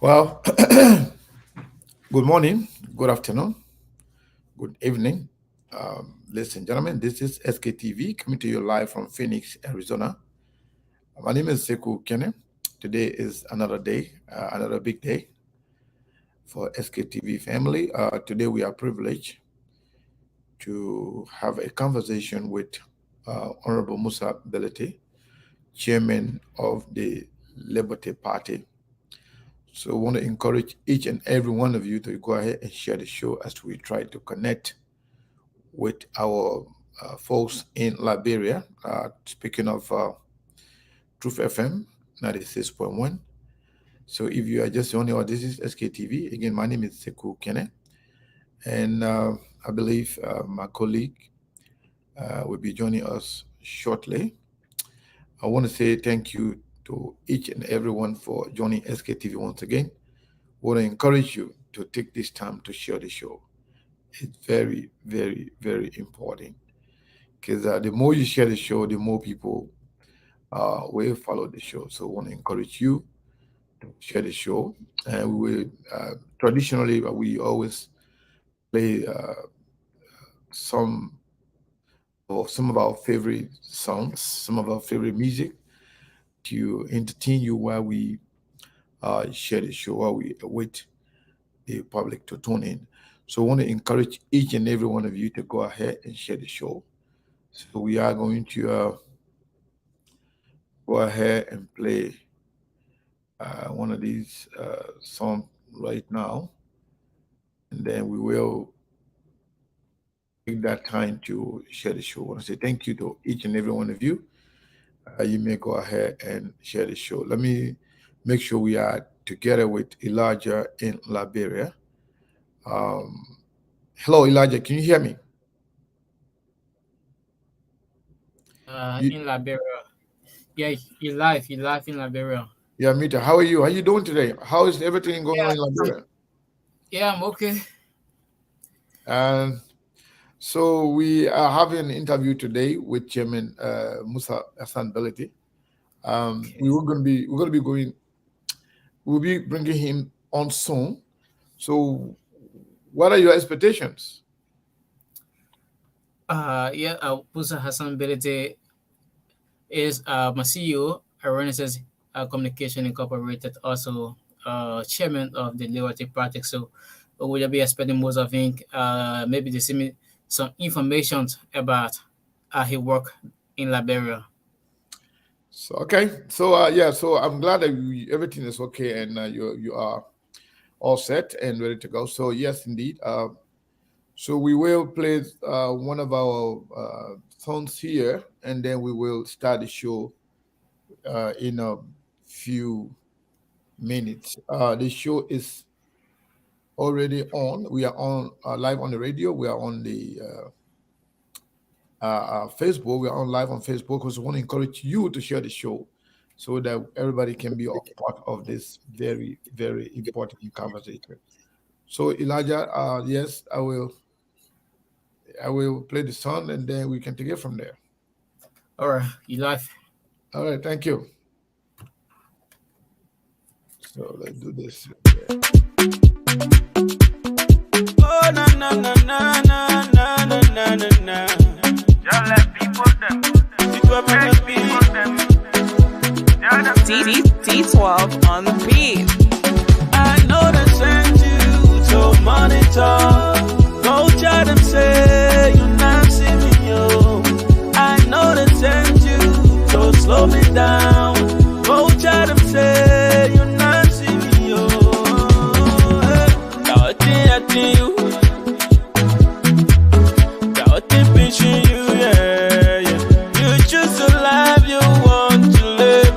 Well, good morning, good afternoon, good evening, ladies and gentlemen. This is SKTV coming to you live from Phoenix, Arizona. My name is Sekou Kene. Today is another day, another big day for SKTV family. Today we are privileged to have a conversation with Honorable Musa Bility, Chairman of the Liberty Party. So I want to encourage each and every one of you to go ahead and share the show as we try to connect with our folks in Liberia. Speaking of Truth FM 96.1. So if you are just joining us, this is SKTV. Again, my name is Sekou Kene. And I believe my colleague will be joining us shortly. I want to say thank you to each and everyone for joining SKTV once again. I want to encourage you to take this time to share the show. It's very, very, very important because the more you share the show, the more people will follow the show. So I want to encourage you to share the show. And we will, traditionally, we always play some of our favorite songs, some of our favorite music to entertain you while we share the show, while we wait the public to tune in. So I want to encourage each and every one of you to go ahead and share the show. So we are going to go ahead and play one of these songs right now. And then we will take that time to share the show. I want to say thank you to each and every one of you. You may go ahead and share the show. Let me make sure we are together with Elijah in Liberia. Hello, Elijah. Can you hear me? In Liberia. Yeah, you live in Liberia. Yeah, Mita. How are you? How are you doing today? How is everything going on in Liberia? Yeah, I'm okay. And so we are having an interview today with Chairman Musa Hassan Bility. We'll be bringing him on soon. So, what are your expectations? Musa Hassan Bility is my CEO, Renaissance Communication Incorporated, also chairman of the Liberty Project. So we'll be expecting most of him, maybe to see me some information about his work in Liberia. So okay, so so I'm glad that everything is okay and you are all set and ready to go. So yes, indeed. So we will play one of our songs here, and then we will start the show in a few minutes. The show is already on. We are on live on the radio. We are on the Facebook. We are on live on Facebook because we want to encourage you to share the show so that everybody can be a part of this very, very important conversation. So Elijah, yes, I will play the song and then we can take it from there. All right, you live. All right, thank you. So let's do this. Oh na na na na na na na na na. Just let people them. It will make People them. D12 on the beat. I know they send you to monitor. Go try them say you not see me yo. I know they send you to slow me down. Go try them say you not see me yo. Doubting you. Doubting pinching you, yeah, yeah. You choose to live, you want to live.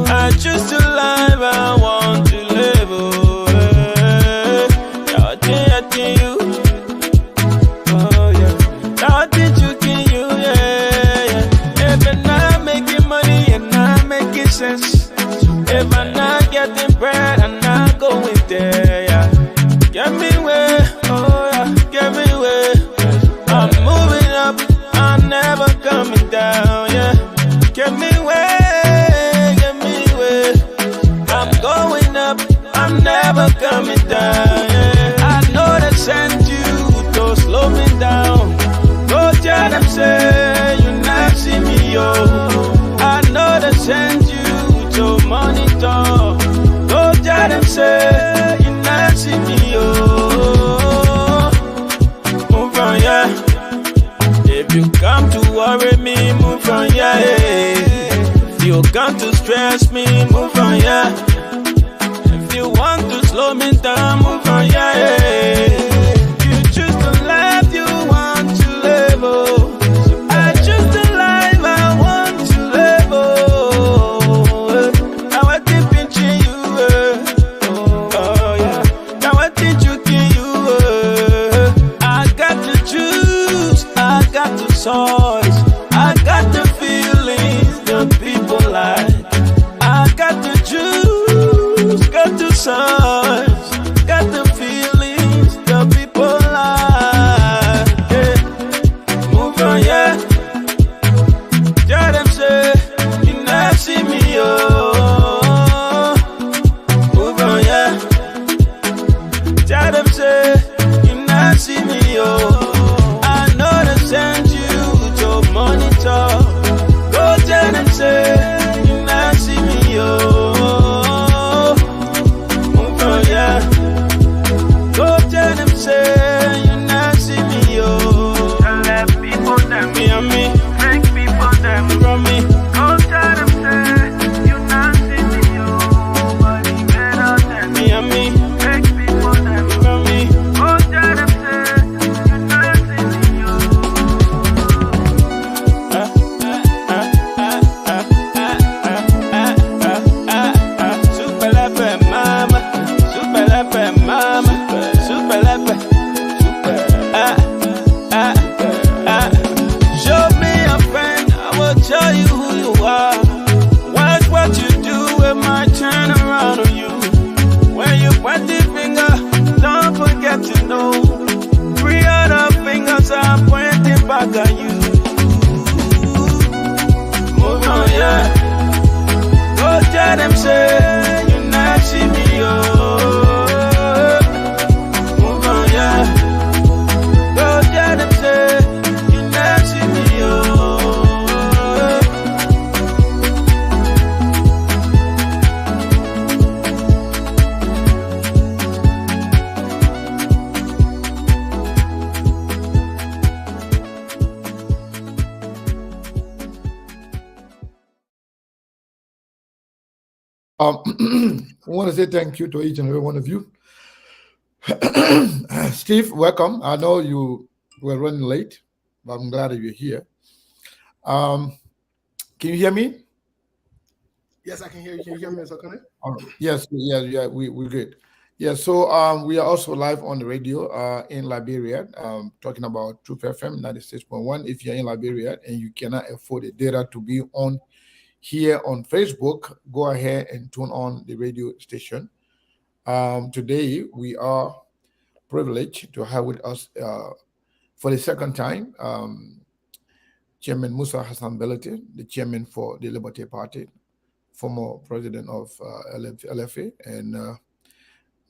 I choose to live, I want to live. Oh, yeah. Doubting you. Oh, yeah. Doubting choking you, yeah, yeah. If I'm not making money and not making sense. If I'm not getting bread, I'm not going there, yeah. Get me where, oh yeah, get me where. I'm moving up, I'm never coming down, yeah. Get me where, get me where. I'm going up, say you not see me, oh. Move on, yeah. If you come to worry me, move on, yeah. If you come to stress me, move on, yeah. If you want to slow me down, move on, yeah. You choose the life you want to live, oh. So I choose the life I want to live, oh. Now I keep pinching you, oh yeah. Now I think you can you, I got the juice, I got the sauce, I got the feelings the people like. I got the juice, got the sauce, got the feelings the people like. Yeah. Move on, yeah. Tell them say you not see me, oh. Move on, yeah. Tell them say you not see me, oh. I know they send you to monitor. Go tell them say you not see me, oh. Move on, yeah. Go tell them say you not see me, oh. Tell them people them, Me and me, make people them. from me. Go tell them say you not see me, oh. Nobody better than Me and me, make people them. from me. Go tell them say you not see me, Super lepe mama, super lepe mama, super lepe, super. Show me a friend, I will tell you who you are. Watch what you do, it might turn around on you. When you point the finger, don't forget to know 3 other fingers are pointing back at you. Move on, yeah. Go tell them say you not see me, oh. Move on, yeah. Go tell them say you not see me, oh. I want to say thank you to each and every one of you. Steve, welcome. I know you were running late, but I'm glad that you're here. Can you hear me? Yes, I can hear you. Can you hear me, Mr. Connect? All right. Yes, yeah, we're good. Yeah, so we are also live on the radio in Liberia, talking about Truth FM 96.1. If you're in Liberia and you cannot afford the data to be on here on Facebook, go ahead and turn on the radio station. Today, we are privileged to have with us for the second time Chairman Musa Hassan Bility, the chairman for the Liberty Party, former president of LFA. And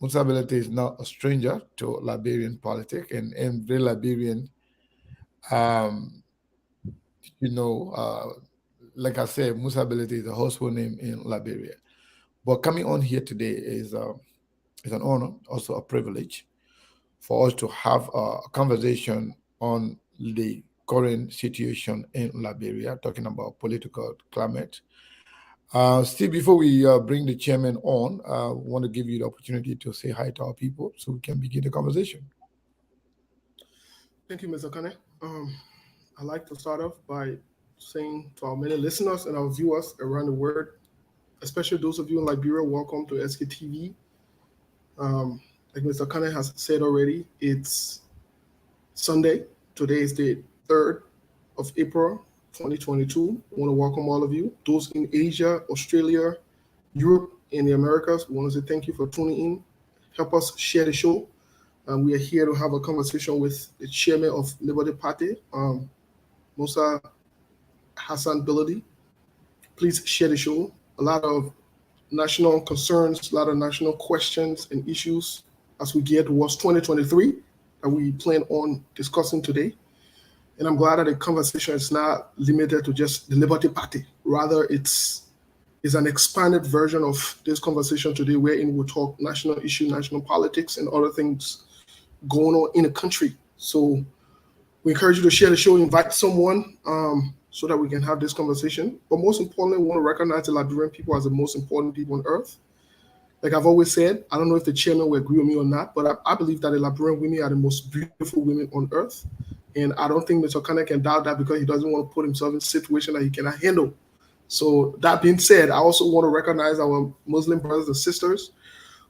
Musa Bility is not a stranger to Liberian politics, and every Liberian, like I said, Musa Bility is a household name in Liberia. But coming on here today is an honor, also a privilege for us to have a conversation on the current situation in Liberia, talking about political climate. Steve, before we bring the chairman on, I want to give you the opportunity to say hi to our people so we can begin the conversation. Thank you, Mr. Kane. I'd like to start off by saying to our many listeners and our viewers around the world, especially those of you in Liberia, welcome to SKTV. Like Mr. Kane has said already, it's Sunday. Today is the 3rd of April, 2022. I want to welcome all of you. Those in Asia, Australia, Europe, and the Americas, we want to say thank you for tuning in. Help us share the show. We are here to have a conversation with the chairman of Liberty Party, Musa Hassan Bility. Please share the show. A lot of national concerns, a lot of national questions and issues as we get towards 2023 that we plan on discussing today. And I'm glad that the conversation is not limited to just the Liberty Party. Rather, it's is an expanded version of this conversation today, wherein we'll talk national issue, national politics, and other things going on in the country. So we encourage you to share the show, invite someone, so that we can have this conversation. But most importantly, we want to recognize the Liberian people as the most important people on earth. Like I've always said, I don't know if the chairman will agree with me or not, but I believe that the Liberian women are the most beautiful women on earth. And I don't think Mr. Kane can doubt that because he doesn't want to put himself in a situation that he cannot handle. So that being said, I also want to recognize our Muslim brothers and sisters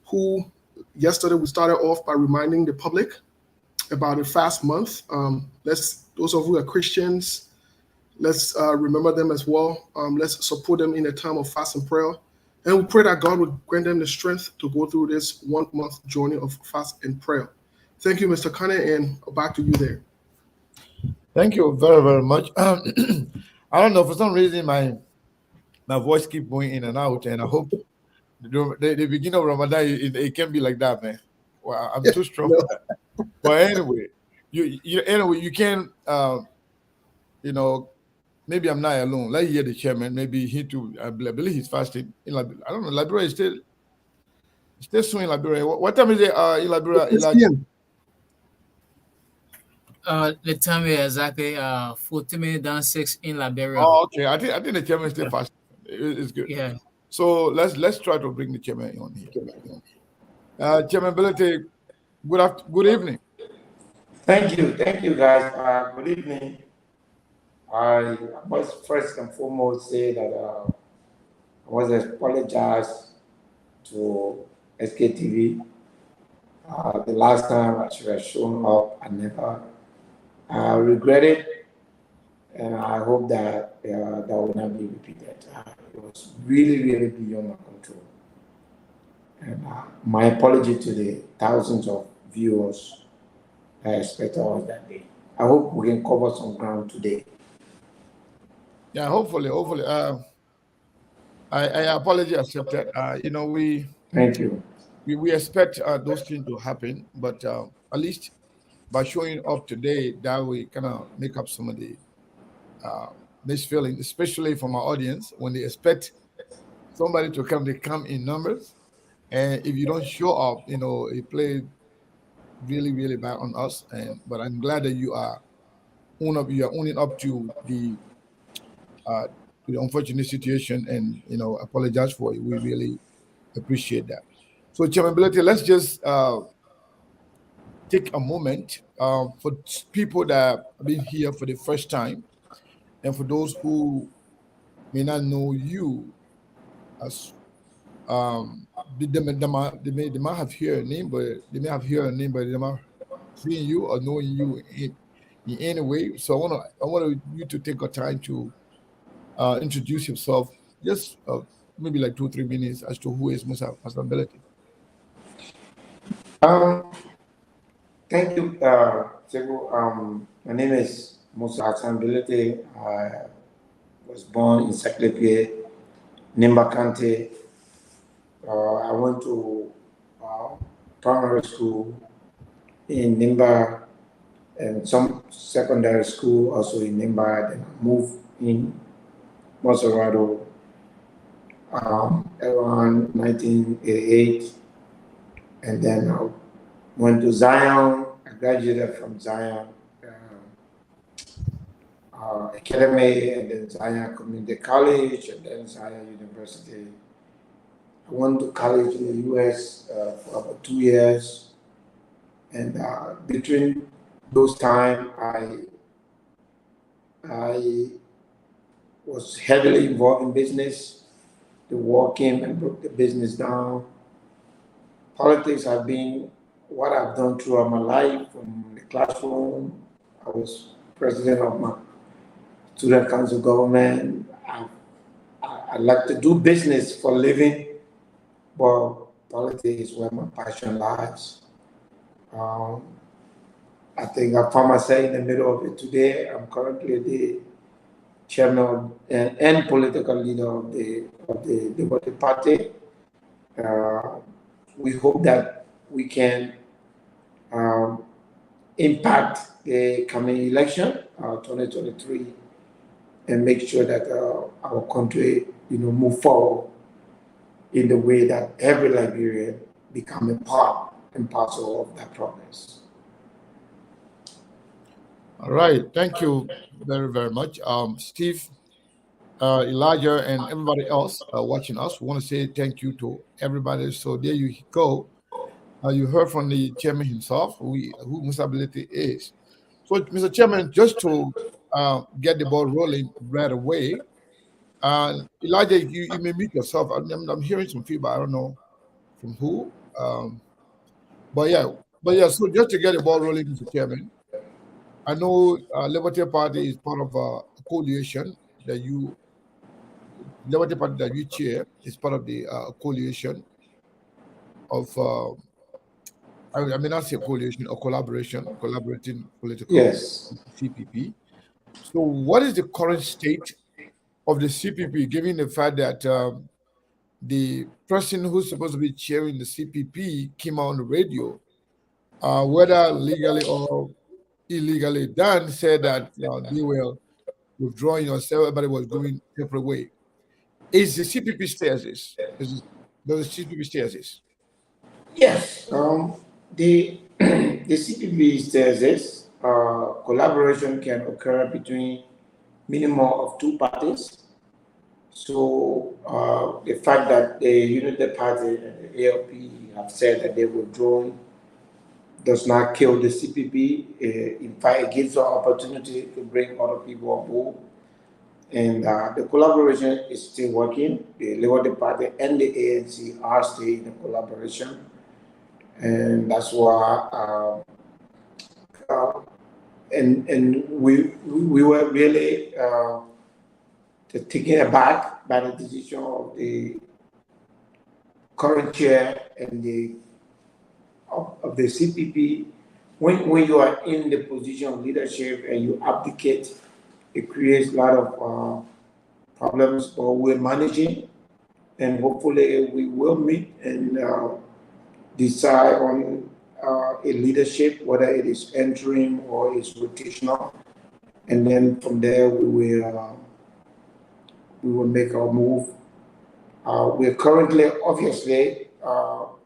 who yesterday we started off by reminding the public about a fast month. Those of you who are Christians, let's remember them as well. Let's support them in a time of fast and prayer. And we pray that God would grant them the strength to go through this 1 month journey of fast and prayer. Thank you, Mr. Kane, and back to you there. Thank you very, very much. I don't know, for some reason, my voice keep going in and out, and I hope the beginning of Ramadan, it can be like that, man. Well, I'm too strong for that. But anyway, you can, maybe I'm not alone. Let's hear the chairman. Maybe he too. I believe he's fasting. I don't know. Liberia is still soon in Liberia. What time is it in Liberia? The time is exactly 40 minutes down 6 in Liberia. Oh, okay. I think the chairman is still fasting. It's good. Yeah. So let's try to bring the chairman on here. Chairman Bility, good evening. Thank you guys. Good evening. I must first and foremost say that I must apologize to SKTV. The last time I should have shown up, I regret it, and I hope that that will not be repeated. It was really, really beyond my control. And my apology to the thousands of viewers that expected us that day. I hope we can cover some ground today. Yeah, hopefully. I apology accepted. Thank you. We expect those things to happen, but at least by showing up today, that we kind of make up some of the misfeeling, especially from our audience when they expect somebody to come. They come in numbers, and if you don't show up, it plays really, really bad on us. But I'm glad that you are owning up to the unfortunate situation, and apologize for it. We really appreciate that. So, Chairman Bility, let's just take a moment for people that have been here for the first time, and for those who may not know you as they might have heard a name, but they may have heard a name, but they might seeing you or knowing you in any way. So I want you to take a time to introduce yourself, just maybe like 2-3 minutes, as to who is Musa Hassan Bility. Thank you, Sego. My name is Musa Hassan Bility. I was born in Seklepie, Nimba County. I went to primary school in Nimba and some secondary school also in Nimba. Then I moved in Maserado around 1988, and then I went to Zion. I graduated from Zion Academy, and then Zion Community College, and then Zion University. I went to college in the U.S. For about 2 years, and between those times, I was heavily involved in business. The war came and broke the business down. Politics have been what I've done throughout my life. From the classroom, I was president of my student council government. I like to do business for a living, but politics is where my passion lies. I think I found myself in the middle of it today. I'm currently the chairman and political leader of the Liberty Party. We hope that we can impact the coming election, 2023, and make sure that our country move forward in the way that every Liberian become a part and parcel of that progress. All right. Thank you very, very much. Steve, Elijah, and everybody else watching us, we want to say thank you to everybody. So there you go. You heard from the chairman himself, who Musa Bility is. So, Mr. Chairman, just to get the ball rolling right away, Elijah, you may mute yourself. I'm hearing some feedback. I don't know from who. But yeah. So just to get the ball rolling, Mr. Chairman, I know Liberty Party is part of a coalition that Liberty Party that you chair is part of the coalition of. I may not say coalition or collaborating political Yes. CPP. So, what is the current state of the CPP, given the fact that the person who's supposed to be chairing the CPP came out on the radio, whether legally or illegally done, said that they were withdrawing or everybody was going separate way. Is the CPP status? Does the CPP status? Yes. The the CPP says this. Collaboration can occur between minimum of two parties. So the fact that the United Party and the ALP have said that they're withdrawing does not kill the CPP. In fact, it gives an opportunity to bring other people on board. And the collaboration is still working. The Liberty Party and the ANC are still in the collaboration. And that's why, and we were really taken aback by the decision of the current chair and of the CPP. When you are in the position of leadership and you abdicate, it creates a lot of problems, but we're managing, and hopefully we will meet and decide on a leadership, whether it is interim or it's rotational, and then from there we will make our move. We're currently, obviously,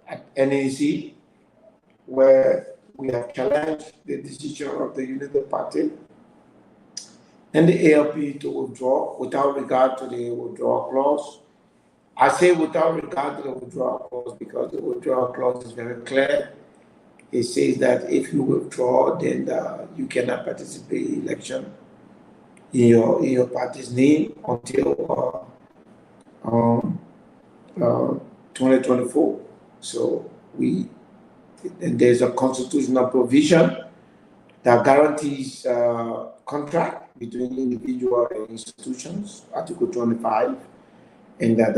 at NAC, where we have challenged the decision of the United Party and the ALP to withdraw without regard to the withdrawal clause. I say without regard to the withdrawal clause because the withdrawal clause is very clear. It says that if you withdraw, then you cannot participate in election in your party's name until 2024. So and there's a constitutional provision that guarantees contract between individual and institutions, Article 25, and that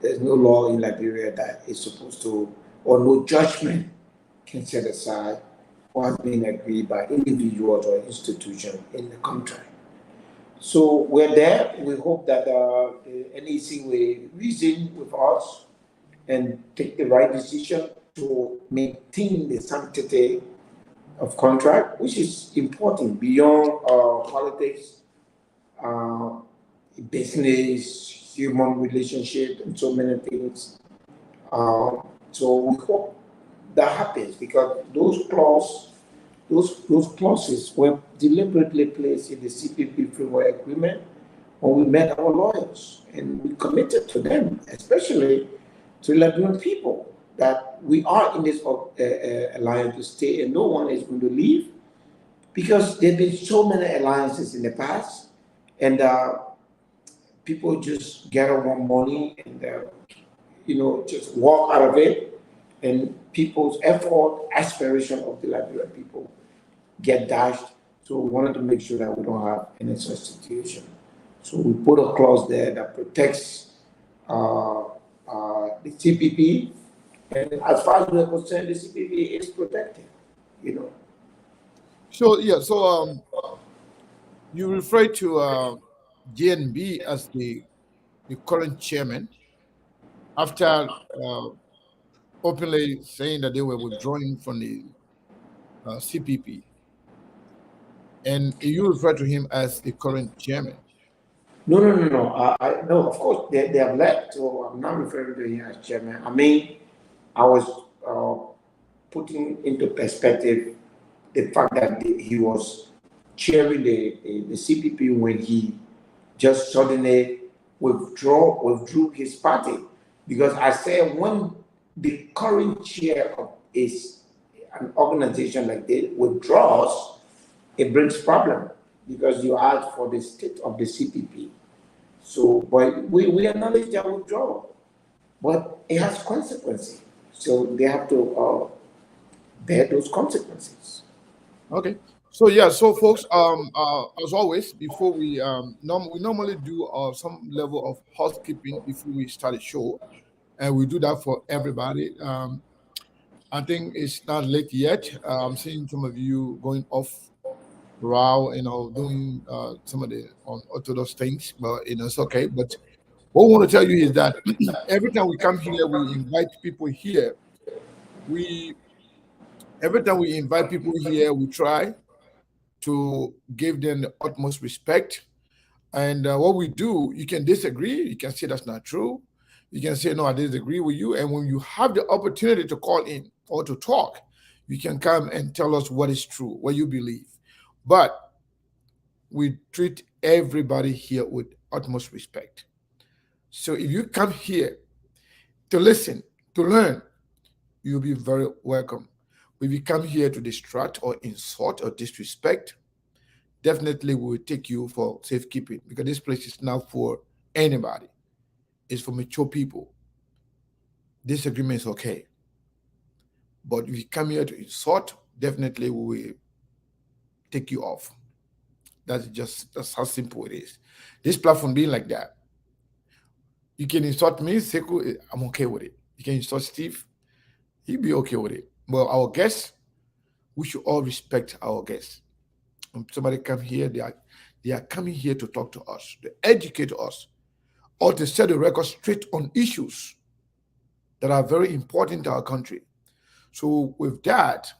there's no law in Liberia that is supposed to, or no judgment can set aside what has been agreed by individuals or institutions in the contract. So we're there. We hope that the NEC will reason with us and take the right decision to maintain the sanctity of contract, which is important beyond politics, business, human relationship, and so many things. So we hope that happens because those clauses were deliberately placed in the CPP framework agreement when we met our lawyers, and we committed to them, especially to Liberian people, that we are in this alliance to stay and no one is going to leave, because there have been so many alliances in the past, and people just gather one money and just walk out of it, and people's effort, aspiration of the Liberian people get dashed. So we wanted to make sure that we don't have any such situation. So we put a clause there that protects the CPP, and as far as we're concerned, the CPP is protected. So you refer to GNB as the current chairman after openly saying that they were withdrawing from the CPP, and you refer to him as the current chairman. No. No, of course, they have left, so I'm not referring to him as chairman. I mean, I was putting into perspective the fact that he was chairing the CPP when he just suddenly withdrew his party. Because I said when the current chair of an organization like this withdraws, it brings problem because you ask for the state of the CPP. So, but we acknowledge their withdrawal, but it has consequences. So they have to bear those consequences. Okay. So yeah, so folks, as always, before we we normally do some level of housekeeping before we start the show, and we do that for everybody. I think it's not late yet. I'm seeing some of you going off route, doing some of the unorthodox things, but it's okay. But what I want to tell you is that every time we come here, we invite people here. We Every time we invite people here, we try to give them the utmost respect. And what we do, you can disagree, you can say that's not true, you can say no, I disagree with you. And when you have the opportunity to call in or to talk, you can come and tell us what is true, what you believe. But we treat everybody here with utmost respect. So if you come here to listen, to learn, you'll be very welcome. If you come here to distract or insult or disrespect, definitely we will take you for safekeeping because this place is not for anybody. It's for mature people. Disagreement is okay. But if you come here to insult, definitely we will take you off. That's how simple it is. This platform being like that. You can insult me, Sekou, I'm okay with it. You can insult Steve, he'll be okay with it. Well, our guests, we should all respect our guests. When somebody come here, they are coming here to talk to us, to educate us, or to set the record straight on issues that are very important to our country. So with that,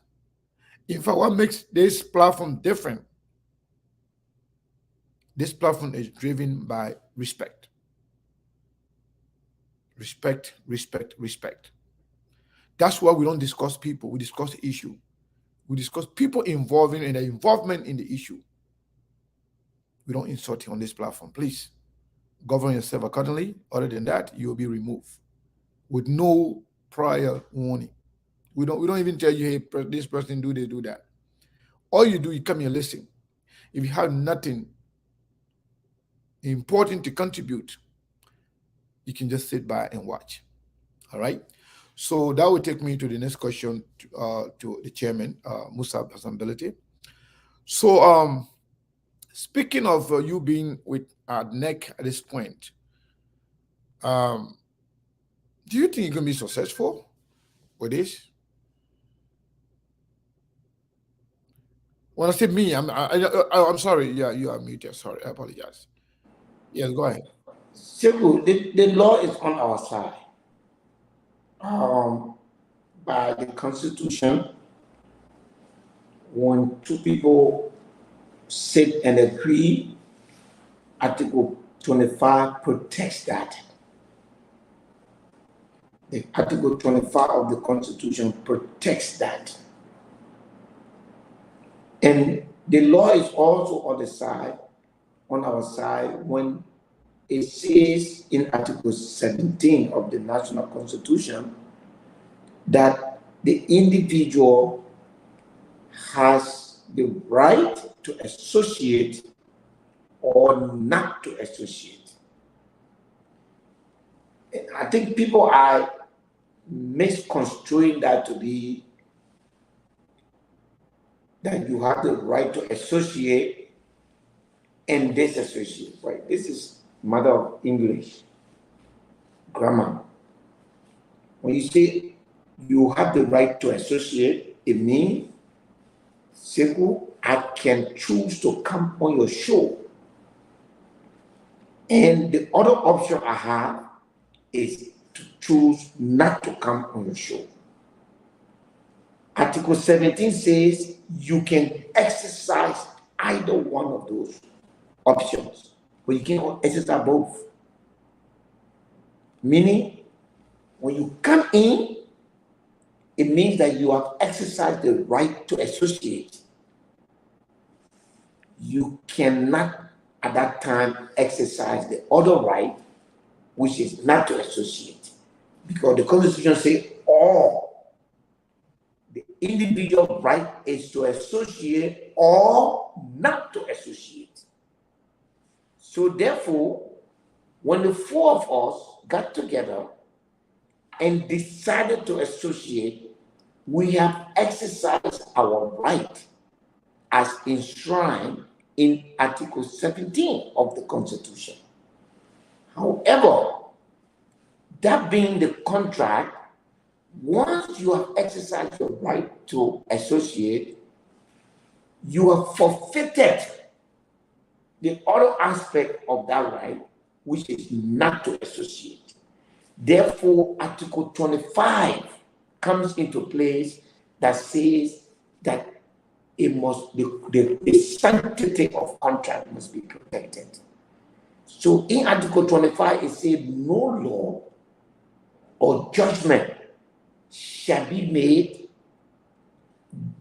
in fact, what makes this platform different? This platform is driven by respect. Respect, respect, respect. That's why we don't discuss people, we discuss the issue. We discuss people involving and their involvement in the issue. We don't insult you on this platform. Please govern yourself accordingly. Other than that, you will be removed with no prior warning. We don't even tell you, hey, this person do this, do that. All you do, you come here, listen. If you have nothing important to contribute, you can just sit by and watch. All right. So that will take me to the next question to the chairman, Musa Hassan Bility. So speaking of you being with NEC at this point, do you think you can be successful with this? When I say me, I'm sorry. Yeah, you are muted. Sorry, I apologize. Yes, go ahead. Sekou, the law is on our side. By the Constitution, when two people sit and agree, Article 25 protects that. The Article 25 of the Constitution protects that. And the law is also on our side, when it says in Article 17 of the National Constitution that the individual has the right to associate or not to associate. And I think people are misconstruing that to be that you have the right to associate and disassociate, right? This is matter of English grammar. When you say you have the right to associate, it means, Sekou, I can choose to come on your show. And the other option I have is to choose not to come on your show. Article 17 says you can exercise either one of those options. but you can't exercise both. Meaning, when you come in, it means that you have exercised the right to associate. You cannot at that time exercise the other right, which is not to associate. Because the Constitution says all. The individual right is to associate or not to associate. So therefore, when the four of us got together and decided to associate, we have exercised our right as enshrined in Article 17 of the Constitution. However, that being the contract, once you have exercised your right to associate, you have forfeited the other aspect of that right, which is not to associate. Therefore, Article 25 comes into place that says that it must the sanctity of contract must be protected. So in Article 25, it says no law or judgment shall be made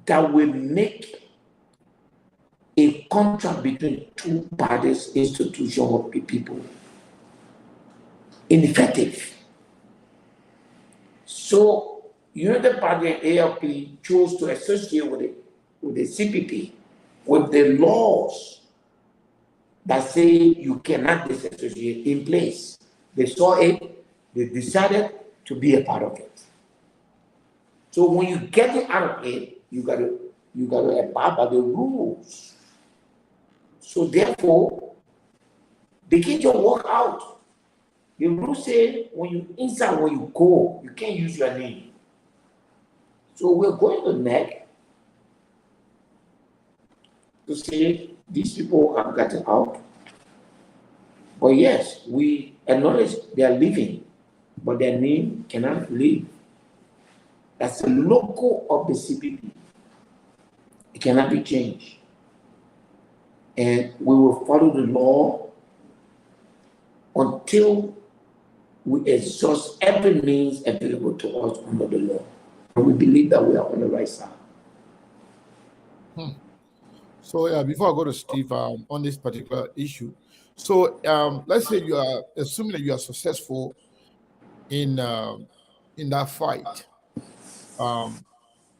that will make a contract between two parties, institution, or people ineffective. So United Party and ALP chose to associate with the CPP with the laws that say you cannot disassociate in place. They saw it, they decided to be a part of it. So when you get it out of it, you gotta abide by the rules. So therefore, they get your work out. The rules say when you go, you can't use your name. So we're going to NEC to say these people have gotten out. But yes, we acknowledge they are living, but their name cannot live. That's the logo of the CPP. It cannot be changed. And we will follow the law until we exhaust every means available to us under the law. And we believe that we are on the right side. So before I go to Steve on this particular issue, so let's say you are assuming that you are successful in that fight.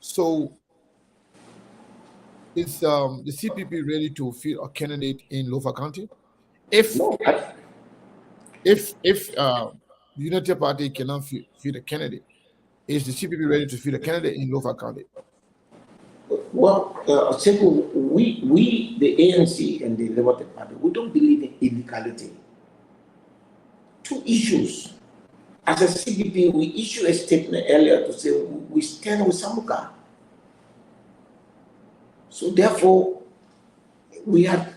So is the CPP ready to field a candidate in Lofa County? If the United Party cannot field a candidate, is the CPP ready to field a candidate in Lofa County? Well, we, the ANC and the Liberty Party, we don't believe in illegality. Two issues. As a CPP, we issued a statement earlier to say we stand with Samuka. So therefore, we have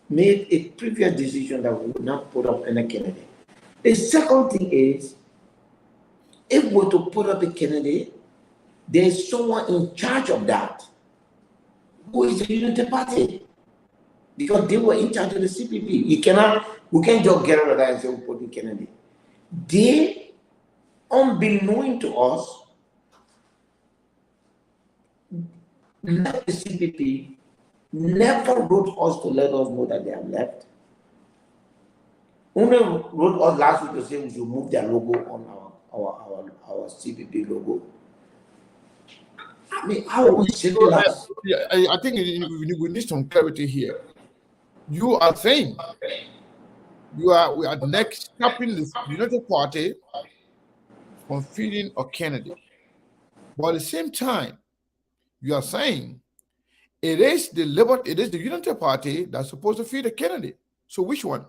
made a previous decision that we would not put up any candidate. The second thing is, if we're to put up a candidate, there is someone in charge of that, who is the Unity Party, because they were in charge of the CPP. We can't just get out of that and say we're putting candidate. They, unbeknown to us, left the CPP, never wrote us to let us know that they have left. Only wrote us last week to say we should move their logo on our CPP logo. I mean, how we civilize? I think we need some clarity here. You are saying we are next stopping the United Party from feeding a candidate, but at the same time, you are saying it is the United Party that's supposed to feed a candidate. So which one?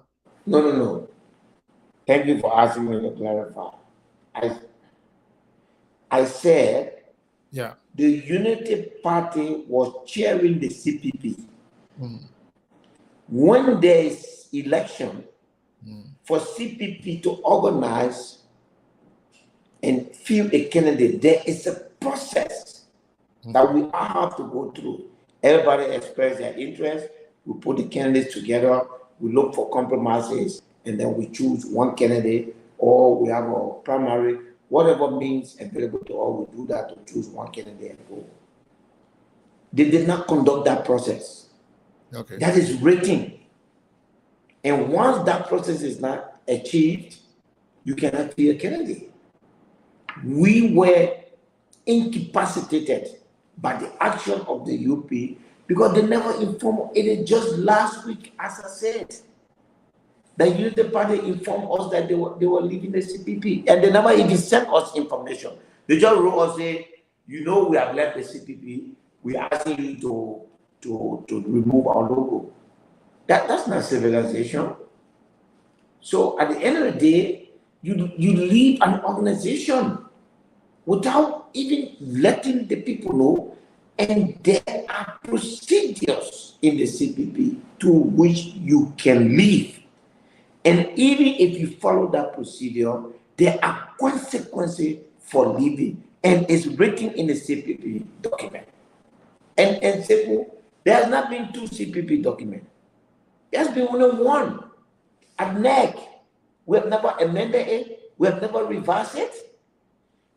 No. Thank you for asking me to clarify. I said, the Unity Party was chairing the CPP. When there is election for CPP to organize and field a candidate, there is a process that we all have to go through. Everybody express their interest. We put the candidates together. we look for compromises, and then we choose one candidate, or we have a primary, whatever means available to all, we do that to choose one candidate and go. They did not conduct that process. Okay. That is written. And once that process is not achieved, you cannot be a candidate. We were incapacitated by the action of the UP because they never informed it. Just last week, as I said, the Unity Party informed us that they were leaving the CPP, and they never even sent us information. They just wrote us say, you know, we have left the CPP. We are asking you to remove our logo. That's not civilization. So at the end of the day, you leave an organization without even letting the people know, and there are procedures in the CPP to which you can leave. And even if you follow that procedure, there are consequences for leaving, and it's written in the CPP document. And simple, there has not been 2 CPP documents. There has been only one. At NEC, we have never amended it. We have never reversed it.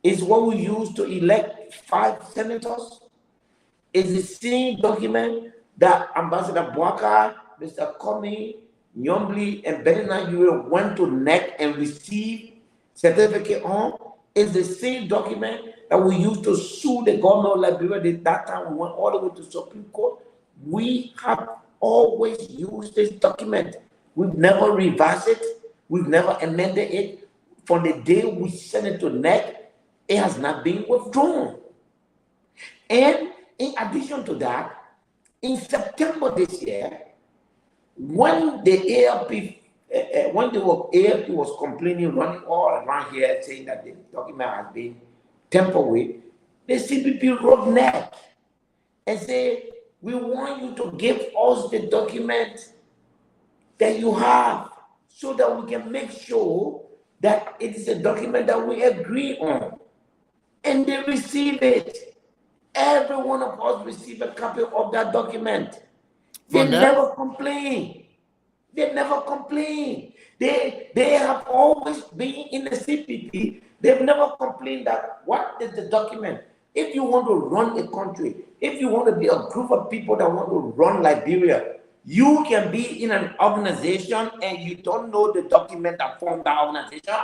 It's what we use to elect 5 senators. It's the same document that Ambassador Boaka, Mr. Comey, Nyombli, and Benina Yure went to NEC and received certificate on. It's the same document that we used to sue the government of Liberia. That time we went all the way to Supreme Court. We have always used this document. We've never reversed it. We've never amended it. From the day we sent it to NEC, it has not been withdrawn. And in addition to that, in September this year, when the ALP, when the ALP was complaining, running all around here, saying that the document has been tampered with, the CPP wrote NEC and said, we want you to give us the document that you have so that we can make sure that it is a document that we agree on. And they receive it. Every one of us received a copy of that document. They never complain. They never complain. They have always been in the CPP. They've never complained that what is the document? If you want to run a country, if you want to be a group of people that want to run Liberia, you can be in an organization and you don't know the document that formed that organization.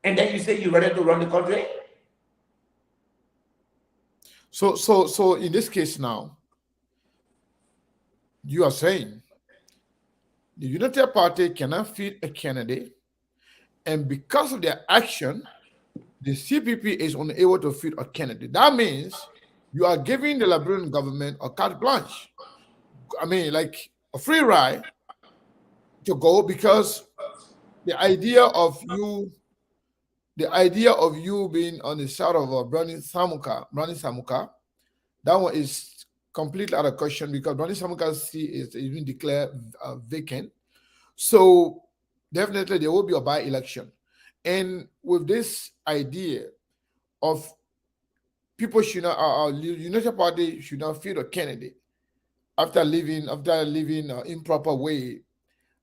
And then you say you're ready to run the country? So in this case now, you are saying the United Party cannot field a candidate, and because of their action, the CPP is unable to field a candidate. That means you are giving the Liberian government a carte blanche. I mean, like a free ride to go, because the idea of you being on the side of Brownie Samuka, that one is completely out of question, because Brownie Samuka's seat is even declared vacant. So definitely there will be a by-election. And with this idea of people should not, United Party should not field a candidate after leaving improper way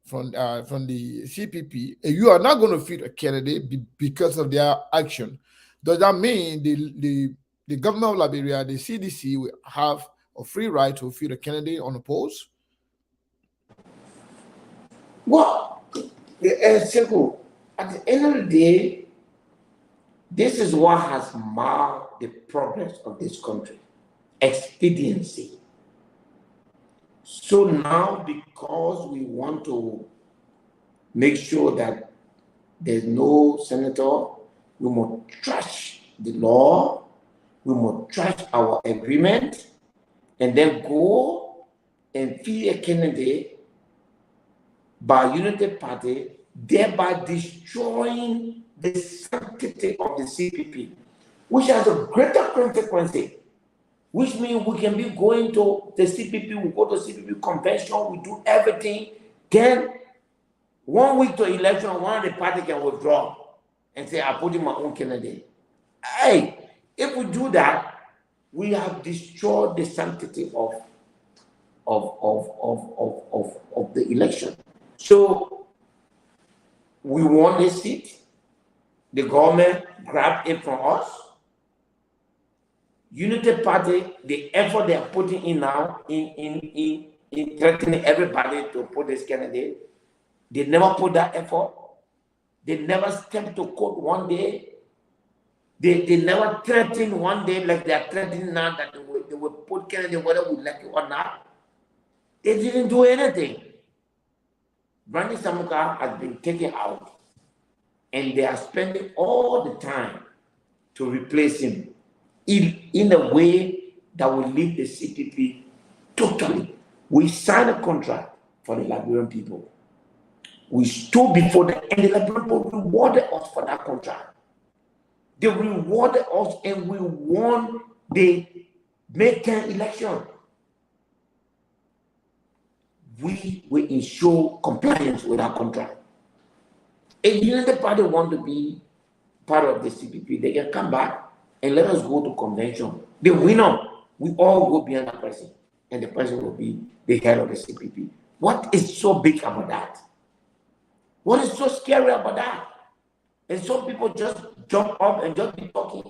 from the CPP, and you are not going to field a candidate because of their action. Does that mean the government of Liberia, the CDC, will have a free right to field a candidate unopposed? Well, simple. At the end of the day, this is what has marred the progress of this country: expediency. So now, because we want to make sure that there's no senator, we must trash the law, we must trash our agreement, and then go and field a candidate by Unity Party, thereby destroying the sanctity of the CPP, which has a greater consequence, which means we can be going to the CPP, we go to CPP convention, we do everything. Then 1 week to election, one of the party can withdraw and say, I put in my own candidate. Hey, if we do that, we have destroyed the sanctity of of the election. So we won this seat. The government grabbed it from us. Unity Party, the effort they are putting in now in threatening everybody to put this candidate, they never put that effort. They never stepped to court one day. They never threatened one day like they are threatening now that they will put candidate whether we like it or not. They didn't do anything. Brandy Samuka has been taken out, and they are spending all the time to replace him in a way that will leave the CPP totally. We signed a contract for the Liberian people. We stood before them, and the Liberian people rewarded us for that contract. They rewarded us, and we won the May 10 election. We will ensure compliance with our contract. If the other party want to be part of the CPP, they can come back and let us go to convention. The winner, we all go behind that person, and the person will be the head of the CPP. What is so big about that? What is so scary about that? And some people just jump up and just be talking.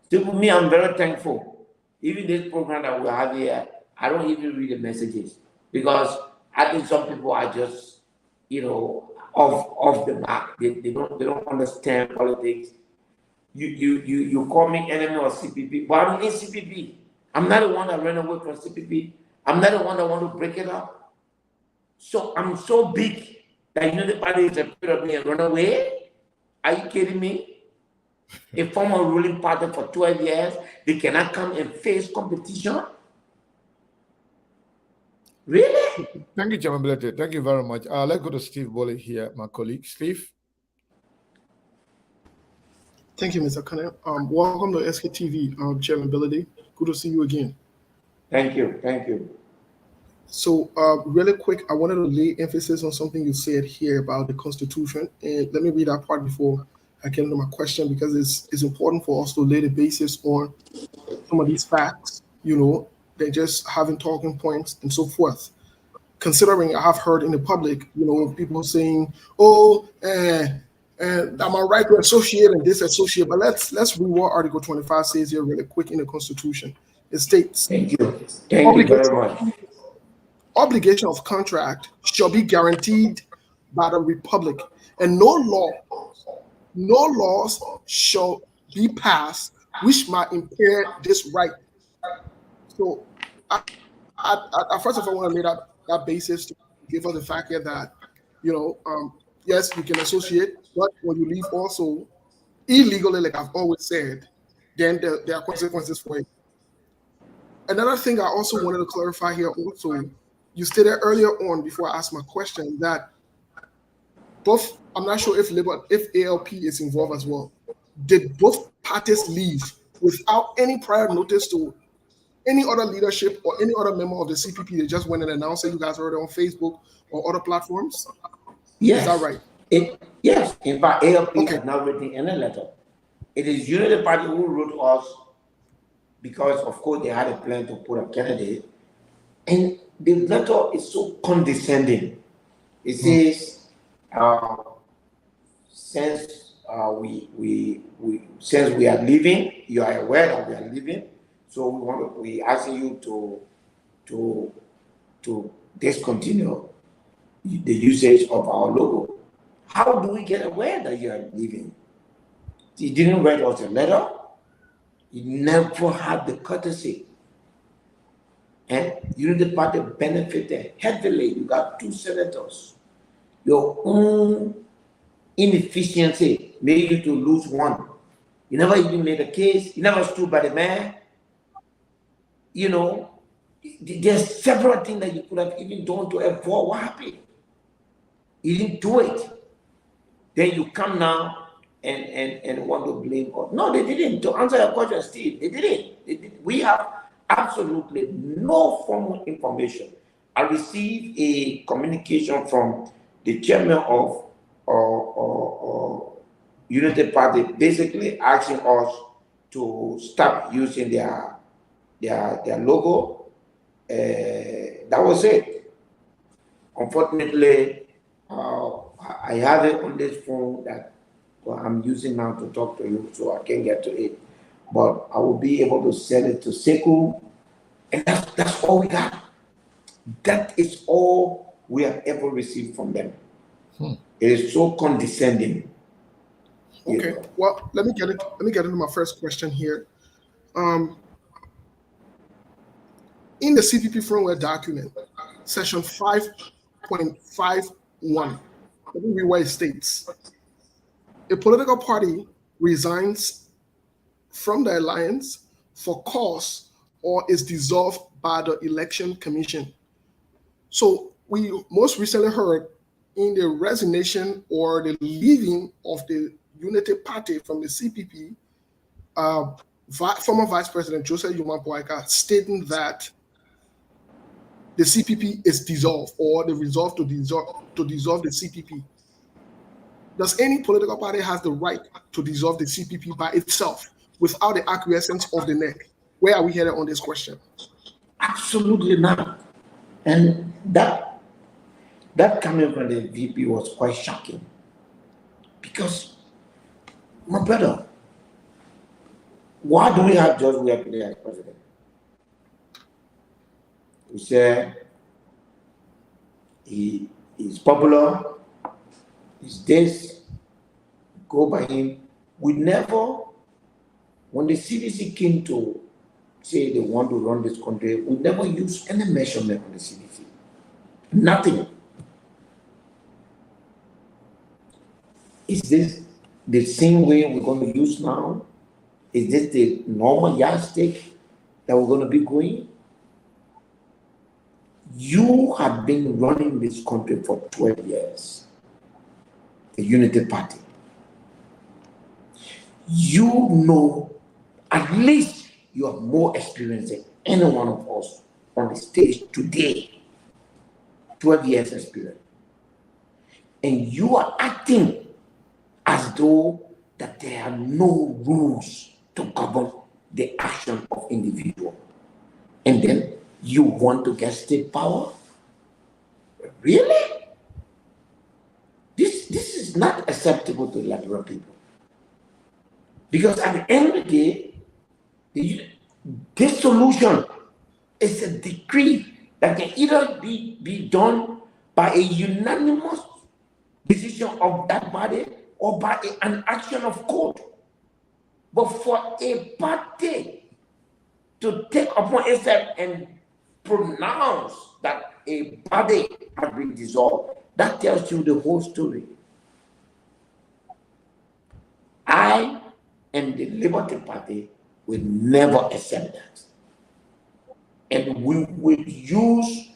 Still for me, I'm very thankful. Even this program that we have here, I don't even read the messages because I think some people are just, off the mark. They don't understand politics. You call me enemy of CPP, but I'm in CPP. I'm not the one that ran away from CPP. I'm not the one that want to break it up. So I'm so big that the party is afraid of me and run away. Are you kidding me? A former ruling party for 12 years, they cannot come and face competition? Really? Thank you, Chairman Bility. Thank you very much. Let's go to Steve Boley here, my colleague. Steve? Thank you, Mr. Kane. Welcome to SKTV, Chairman Bility. Good to see you again. Thank you. Thank you. So really quick, I wanted to lay emphasis on something you said here about the Constitution. And let me read that part before I get into my question, because it's important for us to lay the basis on some of these facts, they're just having talking points and so forth. Considering I have heard in the public, people saying, and am I right to associate and disassociate? But let's read what Article 25 says here really quick in the Constitution. It states, Thank you. Thank you very much. Obligation of contract shall be guaranteed by the Republic, and no laws shall be passed which might impair this right. So, first of all, I want to lay that basis to give us the fact here that, yes, you can associate, but when you leave also illegally, like I've always said, then there are consequences for it. Another thing I also wanted to clarify here also, you stated earlier on before I asked my question that both, I'm not sure if ALP is involved as well. Did both parties leave without any prior notice to any other leadership or any other member of the CPP? They just went and announced it. You guys heard it on Facebook or other platforms? Yes. Is that right? Yes. In fact, ALP has not written any letter. It is Unity Party who wrote us because, of course, they had a plan to put a candidate. And the letter is so condescending. It says, since we are leaving, you are aware that we are leaving, so we ask you to discontinue the usage of our logo. How do we get aware that you are leaving? He didn't write us a letter. He never had the courtesy. And Unity Party benefited heavily. You got 2 senators. Your own inefficiency made you to lose 1. You never even made a case. You never stood by the man. There's several things that you could have even done to avoid what happened. You didn't do it. Then you come now and want to blame us. No, they didn't. To answer your question, Steve, they didn't. We have absolutely no formal information. I received a communication from the chairman of Unity Party, basically asking us to stop using their logo. that was it. Unfortunately, I have it on this phone that I'm using now to talk to you, so I can't get to it. But I will be able to send it to Seku, and that's all we got. That is all we have ever received from them. It is so condescending. Okay. Well, let me get into my first question here. In the CPP framework document, section 5.51, let me read what it states. A political party resigns from the alliance for cause or is dissolved by the election commission. So we most recently heard in the resignation or the leaving of the Unity Party from the CPP, former Vice President Joseph Yuma Boyka stating that the CPP is dissolved or the resolve to dissolve the CPP. Does any political party has the right to dissolve the CPP by itself without the acquiescence of the NEC? Where are we headed on this question? Absolutely not. And that coming from the VP was quite shocking. Because, my brother, why do we have George Weah as president? We say he is popular, he's this, go by him. We never, when the CDC came to say they want to run this country, we never used any measurement on the CDC. Nothing. Is this the same way we're going to use now? Is this the normal yardstick that we're going to be going? You have been running this country for 12 years, the Unity Party. You know, at least you have more experience than any one of us on the stage today. 12 years experience. And you are acting as though that there are no rules to govern the action of individual. And then you want to get state power? Really? This is not acceptable to Liberal people. Because at the end of the day, this solution is a decree that can either be done by a unanimous decision of that body or by an action of court. But for a party to take upon itself and pronounce that a body has been dissolved, that tells you the whole story. I and the Liberty Party will never accept that. And we will use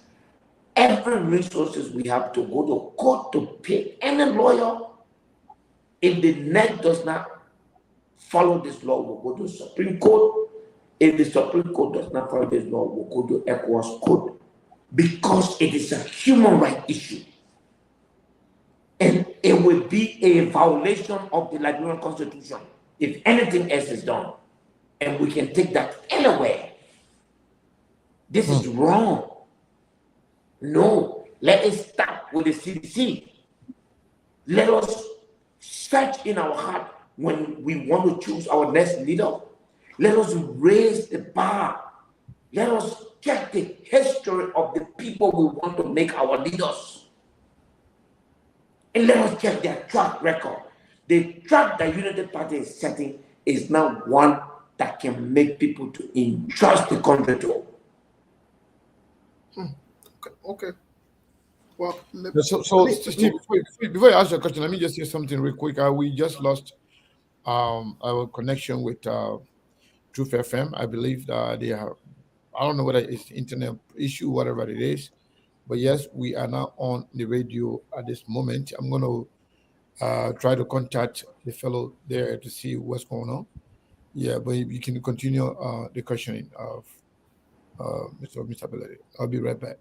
every resources we have to go to court to pay any lawyer. If the NEC does not follow this law, we'll go to Supreme Court. If the Supreme Court does not follow this law, we'll go to ECOWAS Court. Because it is a human right issue. And it will be a violation of the Liberian Constitution if anything else is done. And we can take that anywhere. This is wrong. No, let us start with the CDC. Let us search in our heart when we want to choose our next leader. Let us raise the bar. Let us check the history of the people we want to make our leaders. And let us check their track record. The track that Unity Party is setting is now one that can make people to entrust the country to. Okay. Well, Steve, before I ask your question, let me just say something real quick. We just lost our connection with Truth FM. I believe that they have, I don't know whether it's internet issue, whatever it is, but yes, we are now on the radio at this moment. I'm going to try to contact the fellow there to see what's going on. Yeah, but you can continue the questioning of Mr. Bility. I'll be right back.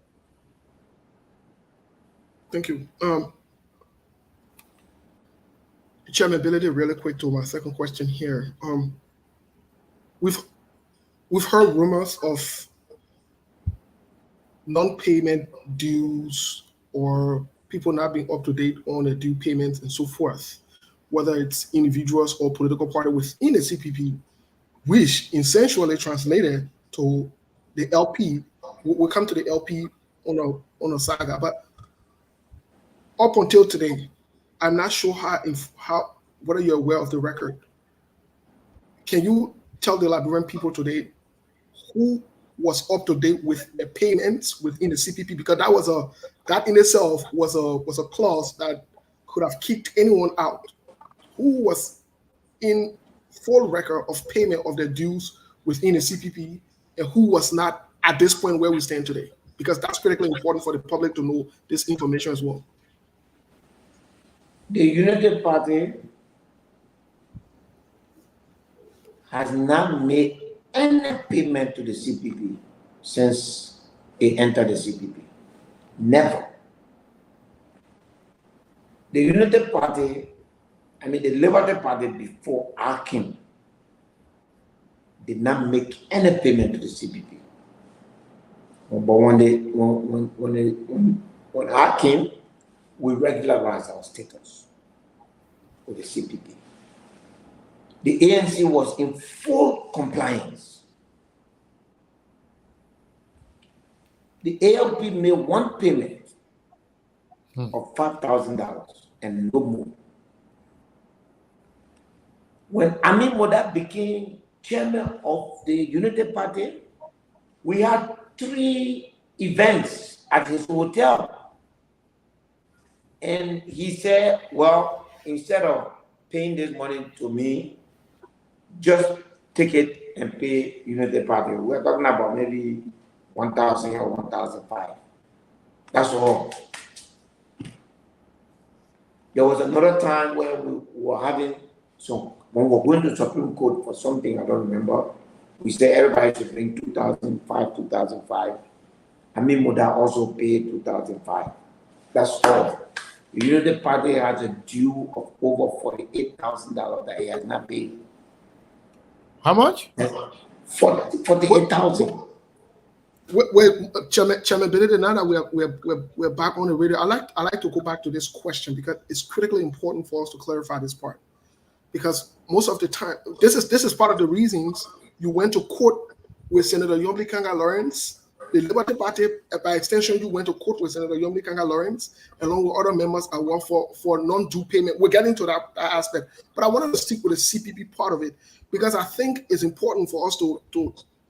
Thank you. Chairman Bility, really quick to my second question here. We've heard rumors of non-payment dues or people not being up to date on the due payments and so forth, whether it's individuals or political party within the CPP, which essentially translated to the LP. We'll come to the LP on a saga, but up until today, I'm not sure how whether you're aware of the record. Can you tell the Liberian people today who was up to date with the payments within the CPP? Because that in itself was a clause that could have kicked anyone out. Who was in full record of payment of the dues within the CPP and who was not at this point where we stand today? Because that's critically important for the public to know this information as well. The United Party has not made any payment to the CPP since it entered the CPP. Never. The United Party, the Liberty Party before I came, did not make any payment to the CPP. But when I came, we regularized our status with the CPP. The ANC was in full compliance. The ALP made one payment of $5,000 and no more. When Amin Moda became chairman of the United Party, we had 3 events at his hotel. And he said, well, instead of paying this money to me, just take it and pay United Party. We're talking about maybe 1,000 or 1,005. That's all. There was another time where we were having when we were going to Supreme Court for something, I don't remember, we said everybody should bring 2005. Amin Moda also paid 2005. That's all. The United Party has a due of over $48,000 that he has not paid. How much? 48,000. Wait, Chairman Bility, now that we're back on the radio, I like to go back to this question because it's critically important for us to clarify this part. Because most of the time, this is part of the reasons you went to court with Senator Yomli Kanga Lawrence. The Liberty Party, by extension, you went to court with Senator Yomli Kanga Lawrence, along with other members at one for non-due payment. We're getting to that aspect, but I wanted to stick with the CPP part of it because I think it's important for us to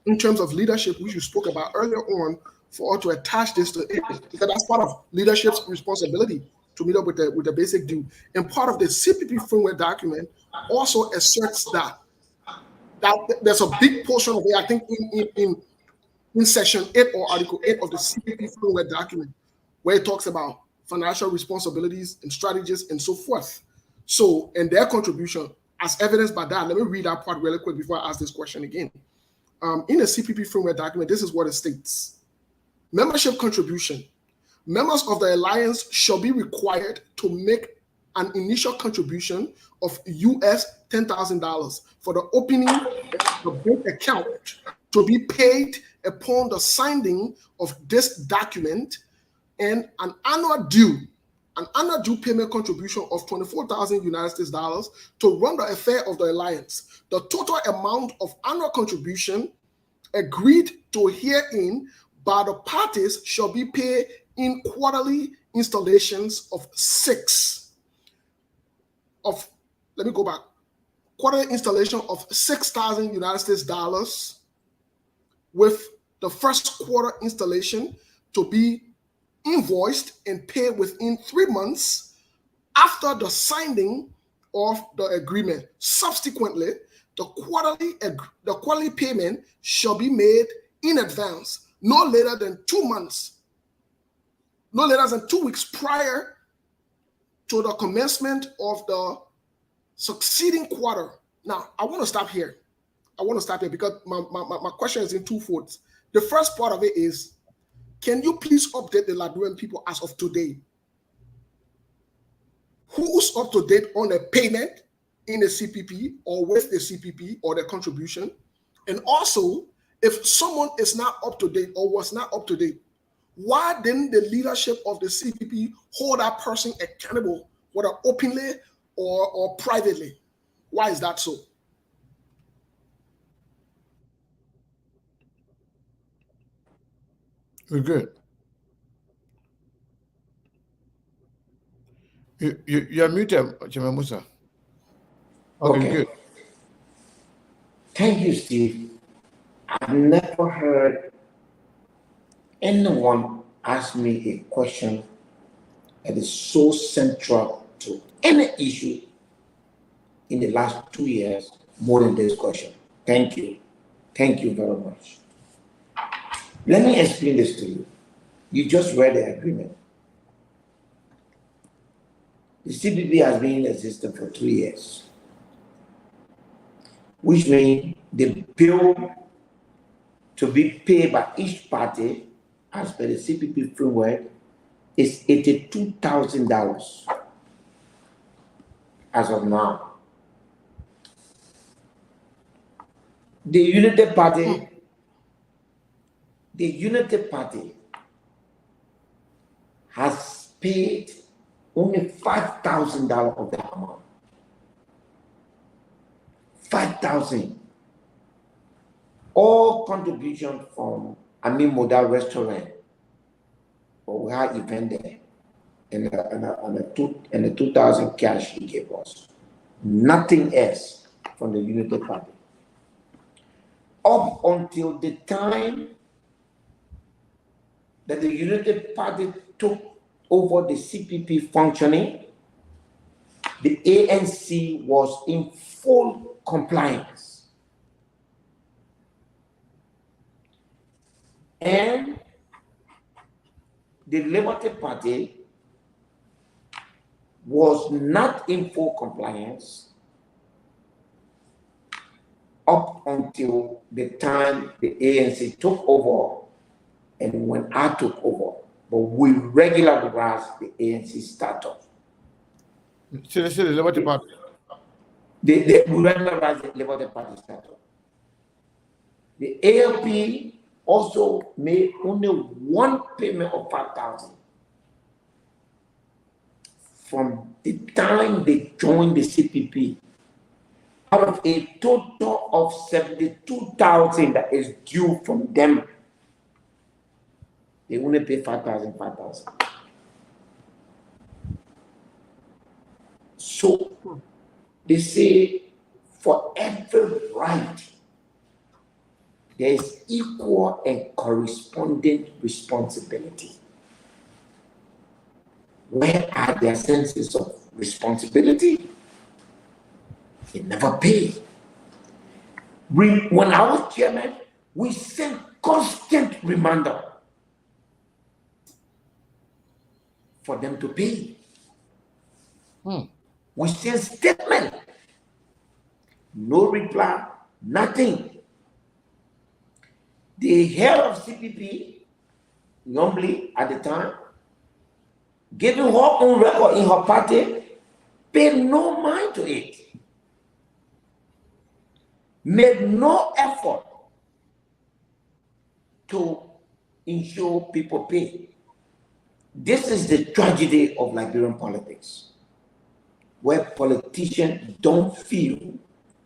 in terms of leadership, which you spoke about earlier on, for us to attach this to it, because that's part of leadership's responsibility to meet up with the basic due. And part of the CPP framework document also asserts that there's a big portion of it, I think in section 8 or article 8 of the CPP framework document, where it talks about financial responsibilities and strategies and so forth. So, and their contribution, as evidenced by that, let me read that part really quick before I ask this question again. In the CPP framework document, this is what it states. Membership contribution. Members of the alliance shall be required to make an initial contribution of US $10,000 for the opening of the bank account to be paid upon the signing of this document, and an annual due payment contribution of 24,000 United States dollars to run the affair of the alliance. The total amount of annual contribution agreed to herein by the parties shall be paid in quarterly installations of 6 of, let me go back, quarterly installation of 6,000 United States dollars, with the first quarter installation to be invoiced and paid within 3 months after the signing of the agreement. Subsequently, the quarterly payment shall be made in advance, no later than 2 months, no later than 2 weeks prior to the commencement of the succeeding quarter. Now, I want to stop here. Because my question is in 2 folds. The first part of it is, can you please update the Liberian people as of today? Who's up to date on the payment in the CPP or with the CPP or the contribution? And also, if someone is not up to date or was not up to date, Why didn't the leadership of the CPP hold that person accountable, whether openly or privately? Why is that so? We're good. You are muted, Chairman Musa. Okay, good. Thank you, Steve. I've never heard anyone ask me a question that is so central to any issue in the last 2 years more than this question. Thank you. Thank you very much. Let me explain this to you. You just read the agreement. The CPP has been in existence for 3 years, which means the bill to be paid by each party as per the CPP framework is $82,000 as of now. The United Party has paid only $5,000 of that amount. 5,000. All contributions from Amin Moda restaurant, or we had event there, and the 2,000 cash he gave us. Nothing else from the United Party. Up until the time that the United Party took over the CPP functioning, the ANC was in full compliance. And the Liberty Party was not in full compliance up until the time the ANC took over and when I took over. But we regularized the ANC status. So the Liberty Party. We regularized the Liberty Party status. The ALP also made only one payment of 5,000 from the time they joined the CPP, out of a total of 72,000 that is due from them. They only pay 5,000. So they say for every right, there is equal and corresponding responsibility. Where are their senses of responsibility? They never pay. When I was chairman, we sent constant reminder for them to pay. We sent statement, no reply, nothing. The head of CPP, normally at the time, giving her own record in her party, paid no mind to it. Made no effort to ensure people pay. This is the tragedy of Liberian politics, where politicians don't feel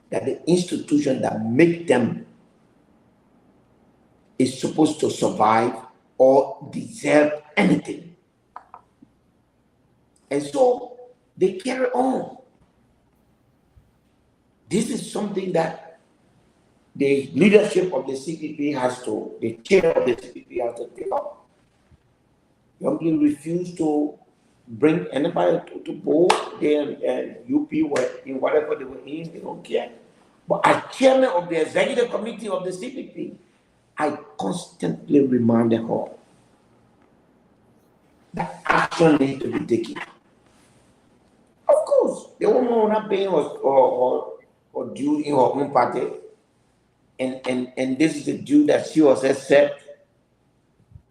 that the institution that make them is supposed to survive or deserve anything. And so they carry on. This is something that the leadership of the CPP the chair of the CPP has to take up. Youngly refused to bring anybody to board and UP in whatever they were in, they don't care. But as chairman of the executive committee of the CPP, I constantly reminded her that action needs to be taken. Of course, the woman was not paying or due in her own party, and this is the due that she was set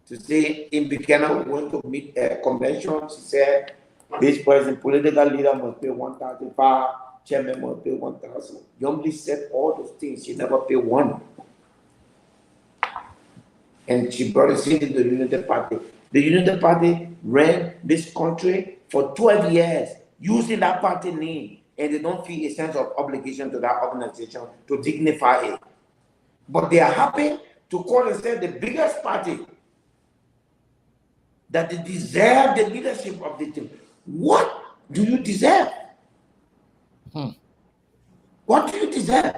to say in Buchanan we went to meet a convention. She said this person, political leader, must pay 1,005, chairman must pay 1,000. Youngly said all those things, she never paid one. and she brought a seat into the United Party. The United Party ran this country for 12 years using that party name, and they don't feel a sense of obligation to that organization to dignify it. But they are happy to call themselves the biggest party, that they deserve the leadership of the team. What do you deserve? What do you deserve?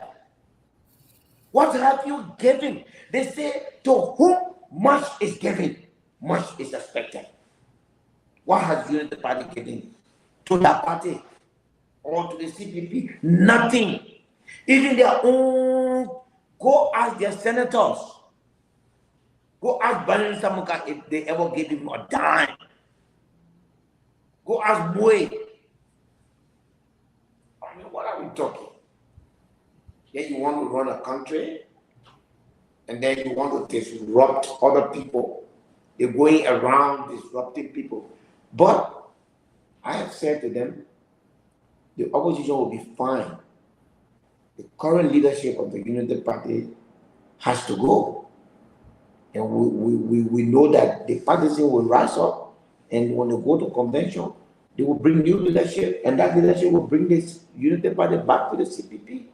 What have you given? They say, to whom much is given, much is expected. What has Unity Party given to that party or to the CPP? Nothing. Even their own, go ask their senators. Go ask Banin Samuka if they ever gave him a dime. Go ask Moe. I mean, what are we talking? Then you want to run a country, and then you want to disrupt other people. You're going around disrupting people. But I have said to them, the opposition will be fine. The current leadership of the United Party has to go. And we know that the partisan will rise up, and when they go to convention, they will bring new leadership, and that leadership will bring this United Party back to the CPP.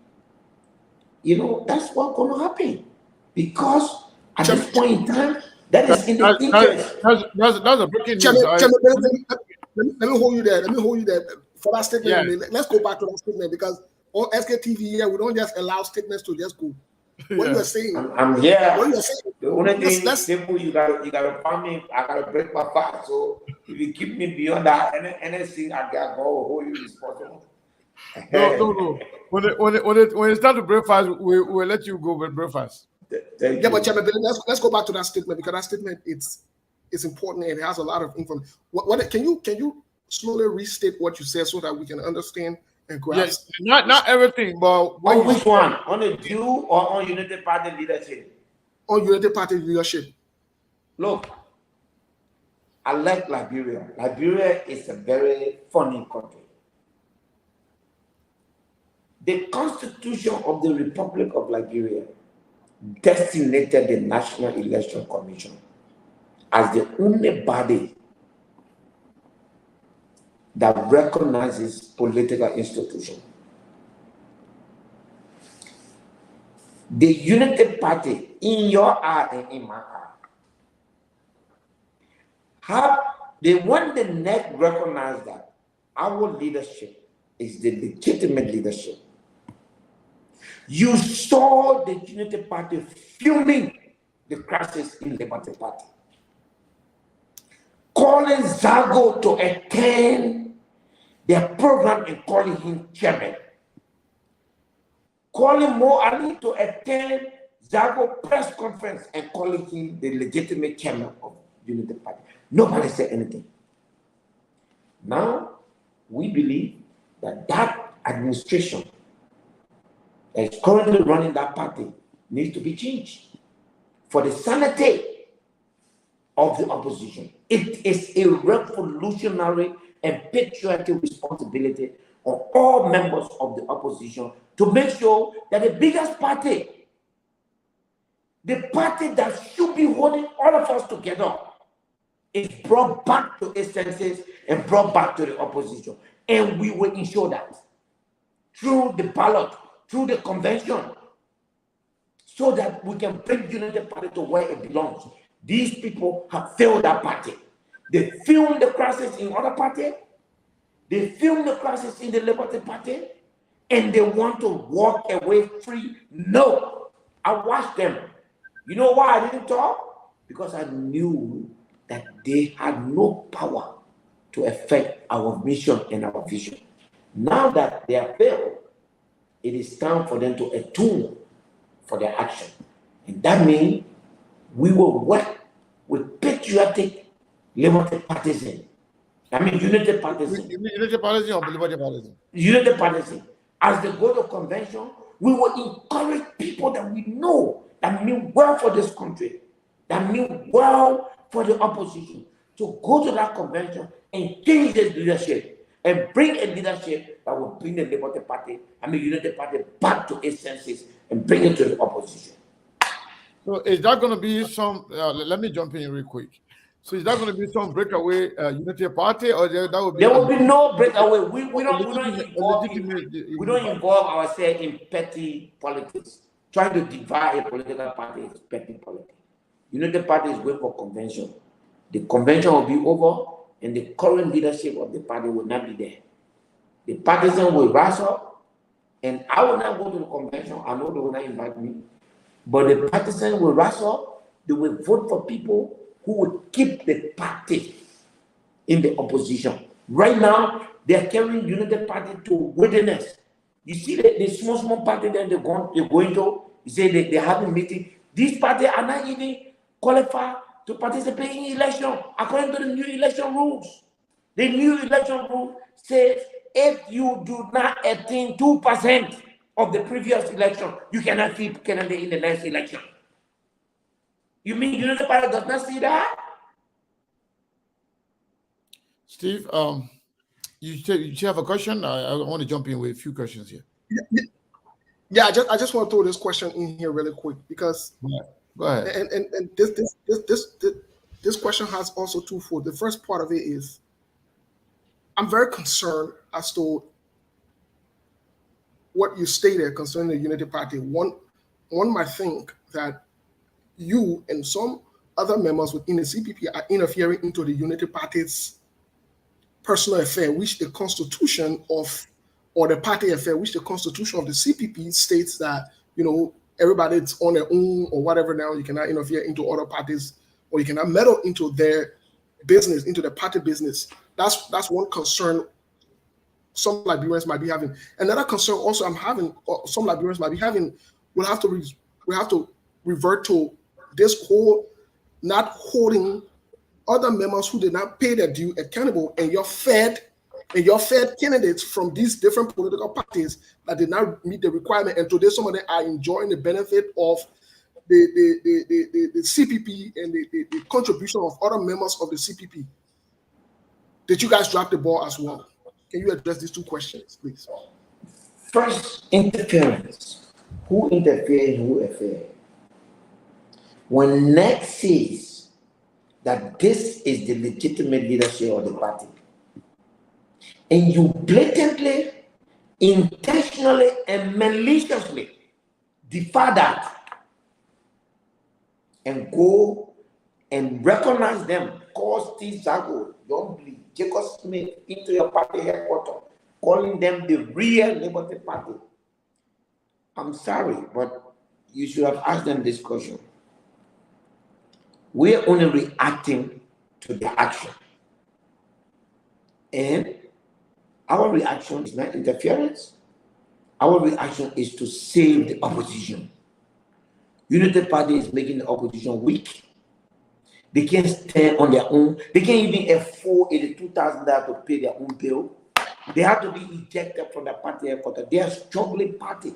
You know, that's what's going to happen. Because at this point in time, that is in the interest. That's a breaking news. Chairman, let me hold you there. Let me hold you there for that statement. Yeah. Let's go back to that statement, because on SKTV here, we don't just allow statements to just go. What you are saying? I'm here. What you are saying? The only thing Let's- simple, you gotta find me. I gotta break my fast. So if you keep me beyond that, anything I gotta go hold you responsible. No. When it starts to breakfast, we'll let you go with breakfast. Thank Yeah, you. but Chairman, let's go back to that statement, because that statement it's important and it has a lot of information. What can you slowly restate what you said so that we can understand and grasp? Yes, not everything, but On which one? On the Jew or on United Party leadership? On United Party leadership. Look, I like Liberia. Liberia is a very funny country. The Constitution of the Republic of Liberia designated the National Election Commission as the only body that recognizes political institutions. The United Party, in your eye and in my eye, they want the NEC recognize that our leadership is the legitimate leadership. You saw the Unity Party filming the crisis in Liberty Party, calling Zago to attend their program and calling him chairman, calling Mo Ali to attend Zago press conference and calling him the legitimate chairman of Unity Party. Nobody said anything. Now, we believe that that administration that is currently running that party needs to be changed for the sanity of the opposition. It is a revolutionary and patriotic responsibility on all members of the opposition to make sure that the biggest party, the party that should be holding all of us together, is brought back to its senses and brought back to the opposition. And we will ensure that through the ballot, through the convention, so that we can bring United Party to where it belongs. These people have failed that party. They filmed the crisis in other parties. They filmed the crisis in the Liberty Party, and they want to walk away free. No, I watched them. You know why I didn't talk? Because I knew that they had no power to affect our mission and our vision. Now that they have failed, it is time for them to attune for their action. And that means we will work with patriotic Liberty Partisan. Unity Partisan. Unity Partisan or Liberty Partisan? Unity Partisan. As they go to convention, we will encourage people that we know that mean well for this country, that mean well for the opposition, to go to that convention and change the leadership and bring a leadership that will bring the Liberty Party, Unity Party back to its senses and bring it to the opposition. So is that going to be some? Let me jump in real quick. So is that going to be some breakaway unity party, or that would be There will be no breakaway. We don't legitimate? we don't involve ourselves in petty politics. Trying to divide a political party is petty politics. Unity Party is going for convention. The convention will be over, and the current leadership of the party will not be there. The partisans will rise up, and I will not go to the convention. I know they will not invite me, but the partisans will rise up. They will vote for people who will keep the party in the opposition. Right now, they are carrying Unity Party to wilderness. You see the small party that they're going to, you say they're having meeting. These parties are not even qualified to participate in election according to the new election rules. The new election rule says if you do not attain 2% of the previous election, you cannot keep candidate in the next election. You mean Unity Party does not see that? Steve, you have a question? I want to jump in with a few questions here. Yeah, I just want to throw this question in here really quick because go ahead. And this question has also twofold. The first part of it is I'm very concerned as to what you stated concerning the Unity Party. One might think that you and some other members within the CPP are interfering into the Unity Party's personal affair, which the constitution of, or the party affair, which the constitution of the CPP states that, everybody's on their own or whatever. Now you cannot interfere into other parties, or you cannot meddle into their business, into the party business. That's one concern some Liberians might be having. Another concern also I'm having, or some Liberians might be having, we have to revert to this whole not holding other members who did not pay their due accountable, and your fed candidates from these different political parties that did not meet the requirement, and today some of them are enjoying the benefit of the CPP and the contribution of other members of the CPP. Did you guys drop the ball as well? Can you address these two questions, please? First, interference. Who interfered? Who interfered? When NEC says that this is the legitimate leadership of the party, and you blatantly, intentionally, and maliciously defy that, and go and recognize them, call Steve Zago, John Blee, Jacob Smith into your party headquarters, calling them the real Liberty Party. I'm sorry, but you should have asked them this question. We're only reacting to their action. And our reaction is not interference. Our reaction is to save the opposition. Unity Party is making the opposition weak. They can't stand on their own. They can't even afford $82,000 to pay their own bill. They have to be ejected from the party headquarters. They are a struggling party.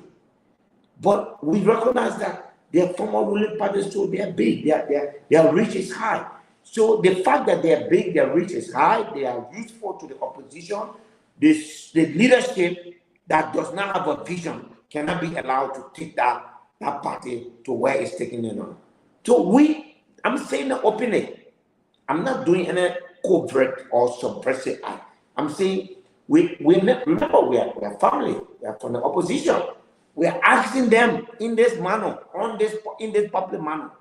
But we recognize that their former ruling parties, so they are big. Their reach is high. So the fact that they are big, their reach is high, they are useful to the opposition. The leadership that does not have a vision cannot be allowed to take that party to where it's taking them on. So I'm saying it openly. I'm not doing any covert or suppressive act. I'm saying remember we are family. We are from the opposition. We are asking them in this manner, in this public manner,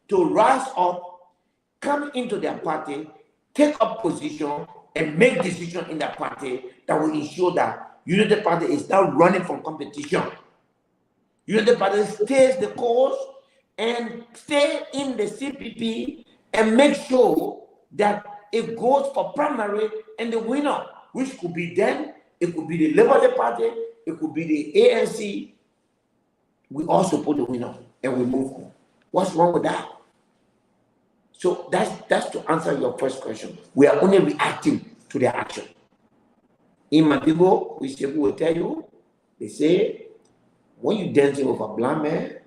to rise up, come into their party, take up position, and make decisions in their party that will ensure that Unity Party is not running from competition. Unity Party stays the course and stay in the CPP and make sure that it goes for primary and the winner, which could be them, it could be the Liberty Party, it could be the ANC. We all support the winner and we move on. What's wrong with that? So that's to answer your first question. We are only reacting to their action. In my people, which people will tell you, they say, when you're dancing with a blind man,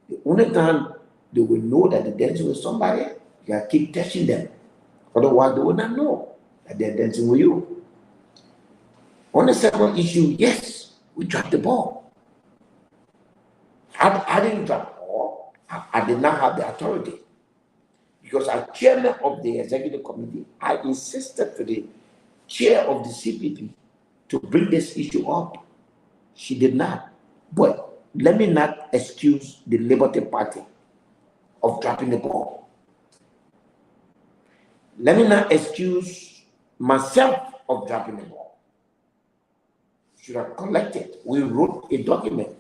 the only time they will know that they're dancing with somebody, you gotta keep touching them. Otherwise, they will not know that they're dancing with you. On the second issue, yes, we dropped the ball. I didn't drop the ball. I did not have the authority. Because as chairman of the executive committee, I insisted to the chair of the CPP to bring this issue up. She did not. But let me not excuse the Liberty Party of dropping the ball. Let me not excuse myself of dropping the ball. Should have collected. We wrote a document.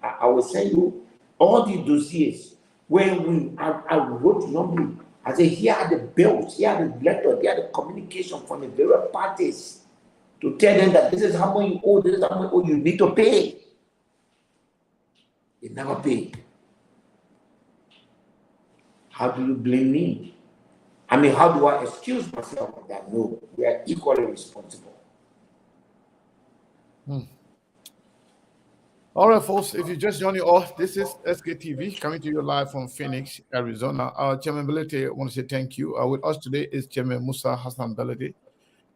I will send you all the dossiers where I wrote numbering. I said, here are the bills, here are the letters, here are the communication from the various parties to tell them that this is how much you owe, this is how much you need to pay. They never pay. How do you blame me? I mean, how do I excuse myself of that? No, we are equally responsible. All right, folks, if you just joined us, this is SKTV coming to you live from Phoenix, Arizona. Chairman Bility, I want to say thank you. With us today is Chairman Musa Hassan Bility,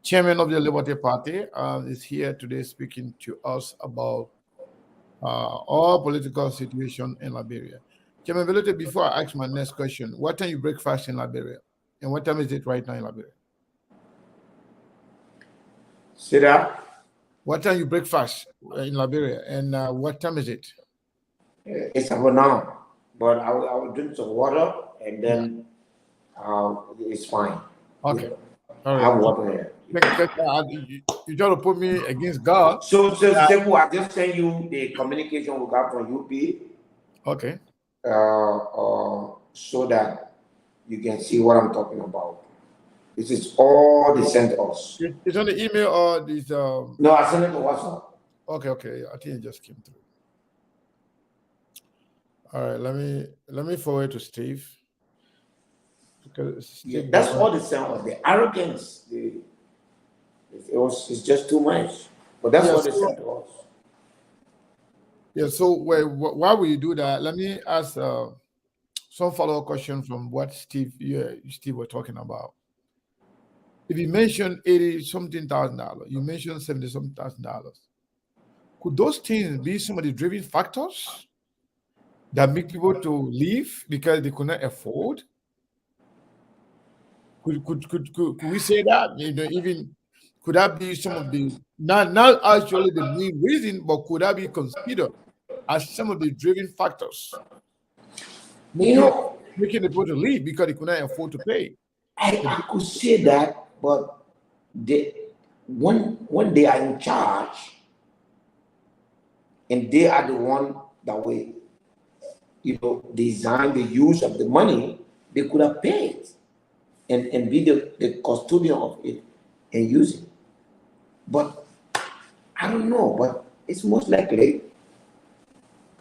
Chairman of the Liberty Party, is here today speaking to us about all political situation in Liberia. Chairman Bility, before I ask my next question, what time you break fast in Liberia? And what time is it right now in Liberia? See that? What time you break fast in Liberia? And what time is it? It's about now. But I will drink some water and then it's fine. Okay. I All have right. water here. You try to put me against God. So Sekou, I just send you the communication we got from UP. Okay. So that you can see what I'm talking about. This is all they sent us. It's on the email or this No, I sent it to WhatsApp. Okay. I think it just came through. All right, let me forward to Steve. Because Steve That's all they sent us. The arrogance, it's just too much. But that's what they sent to us. Yeah, so why will you do that? Let me ask some follow-up question from what Steve was talking about. If you mentioned $80,000, you mentioned $70,000. Could those things be some of the driving factors that make people to leave because they could not afford? Could we say that? Even could that be some of the not actually the main reason, but could that be considered as some of the driving factors making the people to leave because they could not afford to pay? I could say that, but when they are in charge and they are the one that will, design the use of the money, they could have paid and be the custodian of it and use it. But I don't know, but it's most likely,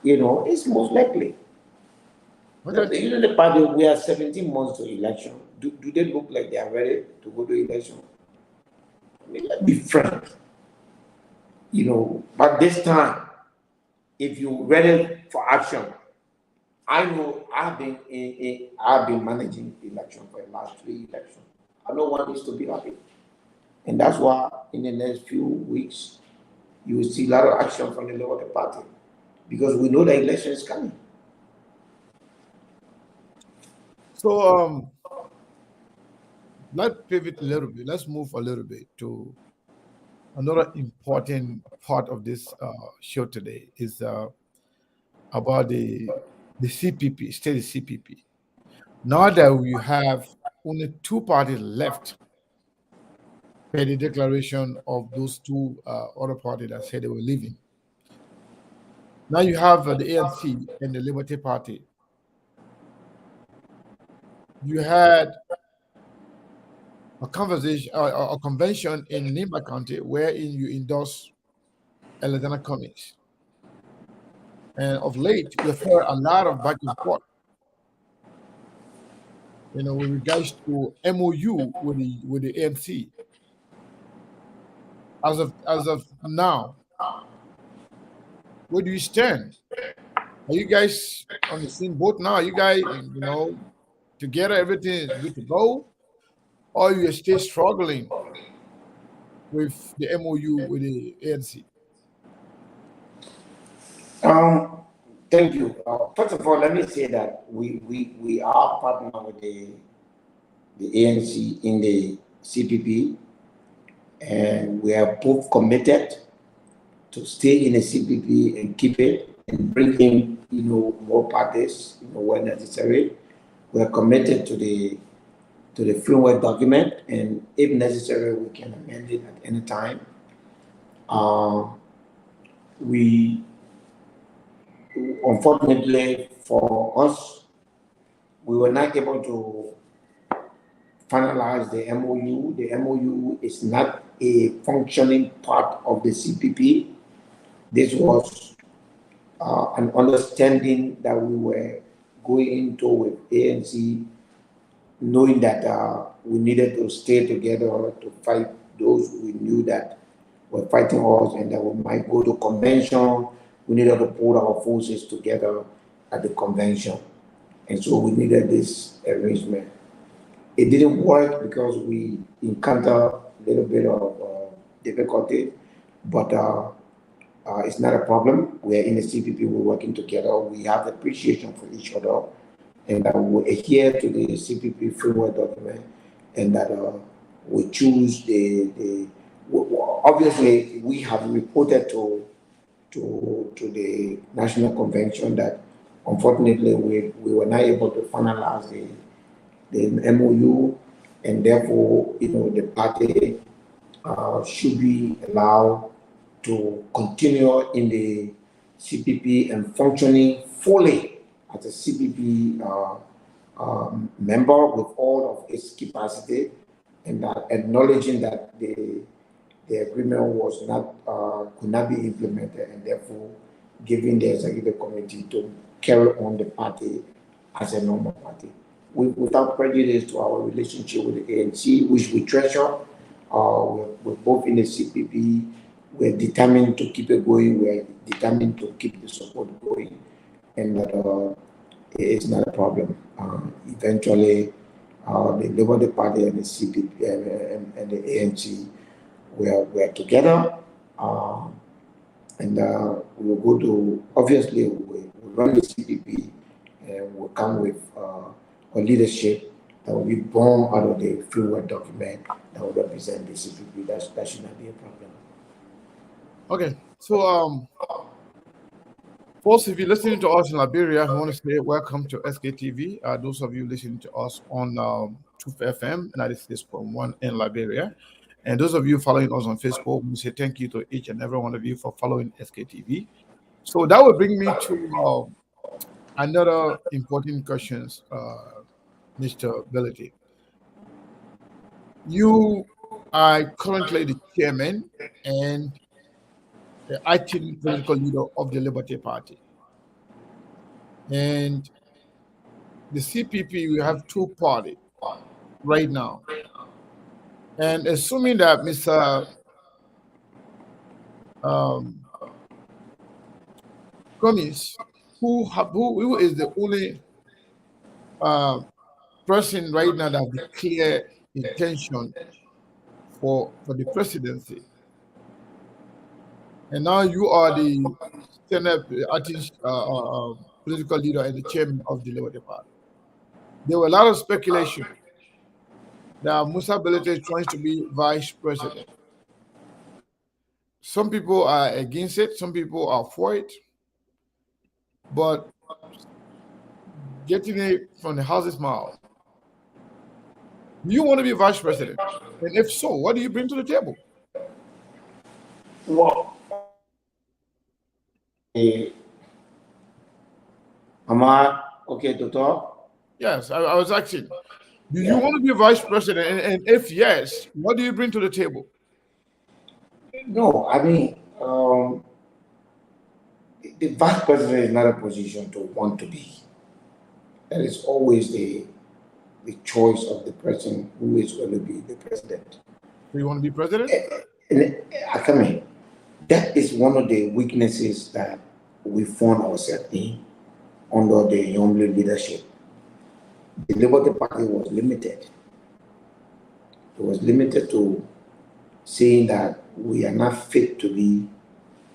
it's most likely. Okay. The party, we are 17 months to election. Do they look like they are ready to go to election? I mean, let's be frank. But this time, if you're ready for action, I know I've been managing the election for the last 3 elections. I know one needs to be happy. And that's why in the next few weeks, you will see a lot of action from the Liberty Party. Because we know the election is coming. So let's pivot a little bit. Let's move a little bit to another important part of this show today is about the CPP, state CPP. Now that we have only 2 parties left per the declaration of those 2 other parties that said they were leaving. Now you have the ANC and the Liberty Party. You had a convention in Nimba County wherein you endorse Alexander Cummings. And of late, we've heard a lot of back and forth, with regards to MOU with the ANC. As of now, where do you stand? Are you guys on the same boat now? Are you guys, together, everything is good to go? Or you still struggling with the MOU with the ANC? Thank you. First of all, let me say that we are partner with the ANC in the CPP, and we are both committed to stay in the CPP and keep it and bring in, more parties, where necessary. We are committed to the framework document, and if necessary, we can amend it at any time. We, unfortunately for us, we were not able to finalize the MOU. The MOU is not a functioning part of the CPP. This was an understanding that we were going into with ANC, knowing that we needed to stay together to fight those we knew that were fighting us and that we might go to convention. We needed to put our forces together at the convention. And so we needed this arrangement. It didn't work because we encountered a little bit of difficulty, but it's not a problem. We're in the CPP, we're working together. We have appreciation for each other, and that we adhere to the CPP framework document, and that we choose obviously we have reported to the National Convention that unfortunately we were not able to finalize the MOU, and therefore, the party should be allowed to continue in the CPP and functioning fully as a CPP member with all of its capacity, and acknowledging that the agreement was not could not be implemented, and therefore giving the executive committee to carry on the party as a normal party, without prejudice to our relationship with the ANC, which we treasure. We're both in the CPP. We're determined to keep it going. We're determined to keep the support going, and that it's not a problem. Eventually, the Labour Party and the CPP and the ANC, we're together, and we'll go to, obviously, we'll run the CPP, and we'll come with a leadership that will be born out of the framework document that will represent the CPP. That should not be a problem. Okay, so folks, if you're listening to us in Liberia, I want to say welcome to SKTV. Those of you listening to us on Truth FM 96.1 in Liberia, and those of you following us on Facebook, we say thank you to each and every one of you for following SKTV. So that will bring me to another important questions, Mr. Bility. You are currently the chairman and the acting political leader of the Liberty Party. And the CPP, we have two parties right now. And assuming that Mr. Cummings, who is the only person right now that declared intention for the presidency, and now you are the Senate political leader and the chairman of the Liberty Party. There were a lot of speculation that Musa Bility is trying to be vice president. Some people are against it, some people are for it, but getting it from the horse's mouth. Do you want to be vice president? And if so, what do you bring to the table? Well, am I okay to talk? Yes, I was asking, do you want to be vice president? And if yes, what do you bring to the table? No, I mean, the vice president is not a position to want to be. That is always the choice of the person who is going to be the president. Do you want to be president? Come in. That is one of the weaknesses that we found ourselves in under the Youngblade leadership. The Liberty Party was limited. It was limited to saying that we are not fit to be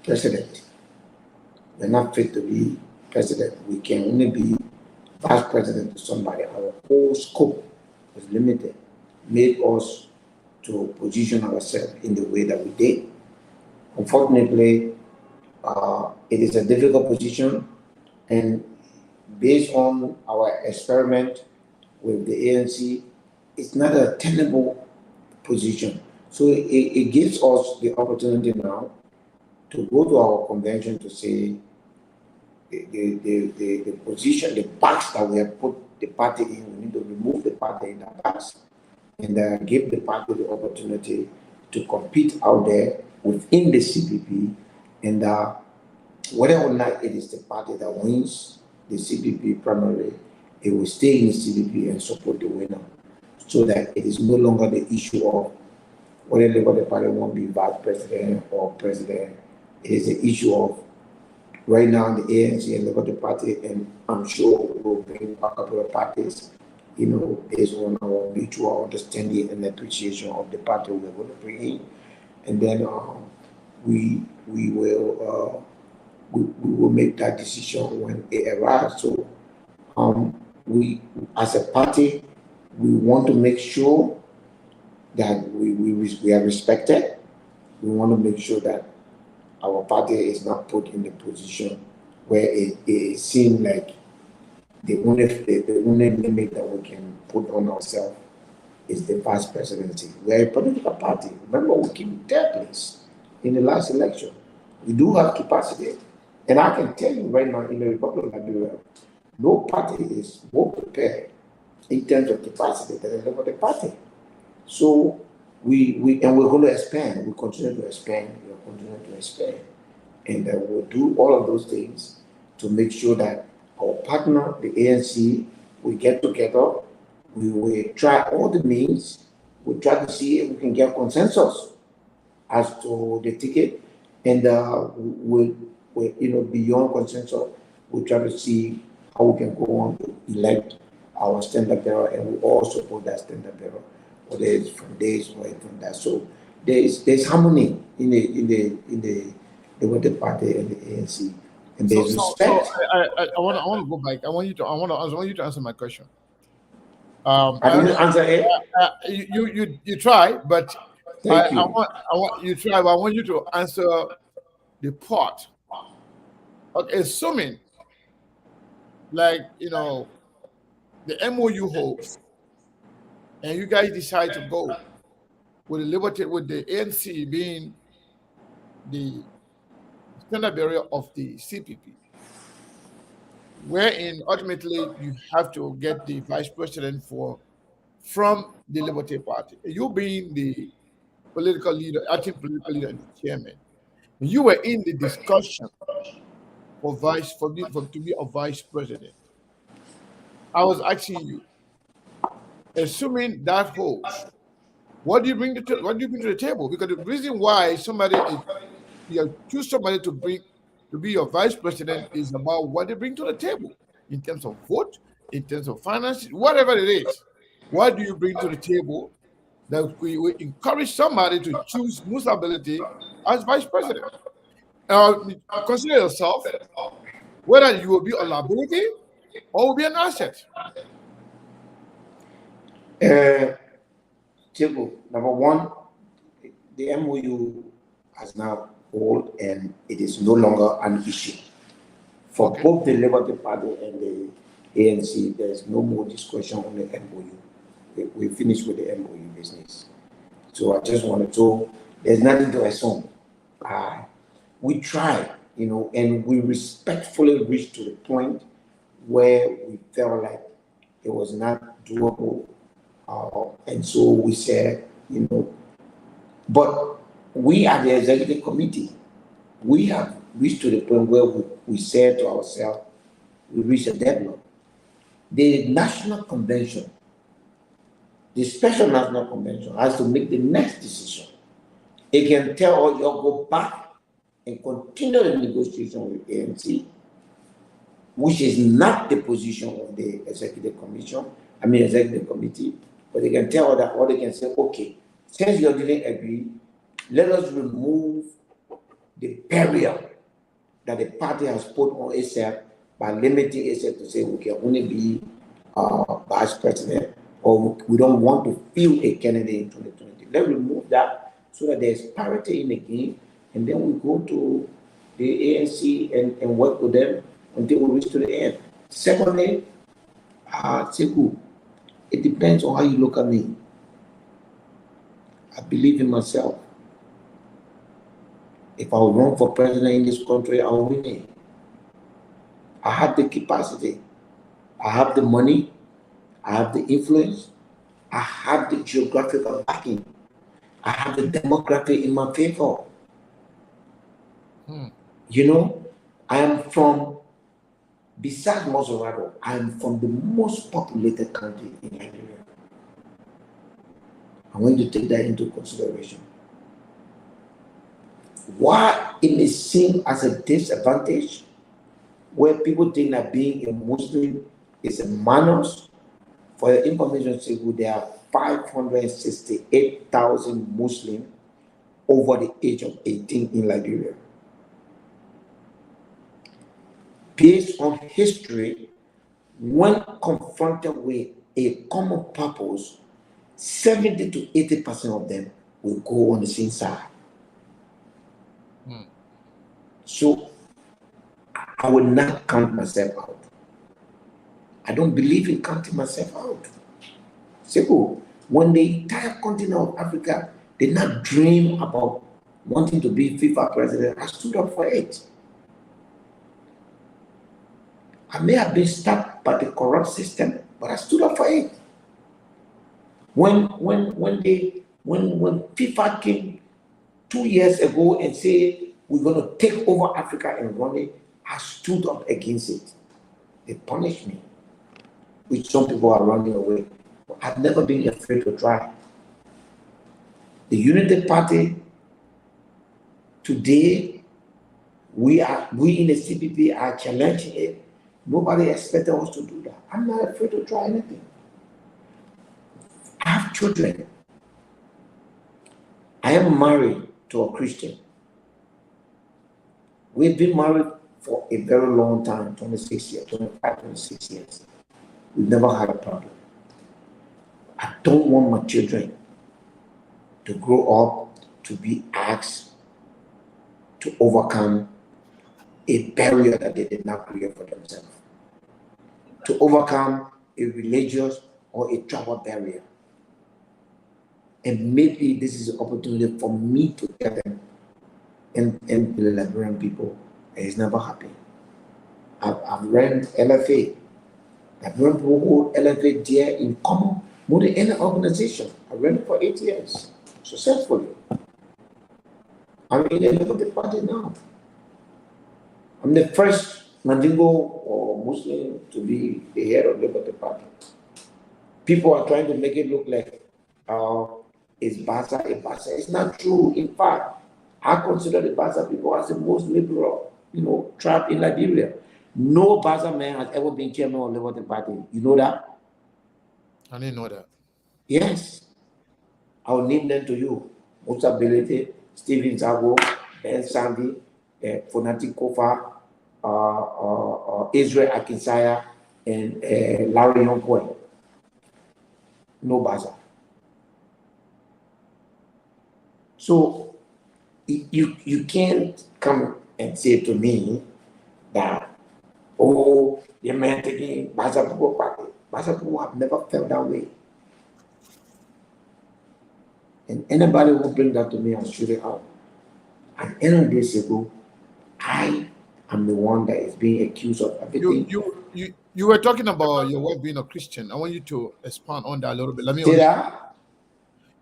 president. We are not fit to be president. We can only be vice president to somebody. Our whole scope was limited, made us to position ourselves in the way that we did. Unfortunately, it is a difficult position, and based on our experiment with the ANC, it's not a tenable position. So it gives us the opportunity now to go to our convention to say the position, the box that we have put the party in, we need to remove the party in that box and give the party the opportunity to compete out there within the CPP, and whether or not it is the party that wins the CPP primary, it will stay in the CPP and support the winner, so that it is no longer the issue of whether the Labour Party won't be vice president or president. It is the issue of right now the ANC and Labour Party, and I'm sure we'll bring a couple of parties, based on our mutual understanding and appreciation of the party we're going to bring in, and then we will make that decision when it arrives. So we, as a party, we want to make sure that we are respected. We want to make sure that our party is not put in the position where it seems like the only limit that we can put on ourselves is the vice presidency. We are a political party. Remember, we came third place in the last election. We do have capacity. And I can tell you right now, in the Republic of Nigeria, no party is more prepared in terms of capacity than the Labour Party. So we're going to expand. We continue to expand. We'll continue to expand, and we'll do all of those things to make sure that our partner, the ANC, we get together. We will try all the means. We try to see if we can get consensus as to the ticket, and we beyond consensus, we try to see how we can go on to elect our standard bearer, and we all support that standard bearer, whether it's from this or from that. So there's harmony in the Labour Party and the ANC, and there's respect. So I want to go back. I want you to answer my question. I didn't answer it. You try, but Thank you. I want you try, but I want you to answer the part. Okay, assuming, like, the MOU holds, and you guys decide to go with the ANC being the standard bearer of the CPP, wherein ultimately you have to get the vice president from the Liberty Party. You being the political leader, acting political leader, and the chairman, you were in the discussion to be a vice president. I was asking you, assuming that holds, what do you bring to the table? Because the reason why you choose somebody to be your vice president is about what they bring to the table in terms of vote, in terms of finances, whatever it is. What do you bring to the table that we encourage somebody to choose Musa Bility as vice president? Consider yourself whether you will be a liability or will be an asset. Table number one, the MOU has now hold, and it is no longer an issue for both the Labour Party and the ANC. There's no more discussion on the MOU. We finished with the MOU business. So I just wanted to. There's nothing to assume. We tried, and we respectfully reached to the point where we felt like it was not doable, and so we said, but we are the executive committee. We have reached to the point where we said to ourselves, we reached a deadlock. The national convention, the special national convention, has to make the next decision. It can tell us, go back and continue the negotiation with ANC, which is not the position of the executive committee, but they can tell us that, or they can say, okay, since you didn't agree, let us remove the barrier that the party has put on itself by limiting itself to say we can only be vice president, or we don't want to field a candidate in 2020. Let's remove that so that there's parity in the game, and then we go to the ANC and work with them until we reach to the end. Secondly, Sekou, it depends on how you look at me. I believe in myself. If I will run for president in this country, I will win it. I have the capacity. I have the money. I have the influence. I have the geographical backing. I have the demographic in my favor. You know, I am from, besides Maserati, I am from the most populated country in Nigeria. I want you to take that into consideration. Why it may seem as a disadvantage, where people think that being a Muslim is a manners, for your information, there are 568,000 Muslims over the age of 18 in Liberia. Based on history, when confronted with a common purpose, 70 to 80% of them will go on the same side. So I will not count myself out. I don't believe in counting myself out. Simple. When the entire continent of Africa did not dream about wanting to be FIFA president, I stood up for it. I may have been stopped by the corrupt system, but I stood up for it. When FIFA came 2 years ago and said we're going to take over Africa and run it, I stood up against it. They punished me, which some people are running away. But I've never been afraid to try. The Unity Party today, we in the CPP are challenging it. Nobody expected us to do that. I'm not afraid to try anything. I have children. I am married to a Christian. We've been married for a very long time, 26 years, 25, 26 years. We've never had a problem. I don't want my children to grow up to be asked to overcome a barrier that they did not create for themselves, to overcome a religious or a tribal barrier. And maybe this is an opportunity for me to get them and the Liberian people. And it's never happened. I've ran LFA. Liberian people hold LFA dear in common more than any organization. I ran it for 8 years successfully. I'm in the Liberty Party now. I'm the first Mandingo or Muslim to be the head of the Liberty Party. People are trying to make it look like it's Basa, It's not true. In fact, I consider the Basa people as the most liberal, tribe in Liberia. No Basa man has ever been chairman of the Liberty Party. You know that? I didn't know that. Yes. I'll name them to you. Musa Bility, Stephen Zago, Ben Sandy, Fonati Kofa, Israel Akinsaya, and Larry Yonkwe. No Basa. So you can't come and say to me that, oh, the man taking Basa People Party. Basa People have never felt that way. And anybody who bring that to me, I'll shoot it out. At the end of this ago, I am the one that is being accused of everything. You were talking about your wife being a Christian. I want you to expand on that a little bit. Let me Say that?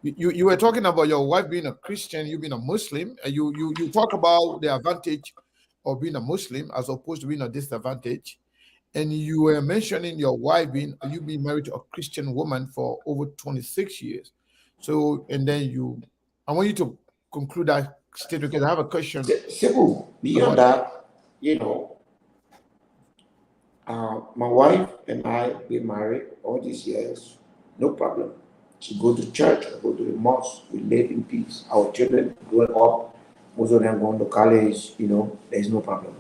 You were talking about your wife being a Christian, you being a Muslim, and you talk about the advantage of being a Muslim as opposed to being a disadvantage. And you were mentioning your wife being married to a Christian woman for over 26 years. So, and then I want you to conclude that statement because I have a question. Simple. Beyond that, my wife and I been married all these years, no problem. She go to church, I go to the mosque, we live in peace. Our children growing up, most of them going to college, there's no problem.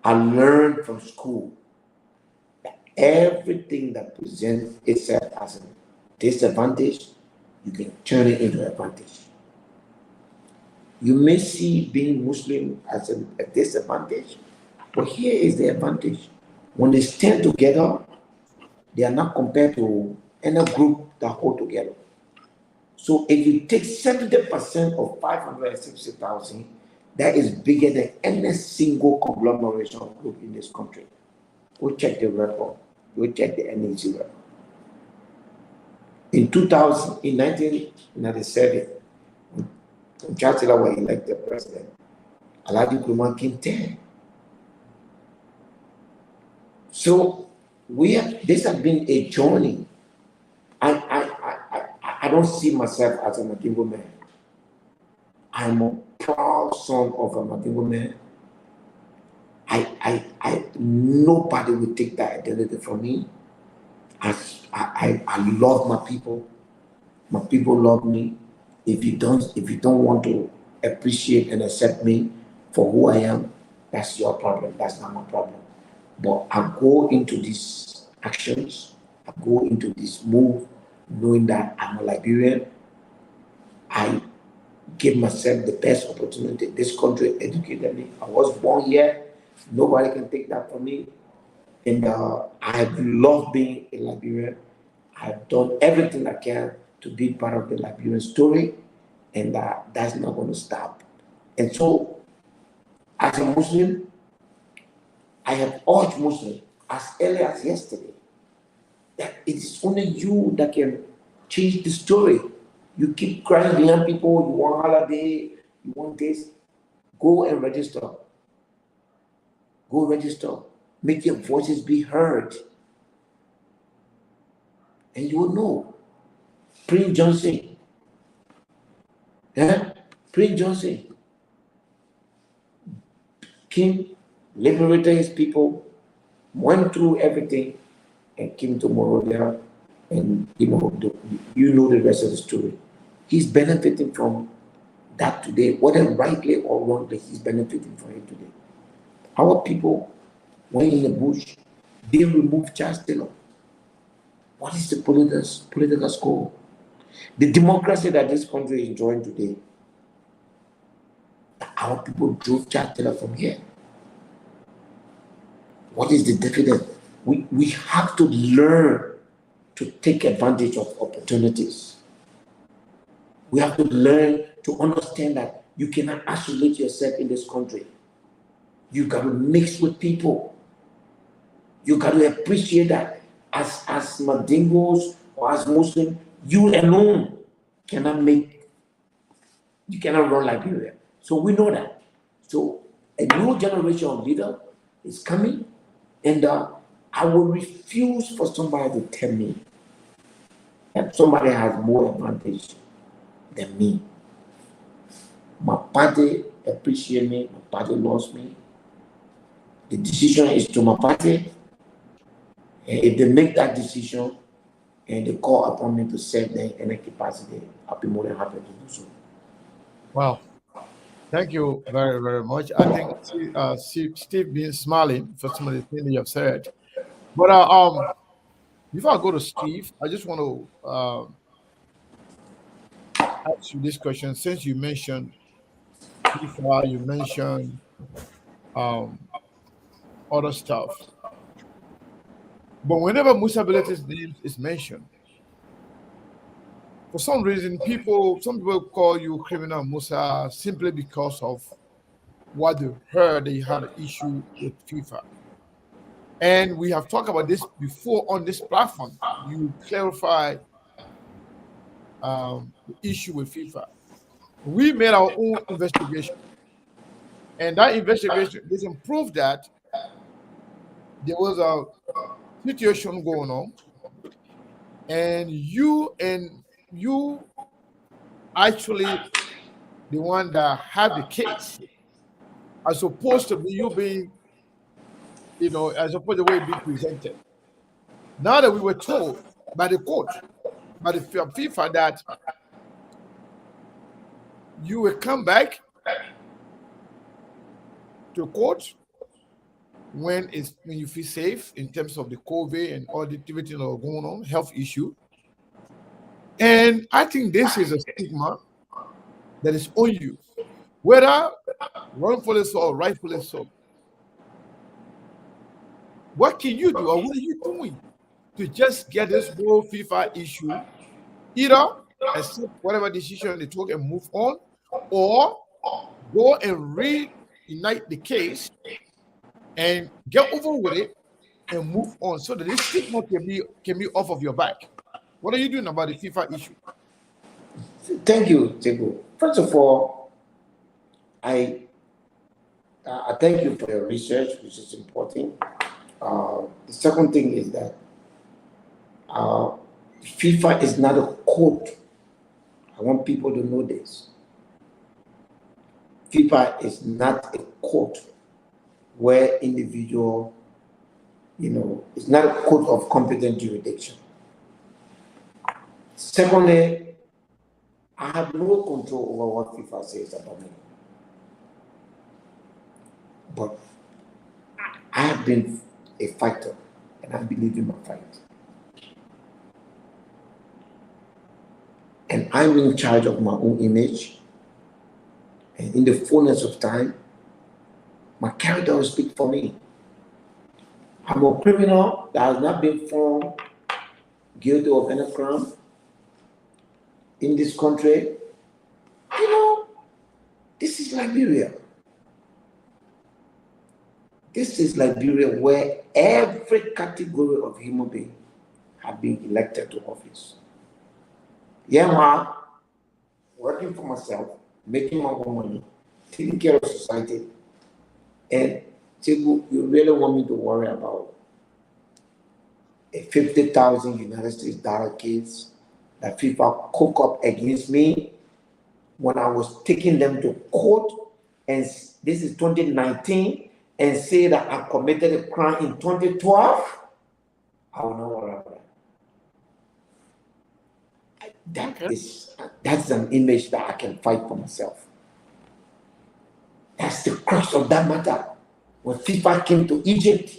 I learned from school that everything that presents itself as a disadvantage, you can turn it into advantage. You may see being Muslim as a disadvantage, but here is the advantage. When they stand together, they are not compared to any group that hold together. So if you take 70% of 560,000, that is bigger than any single conglomeration of group in this country. Go check the record. Go check the NEC record. In 1997, when Charles Taylor was elected president, Alhaji Nkrumah came 10. So this has been a journey. I don't see myself as a Madingo man. I'm a proud son of a Madingo man. Nobody will take that identity from me. I love my people. My people love me. If you don't want to appreciate and accept me for who I am, that's your problem. That's not my problem. But I go into these actions, I go into this move, knowing that I'm a Liberian. I give myself the best opportunity. This country educated me. I was born here. Nobody can take that from me. And I love being a Liberian. I've done everything I can to be part of the Liberian story, and that's not going to stop. And so, as a Muslim, I have urged Muslims as early as yesterday that it is only you that can change the story. You keep crying behind people, you want holiday, you want this, go and register. Go register. Make your voices be heard. And you will know. Prince Johnson. Prince Johnson came, liberated his people, went through everything, and came to Monrovia, and you know the rest of the story. He's benefiting from that today, whether rightly or wrongly, he's benefiting from it today. Our people went in the bush, they removed Charles Taylor. What is the political score? The democracy that this country is enjoying today, our people drove Charles Taylor from here. What is the dividend? We have to learn to take advantage of opportunities. We have to learn to understand that you cannot isolate yourself in this country. You got to mix with people. You got to appreciate that as Mandingos or as Muslims, you alone cannot run Liberia. So we know that. So a new generation of leader is coming, and I will refuse for somebody to tell me that somebody has more advantage than me. My party appreciates me, my party loves me. The decision is to my party. And if they make that decision and they call upon me to serve them in any capacity, I'll be more than happy to do so. Wow. Thank you very, very much. I think Steve being smiling for some of the things you have said. But before I go to Steve, I just want to ask you this question. Since you mentioned FIFA, you mentioned other stuff. But whenever Musa Bility's name is mentioned, for some reason, some people call you criminal Musa simply because of what they heard they had an issue with FIFA. And we have talked about this before on this platform. You clarified the issue with FIFA. We made our own investigation. And that investigation doesn't prove that there was a situation going on. And you actually the one that had the case, as opposed to you being, as opposed to the way it being presented. Now that we were told by the court, by the FIFA, that you will come back to court when you feel safe in terms of the COVID and all the activity that are going on, health issue. And I think this is a stigma that is on you, whether wrongfully so or rightfully so. What can you do, or what are you doing to just get this whole FIFA issue either accept whatever decision they took and move on, or go and reunite the case and get over with it and move on, so that this stigma can be off of your back? What are you doing about the FIFA issue? Thank you, Tego. First of all, I thank you for your research, which is important. The second thing is that FIFA is not a court. I want people to know this. FIFA is not a court where individual, it's not a court of competent jurisdiction. Secondly, I have no control over what FIFA says about me. But I have been a fighter, and I believe in my fight. And I'm in charge of my own image. And in the fullness of time, my character will speak for me. I'm a criminal that has not been found guilty of any crime in this country. This is Liberia. This is Liberia, where every category of human being have been elected to office. Yeah, ma, working for myself, making my own money, taking care of society. And Tigu, you really want me to worry about a 50,000 United States dollar case that FIFA cooked up against me when I was taking them to court, and this is 2019, and say that I committed a crime in 2012? I will not worry about that. That's an image that I can fight for myself. That's the crux of that matter. When FIFA came to Egypt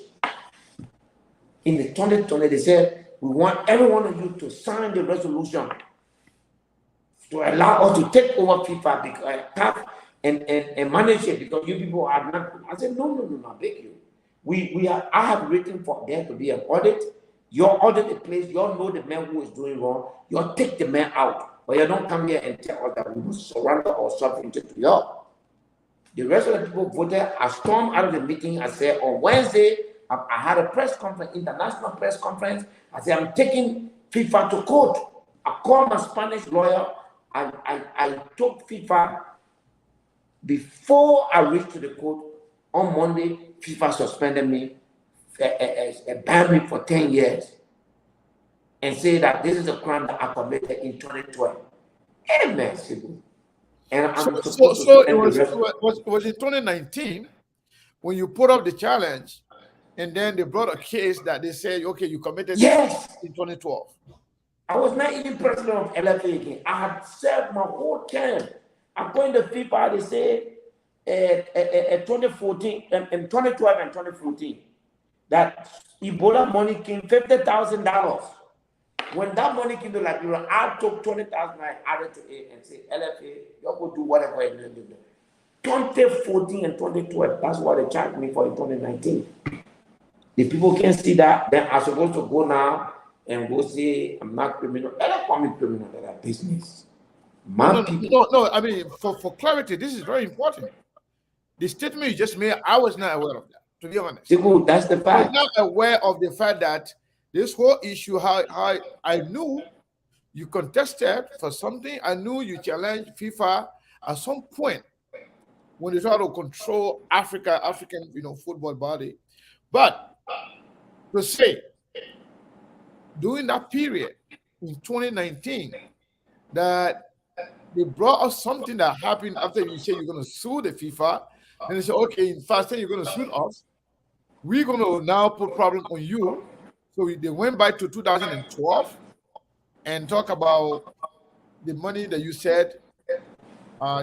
in the 2020, they said, we want every one of you to sign the resolution to allow us to take over FIFA because, and manage it, because you people are not. I said, no, I beg you. I have written for there to be an audit. You audit the place, you know the man who is doing wrong, you take the man out. But you don't come here and tell us that we must surrender ourselves into you. The rest of the people voted. I stormed out of the meeting. I said, on Wednesday, I had a press conference, international press conference. I said, I'm taking FIFA to court. I called my Spanish lawyer. I took FIFA before I reached to the court. On Monday, FIFA suspended me, banned me for 10 years, and say that this is a crime that I committed in 2012. Amen. And I'm supposed so to it was in 2019 when you put up the challenge, and then they brought a case that they said, okay, you committed in 2012. I was not even president of LFA again. I had served my whole term. According to FIFA, they say 2014, in 2012 and 2014, that Ebola money came $50,000. When that money came to Liberia, I took 20,000, I added to it and said, LFA, you go do whatever you do. 2014 and 2012, that's what they charged me for in 2019. If people can see that, then I'm supposed to go now and go say, I'm not criminal. They don't call me criminal, they're business. No, I mean, for clarity, this is very important. The statement you just made, I was not aware of that, to be honest. That's the fact. I was not aware of the fact that this whole issue, how I knew you contested for something. I knew you challenged FIFA at some point when they try to control African football body. But to say, during that period in 2019, that they brought us something that happened after you say you're going to sue the FIFA, and they said, okay, in fact, you're going to sue us. We're going to now put problem on you. So they went back to 2012 and talk about the money that you said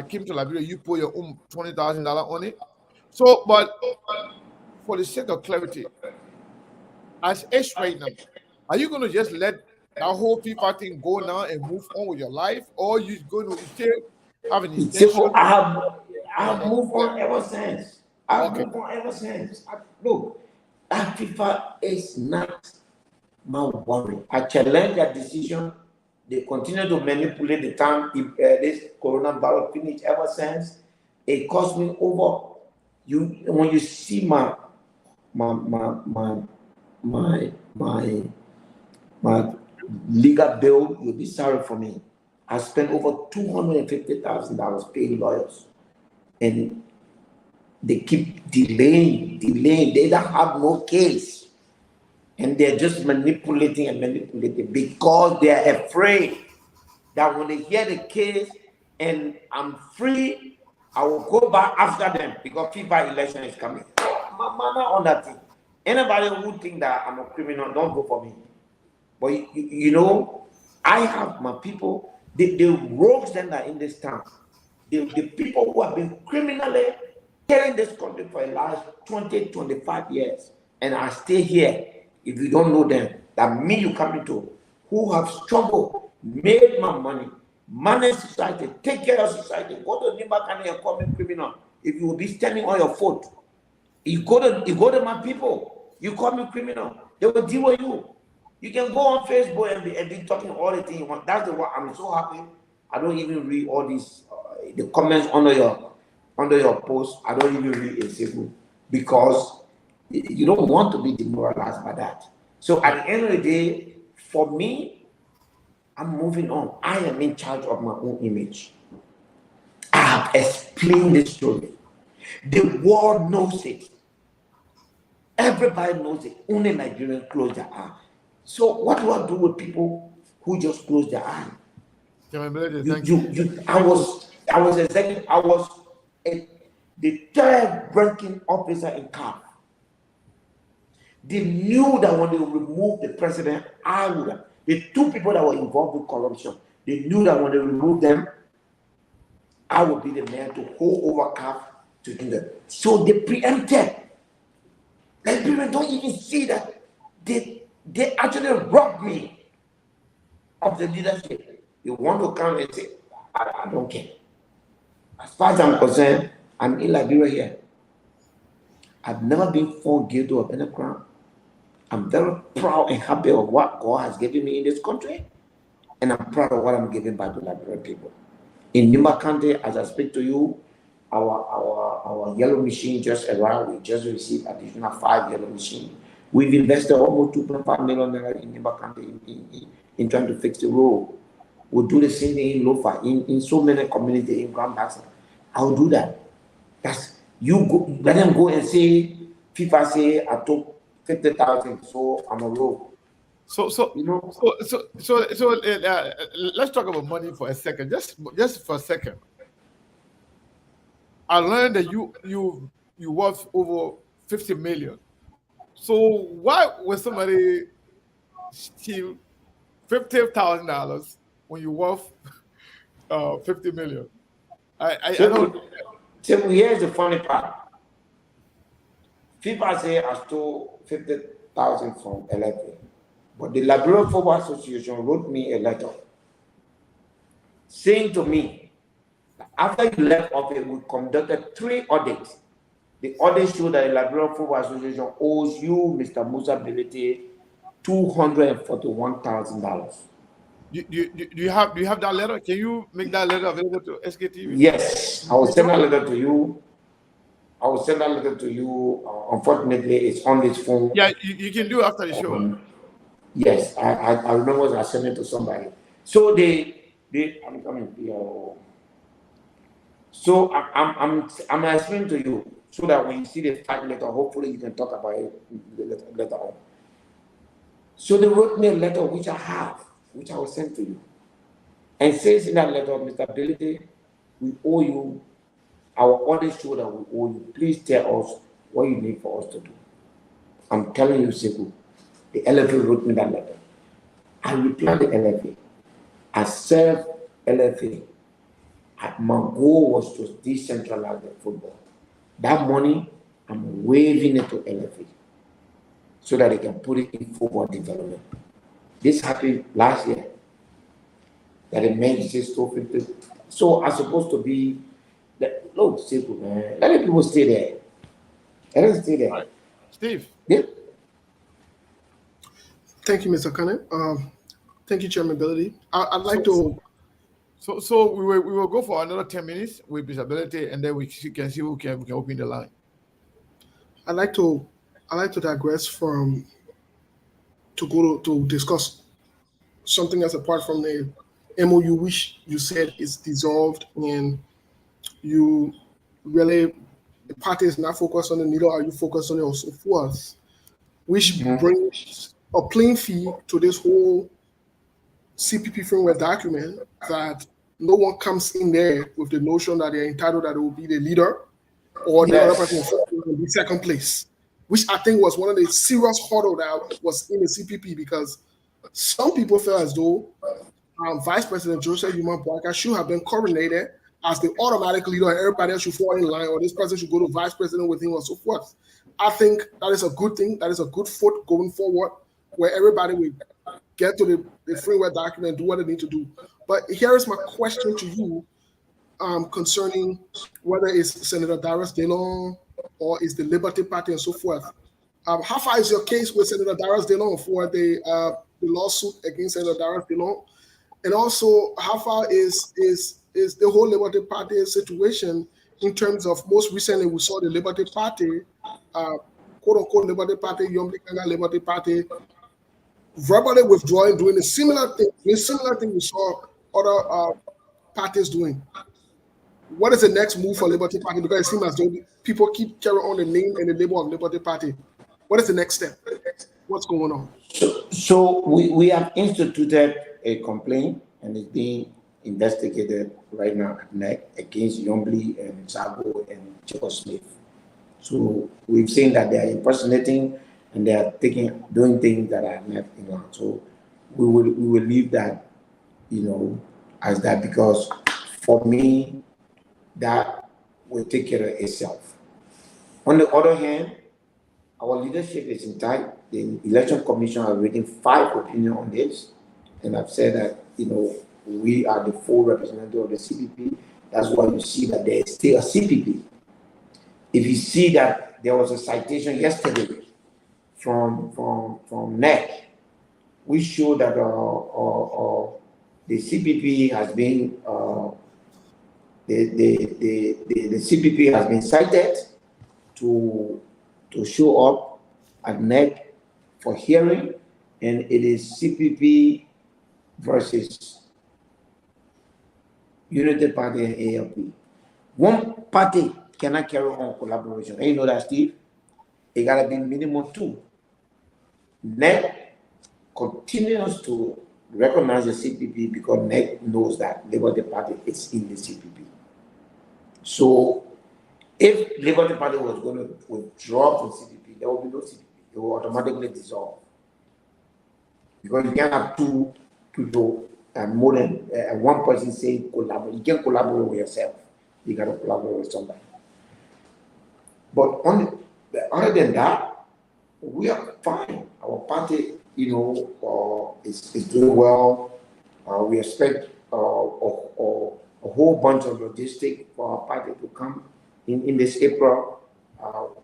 came to Liberia. You put your own $20,000 on it. So, but for the sake of clarity, as is right now, are you going to just let that whole FIFA thing go now and move on with your life, or you going to still have an intention? So I have moved on ever since. I've Okay. moved on ever since. Look, that FIFA is not my worry. I challenge that decision. They continue to manipulate the time. If this coronavirus finish ever since, it cost me over. You when you see my legal bill, you'll be sorry for me. I spent over $250,000 paying lawyers, and they keep delaying. They don't have no case, and they're just manipulating because they're afraid that when they hear the case and I'm free, I will go back after them because FIFA election is coming. My manner on that thing. Anybody who think that I'm a criminal, don't vote for me. But you know, I have my people, the rogues that are in this town, the people who have been criminally killing this country for the last 20, 25 years, and I stay here. If you don't know them, that me you coming to, who have struggled, made my money, manage society, take care of society, go to Nimba County and call me criminal. If you will be standing on your foot, you go to my people, you call me criminal, they will deal with you. You can go on Facebook and be talking all the things you want. That's the one. I'm so happy. I don't even read all these the comments under your post. I don't even read a single because you don't want to be demoralized by that. So at the end of the day, for me, I'm moving on. I am in charge of my own image. I have explained this story. The world knows it. Everybody knows it. Only Nigerians close their eyes. So what do I do with people who just close their eyes? I was the third ranking officer in CAF. They knew that when they remove the president, I would have. The two people that were involved with corruption, they knew that when they remove them, I would be the man to hold over CAF to do that. So they preempted. Like people don't even see that they actually robbed me of the leadership. You want to come and say, I don't care. As far as I'm concerned, I'm in Liberia here. I've never been found guilty of any crime. I'm very proud and happy of what God has given me in this country. And I'm proud of what I'm giving back to Liberian people. In Nimba County, as I speak to you, our yellow machine just arrived. We just received additional 5 yellow machines. We've invested almost $2.5 million in Nimba County in trying to fix the road. We'll do the same thing in Lofa, in so many communities in Grand Bassa. I'll do that. That's you go, let them go and say, FIFA say I took 50,000, so I'm a road. So you know. Let's talk about money for a second. Just for a second. I learned that you worth over 50 million. So why would somebody steal $50,000 when you worth 50 million? I don't. So here's the funny part. FIFA say I stole 50,000 from LFA, but the Liberian Football Association wrote me a letter saying to me, after you left office, we conducted 3 audits. The audit showed that the Liberian Football Association owes you, Mr. Musa Bility, $241,000. Do you have that letter? Can you make that letter available to SKTV? Yes, I will send that letter to you. Unfortunately, it's on this phone. Yeah, you can do it after the show. Yes, I remember I sent it to somebody. So I'm coming here. So I'm explaining to you so that when you see the fact letter, hopefully you can talk about it later on. So they wrote me a letter which I have, which I will send to you, and says in that letter, Mr. Bility, we owe you. Our audit show that we owe you. Please tell us what you need for us to do. I'm telling you, Sekou, the LFA wrote me that letter. I replied to LFA. I served LFA. My goal was to decentralize the football. That money I'm waiving it to LFA so that they can put it in forward development. This happened last year. That it makes this 250. So I'm supposed to be look, simple man. Let the people stay there. Let them stay there. Right. Steve. Yeah. Thank you, Mr. Kane. Thank you, Chairman Bility. I'd like to. So we will go for another 10 minutes with visibility, and then we can see who can open the line. I'd like to digress from to go to discuss something else apart from the MOU, which you said is dissolved, and you really the party is not focused on the needle. Are you focused on it also for us? Which brings a playing field to this whole CPP framework document that no one comes in there with the notion that they're entitled that they will be the leader or the other person will be second place, which I think was one of the serious hurdle that was in the CPP because some people felt as though Vice President Joseph Yuma Boaka should have been coronated as the automatic leader and everybody else should fall in line or this person should go to Vice President with him or so forth. I think that is a good thing. That is a good foot going forward where everybody will get to the framework document, do what they need to do. But here is my question to you concerning whether it's Senator Darius DeLong or is the Liberty Party and so forth. How far is your case with Senator Darius DeLong for the lawsuit against Senator Darius DeLong? And also, how far is the whole Liberty Party situation in terms of most recently we saw the Liberty Party, quote unquote Liberty Party, Yombli Kanga Liberty Party, verbally withdrawing, doing a similar thing we saw other parties doing. What is the next move for Liberty Party? Because it seems as though people keep carrying on the name and the label of Liberty Party. What is the next step? What's going on? So we have instituted a complaint and it's being investigated right now at NEC against Yombli and Zago and Jacob Smith. So we've seen that they are impersonating and they are doing things that are not in line. So we will leave that, as that because for me, that will take care of itself. On the other hand, our leadership is in tight. The Election Commission are reading 5 opinions on this, and I've said that we are the full representative of the CPP. That's why you see that there is still a CPP. If you see that there was a citation yesterday from NEC, we show that the CPP has been the CPP has been cited to show up at NEC for hearing, and it is CPP versus Unity Party and ALP. One party cannot carry on collaboration. And you know that, Steve? It gotta be minimum 2. NEC continues to recognize the CPP because NEC knows that Liberty Party is in the CPP. So if Liberty Party was going to withdraw from CPP, there will be no CPP. It will automatically dissolve. Because you can't have 2 people and more than one person saying collaborate. You can't collaborate with yourself. You got to collaborate with somebody. But other than that, we are fine. Our party, is doing well. We expect a whole bunch of logistics for our party to come in this April.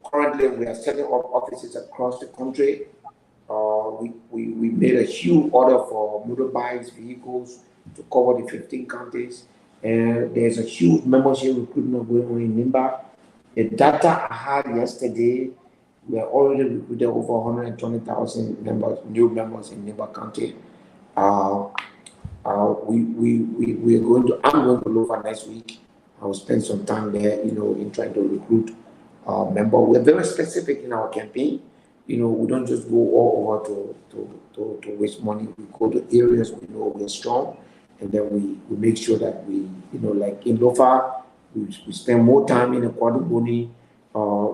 Currently, we are setting up offices across the country. We made a huge order for motorbikes, vehicles to cover the 15 counties. And there's a huge membership recruitment going on in Nimba. The data I had yesterday, we are already recruited over 120,000 new members in Nimba County. I'm going to Lofa next week. I will spend some time there, in trying to recruit members. We're very specific in our campaign. We don't just go all over to waste money. We go to areas we know we're strong, and then we make sure that we, like in Lofa, we spend more time in the Kwaduboni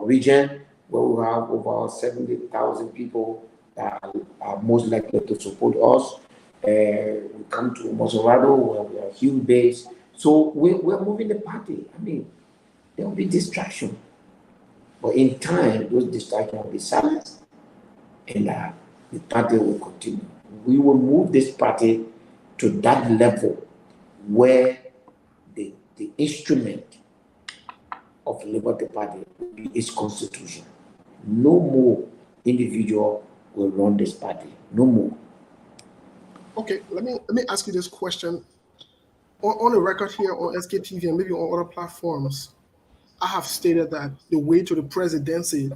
region where we have over 70,000 people that are most likely to support us. We come to Mosorado where we are a huge base. So we're moving the party. I mean, there will be distraction. But in time, those distractions will be silenced, and the party will continue. We will move this party to that level where the instrument of Liberty Party will be its constitution. No more individual will run this party. No more. Okay, let me ask you this question. On the record here on SKTV and maybe on other platforms, I have stated that the way to the presidency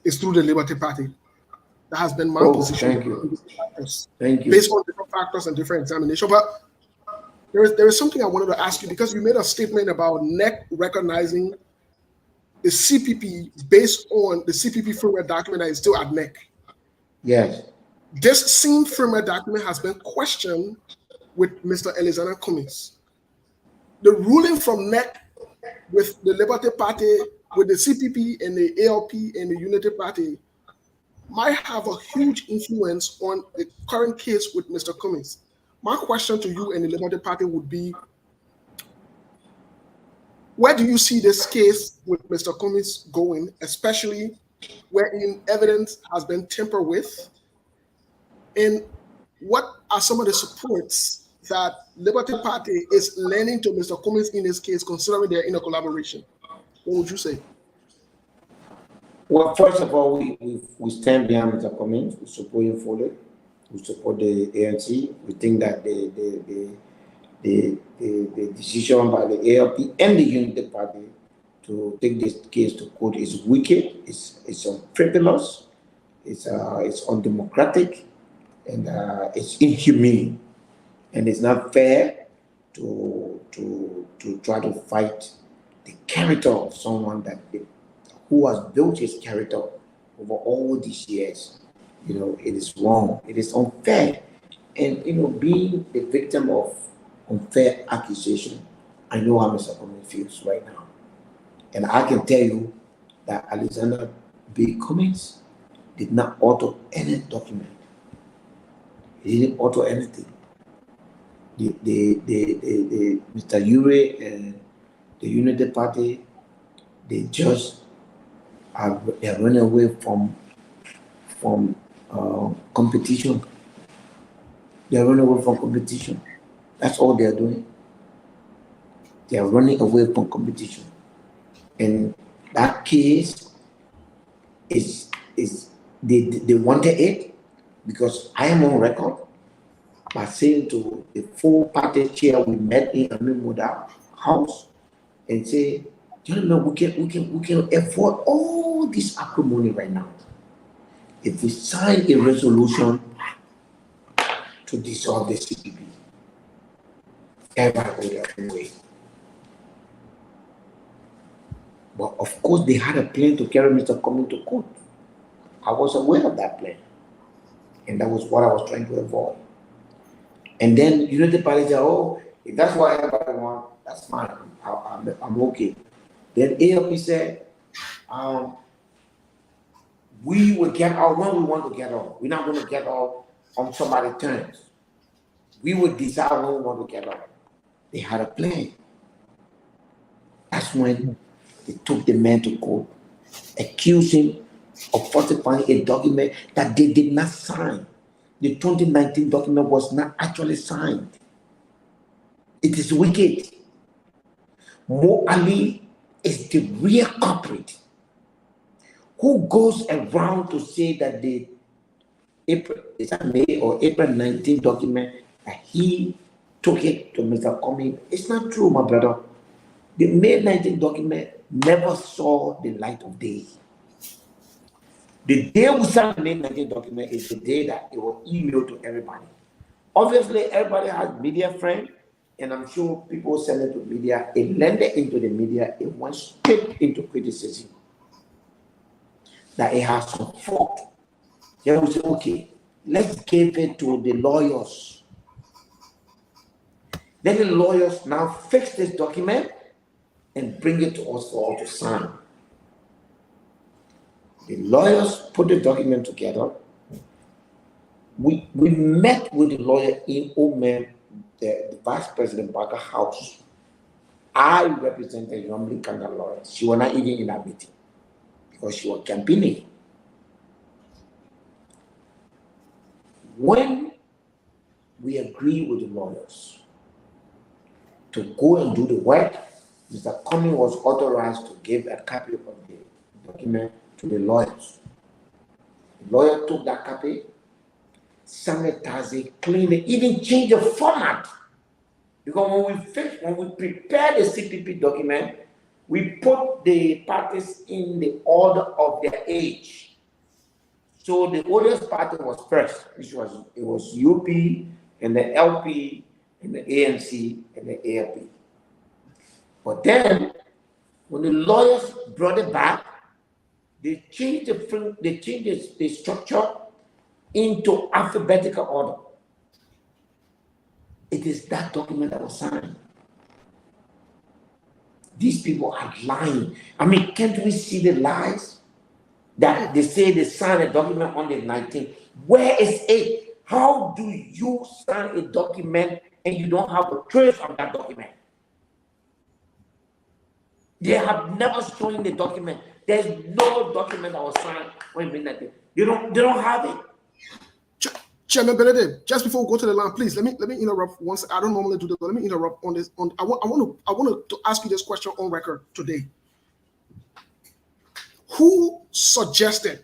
is through the Liberty Party. That has been my position. Thank you. Thank you. Based on different factors and different examinations. But there is something I wanted to ask you, because you made a statement about NEC recognizing the CPP based on the CPP firmware document that is still at NEC. Yes. This same firmware document has been questioned with Mr. Alexander Cummings. The ruling from NEC with the Liberty Party, with the CPP and the ALP and the Unity Party might have a huge influence on the current case with Mr. Cummings. My question to you and the Liberty Party would be, where do you see this case with Mr. Cummings going, especially wherein evidence has been tampered with? And what are some of the supports that Liberty Party is lending to Mr. Cummings in this case, considering they're in a collaboration? What would you say? Well, first of all, we stand behind Mr. Cummings. We support him fully. We support the ANC. We think that the decision by the ALP and the Unity Party to take this case to court is wicked. It's frivolous. It's undemocratic, and it's inhumane, and it's not fair to try to fight the character of someone who has built his character over all these years. It is wrong. It is unfair, and being the victim of unfair accusation, I know how Mr. Cummings feels right now, and I can tell you that Alexander B. Cummings did not author any document. He didn't author anything. The Mr. Ure and the Unity Party, they just they're running away from competition. They're running away from competition. That's all they're doing. They are running away from competition, and that case is they wanted it because I am on record by saying to the full party chair we met in Amin Moda house and say, gentlemen, we can afford all this acrimony right now if we sign a resolution to dissolve the CPP. Everybody will their way. But of course, they had a plan to carry Mr. Cummings to court. I was aware of that plan, and that was what I was trying to avoid. And then Unity Party said, "Oh, if that's what everybody wants, that's fine. I'm okay." Then ALP said, "We will get out when we want to get out. We're not going to get out on somebody's terms. We will decide when we want to get out." They had a plan. That's when they took the man to court, accused him of falsifying a document that they did not sign. The 2019 document was not actually signed. It is wicked. Mo Ali is the real culprit who goes around to say that the May or April 19 document that he took it to Mr. Cummings. It's not true, my brother. The May 19 document never saw the light of day. The day we signed the May 19 document is the day that it was emailed to everybody. Obviously, everybody has media friends, and I'm sure people send it to media. It landed into the media. It went straight into criticism that it has some fault. Then we say, okay, let's give it to the lawyers. Then the lawyers now fix this document and bring it to us for all to sign. The lawyers put the document together. We met with the lawyer in Oman, the Vice President Barker house. I represented Yomli Kanga lawyer. She was not even in that meeting because she was campaigning. When we agree with the lawyers to go and do the work, Mr. Cumming was authorized to give a copy of the document to the lawyers. The lawyer took that copy, sanitized it, cleaned it, even changed the format. Because when we prepare the CPP document, we put the parties in the order of their age. So the oldest party was first, which was UP and the LP and the ANC and the ALP. But then, when the lawyers brought it back, they changed the structure into alphabetical order. It is that document that was signed. These people are lying. I mean, can't we see the lies? That they say they signed a document on the 19th. Where is it? How do you sign a document and you don't have a trace of that document? They have never shown the document. There's no document that was signed on the 19th. They don't have it. Chairman Bility, just before we go to the line, please let me interrupt once. I don't normally do this, but let me interrupt on this. I want to ask you this question on record today. Who suggested?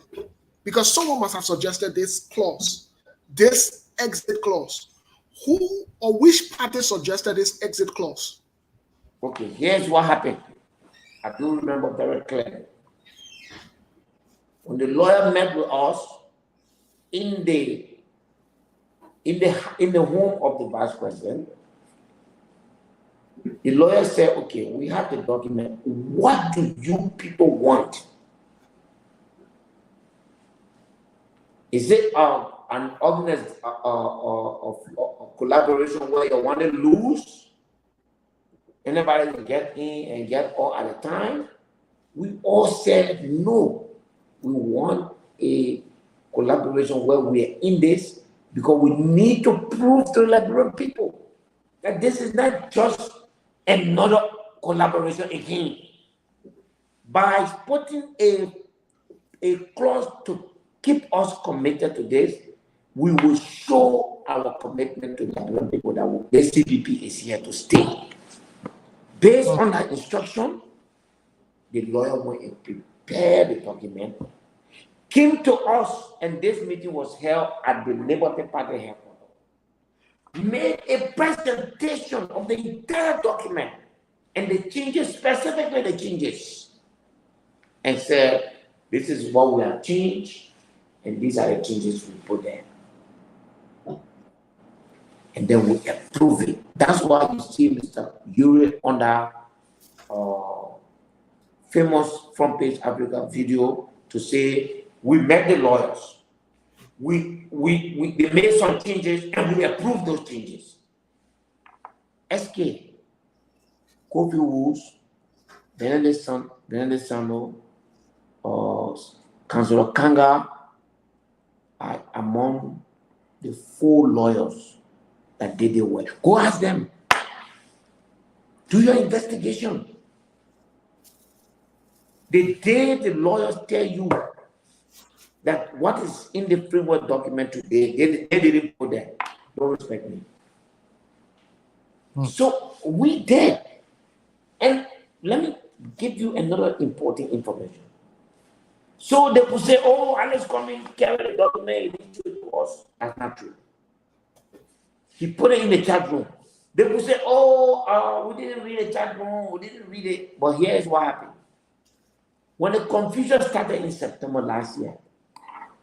Because someone must have suggested this clause, this exit clause. Who or which party suggested this exit clause? Okay, here's what happened. I do remember very clearly. When the lawyer met with us in the home of the vice president, the lawyer said, okay, we have the document. What do you people want? Is it an organized collaboration where you want to lose? Anybody can get in and get all at a time? We all said no. We want a collaboration where we are in this because we need to prove to the Liberian people that this is not just another collaboration again. By putting a clause to keep us committed to this, we will show our commitment to the Liberian people that the CPP is here to stay. Based on that instruction, the lawyer went and prepared the document, came to us, and this meeting was held at the Liberty Party headquarters, made a presentation of the entire document and the changes, specifically the changes, and said, this is what we have changed, and these are the changes we put there. And then we approve it. That's why you see Mr. Yuri on that famous front page Africa video to say, we met the lawyers. They made some changes and we approved those changes. SK, Kofi Woods, Benedict Sano, Councillor Kanga are among the 4 lawyers that did the work. Go ask them. Do your investigation. The day the lawyers tell you that what is in the framework document today, they didn't put there. Don't respect me. So we did. And let me give you another important information. So they could say, oh, Alex Cumming carried the document, he didn't to us. That's not true. He put it in the chat room. They could say, oh, we didn't read the chat room, we didn't read it. But here's what happened. When the confusion started in September last year,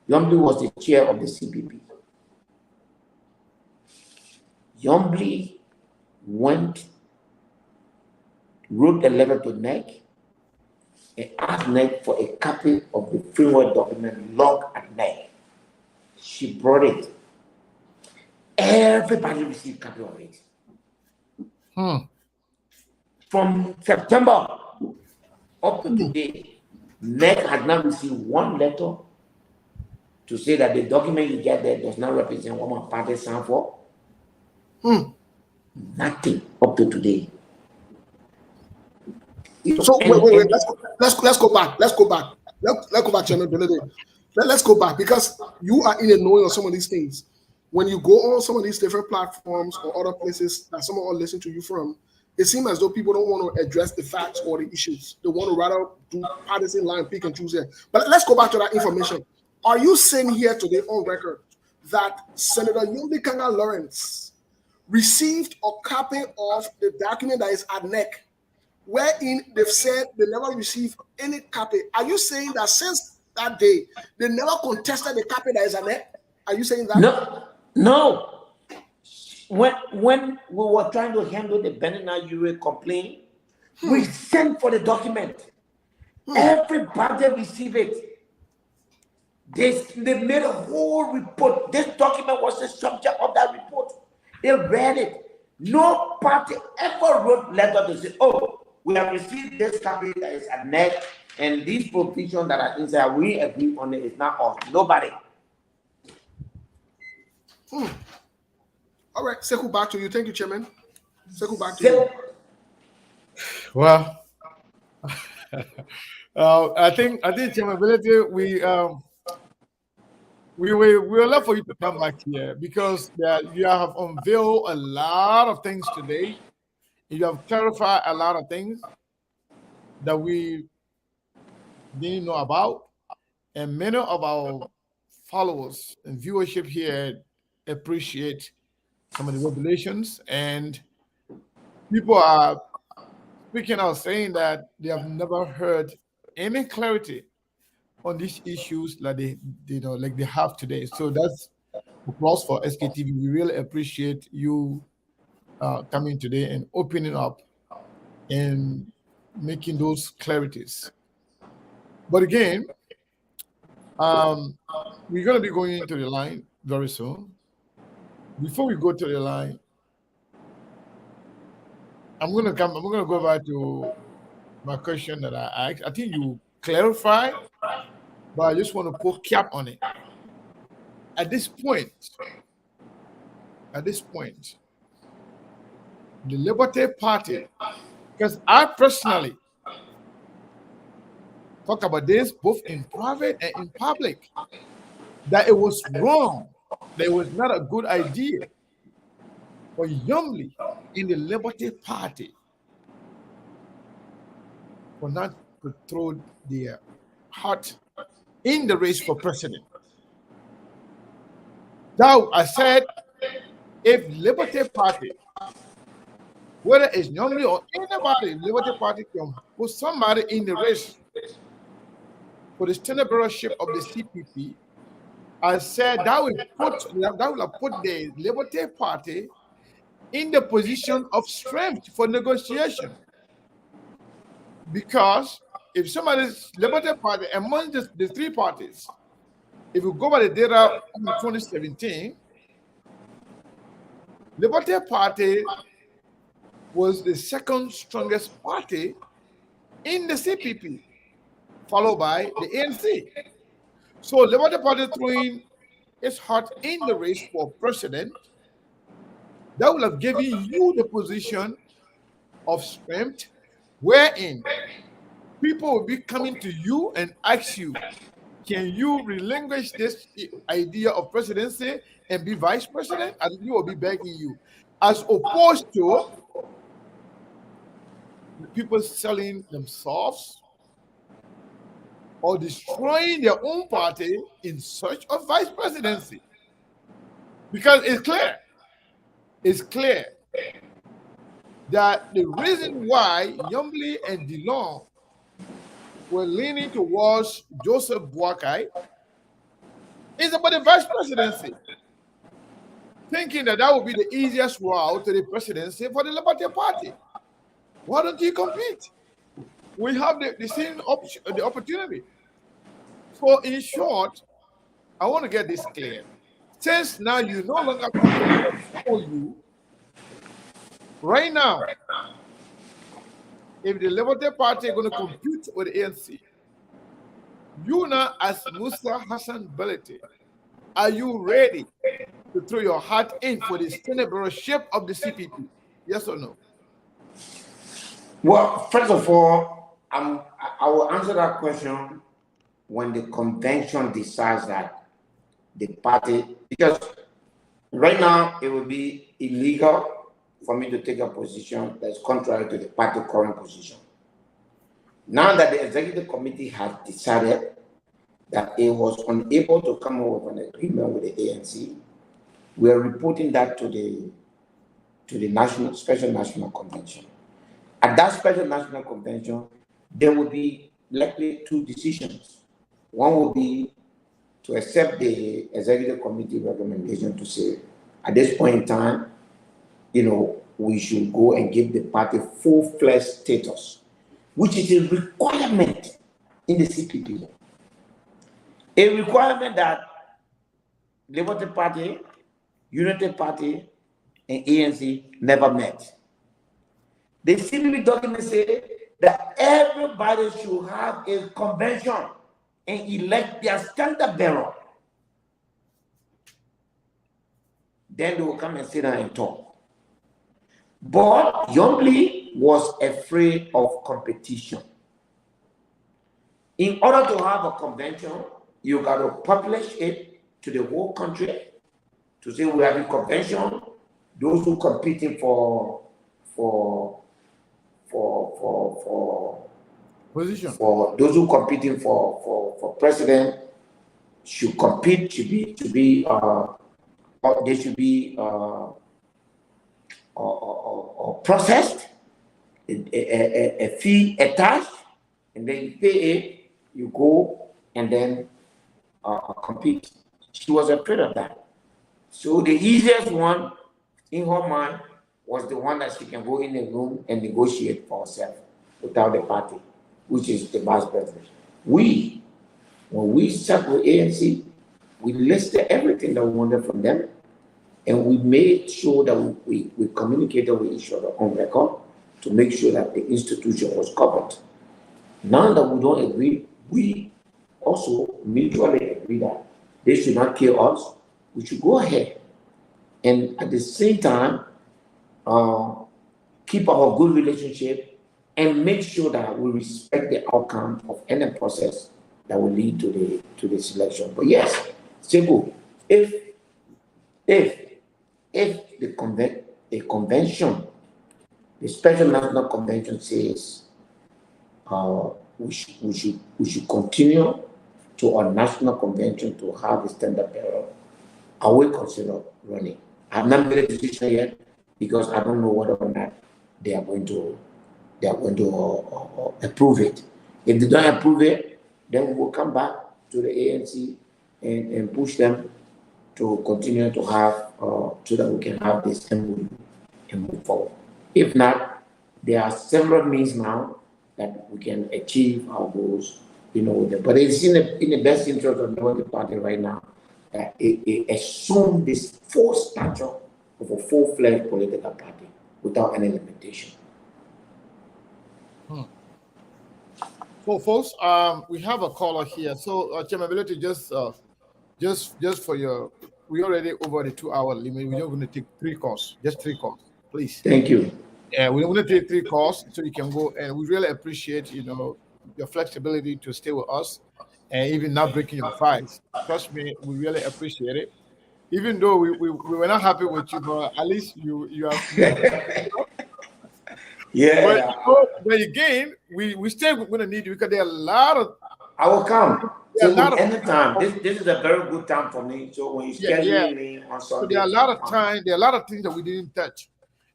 Yombly was the chair of the CPP. Yombly wrote a letter to NEC and asked NEC for a copy of the framework document logged at NEC. She brought it. Everybody received a copy of it. From September up to today, NEC has not received one letter to say that the document you get there does not represent what my party stand for. Nothing up to today. So wait. Let's go back. Let's go back, Chairman Bility. Let's go back because you are in the knowing of some of these things. When you go on some of these different platforms or other places that some of us listen to you from, it seems as though people don't want to address the facts or the issues. They want to rather do partisan line, pick and choose here. But let's go back to that information. Are you saying here today on record that Senator Yumbi Kanga Lawrence received a copy of the document that is at NEC, wherein they've said they never received any copy? Are you saying that since that day, they never contested the copy that is at NEC? Are you saying that? No. When we were trying to handle the Benina Ure complaint, we sent for the document. Everybody received it. They made a whole report. This document was the subject of that report. They read it. No party ever wrote letter to say, "Oh, we have received this copy that is at NEC, and these provisions that are inside, we agree on it. It's not us." Nobody. All right, Sekou, back to you. Thank you, Chairman. Sekou, back to you. Well, I think Chairman Bility, we would love for you to come back here because you have unveiled a lot of things today. You have clarified a lot of things that we didn't know about, and many of our followers and viewership here appreciate some of the revelations, and people are speaking out saying that they have never heard any clarity on these issues like they have today. So that's applause for SKTV. We really appreciate you coming today and opening up and making those clarities. But again, we're going to be going into the line very soon. Before we go to the line, I'm going to go back to my question that I asked. I think you clarified, but I just want to put cap on it. At this point, the Liberty Party, because I personally talk about this both in private and in public, that it was wrong, that it was not a good idea for Yumli in the Liberty Party for not to throw their heart in the race for president. Now, I said, if Liberty Party, whether it's Yumli or anybody, Liberty Party can put somebody in the race for the senatorship of the CPP, I said that will have put the Liberty Party in the position of strength for negotiation. Because if somebody's Liberty Party among the three parties, if you go by the data in 2017, Liberty Party was the second strongest party in the CPP, followed by the ANC. So Liberty Party throwing its heart in the race for president, that will have given you the position of strength, wherein people will be coming to you and ask you, can you relinquish this idea of presidency and be vice president? And you will be begging you, as opposed to people selling themselves or destroying their own party in search of vice presidency. Because it's clear that the reason why Yumli and DeLong were leaning towards Joseph Boakai is about the vice presidency, thinking that would be the easiest route to the presidency for the Liberty Party. Why don't you compete? We have the same the opportunity. So in short, I want to get this clear. Since now you no longer control you, right now, if the Liberty Party are going to compete with the ANC, you now as Musa Hassan Bility, are you ready to throw your heart in for the senatorship of the CPP? Yes or no? Well, first of all, I will answer that question when the convention decides that the party, because right now it would be illegal for me to take a position that's contrary to the party current position. Now that the executive committee has decided that it was unable to come up with an agreement with the ANC, we are reporting that to the special national convention. At that special national convention, there will be likely two decisions. One will be to accept the executive committee recommendation to say, at this point in time, we should go and give the party full-fledged status, which is a requirement in the CPP. A requirement that Liberty Party, Unity Party, and ANC never met. The CPP document says that everybody should have a convention and elect their standard bearer. Then they will come and sit down and talk. But Youngly was afraid of competition. In order to have a convention, you got to publish it to the whole country to say we have a convention. Those who competing for Position. for those who competing for president should compete they should be processed, a fee attached, and then you pay it, you go and then compete. She was afraid of that. So the easiest one in her mind was the one that she can go in a room and negotiate for herself without the party, which is the vice president. When we sat with ANC, we listed everything that we wanted from them, and we made sure that we communicated with each other on record to make sure that the institution was covered. Now that we don't agree, we also mutually agree that they should not kill us. We should go ahead and at the same time keep our good relationship and make sure that we respect the outcome of any process that will lead to the selection. But yes, Sego, if the convention, the special national convention says we should continue to our national convention to have a standard bearer, I will consider running. I have not made a decision yet because I don't know whether or not they are going to approve it. If they don't approve it, then we will come back to the ANC and push them to continue to have so that we can have this and move forward. If not, there are several means now that we can achieve our goals, but it's in the best interest of the party right now that it assume this full stature of a full-fledged political party without any limitation. So, folks, we have a caller here. So, Chairman Bility, just for your, we already over the 2-hour limit. We're going to take 3 calls, just 3 calls, please. Thank you. Yeah, we're going to take 3 calls so you can go, and we really appreciate, your flexibility to stay with us, and even not breaking your fights. Trust me, we really appreciate it. Even though we were not happy with you, but at least you have. Yeah. But again, we still going to need you because there are a lot of. I will come. So anytime. This is a very good time for me. So when you schedule me on Sunday, so there are a lot of time. There are a lot of things that we didn't touch,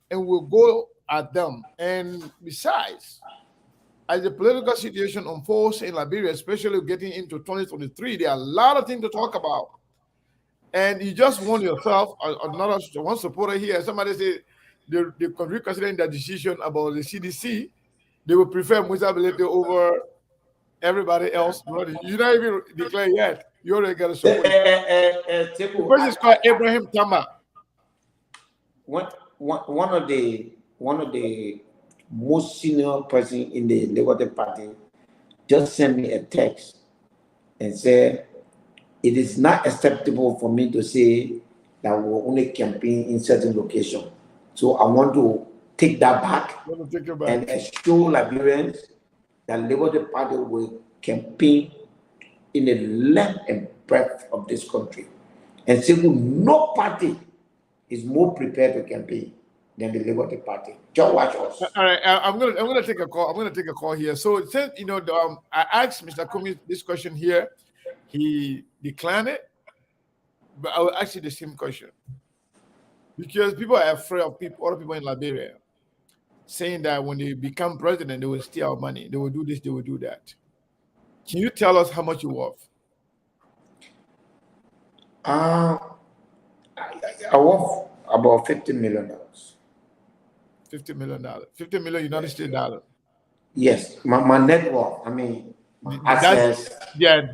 and we'll go at them. And besides, as the political situation unfolds in Liberia, especially getting into 2023, there are a lot of things to talk about. And you just want yourself, another one supporter here, somebody said they reconsidering their decision about the CDC. They would prefer Musa Bility over everybody else. You don't even declare yet. You already got a support. The person is called Abraham Tama. One of the most senior person in the Liberty Party just sent me a text and said, it is not acceptable for me to say that we're only campaign in certain location. So I want to take that back and assure Liberians that Liberty Party will campaign in the length and breadth of this country and say, well, no party is more prepared to campaign than the Liberty Party. Just watch us. All right, I'm gonna take a call. I'm gonna take a call here. So since I asked Mr. Kumi this question here, he declined it, but I will ask you the same question because people are afraid of other people in Liberia, saying that when they become president, they will steal our money, they will do this, they will do that. Can you tell us how much you worth? I worth about $50 million. $50 million. $50 million United States dollars. Yes, my net worth. I mean, my assets.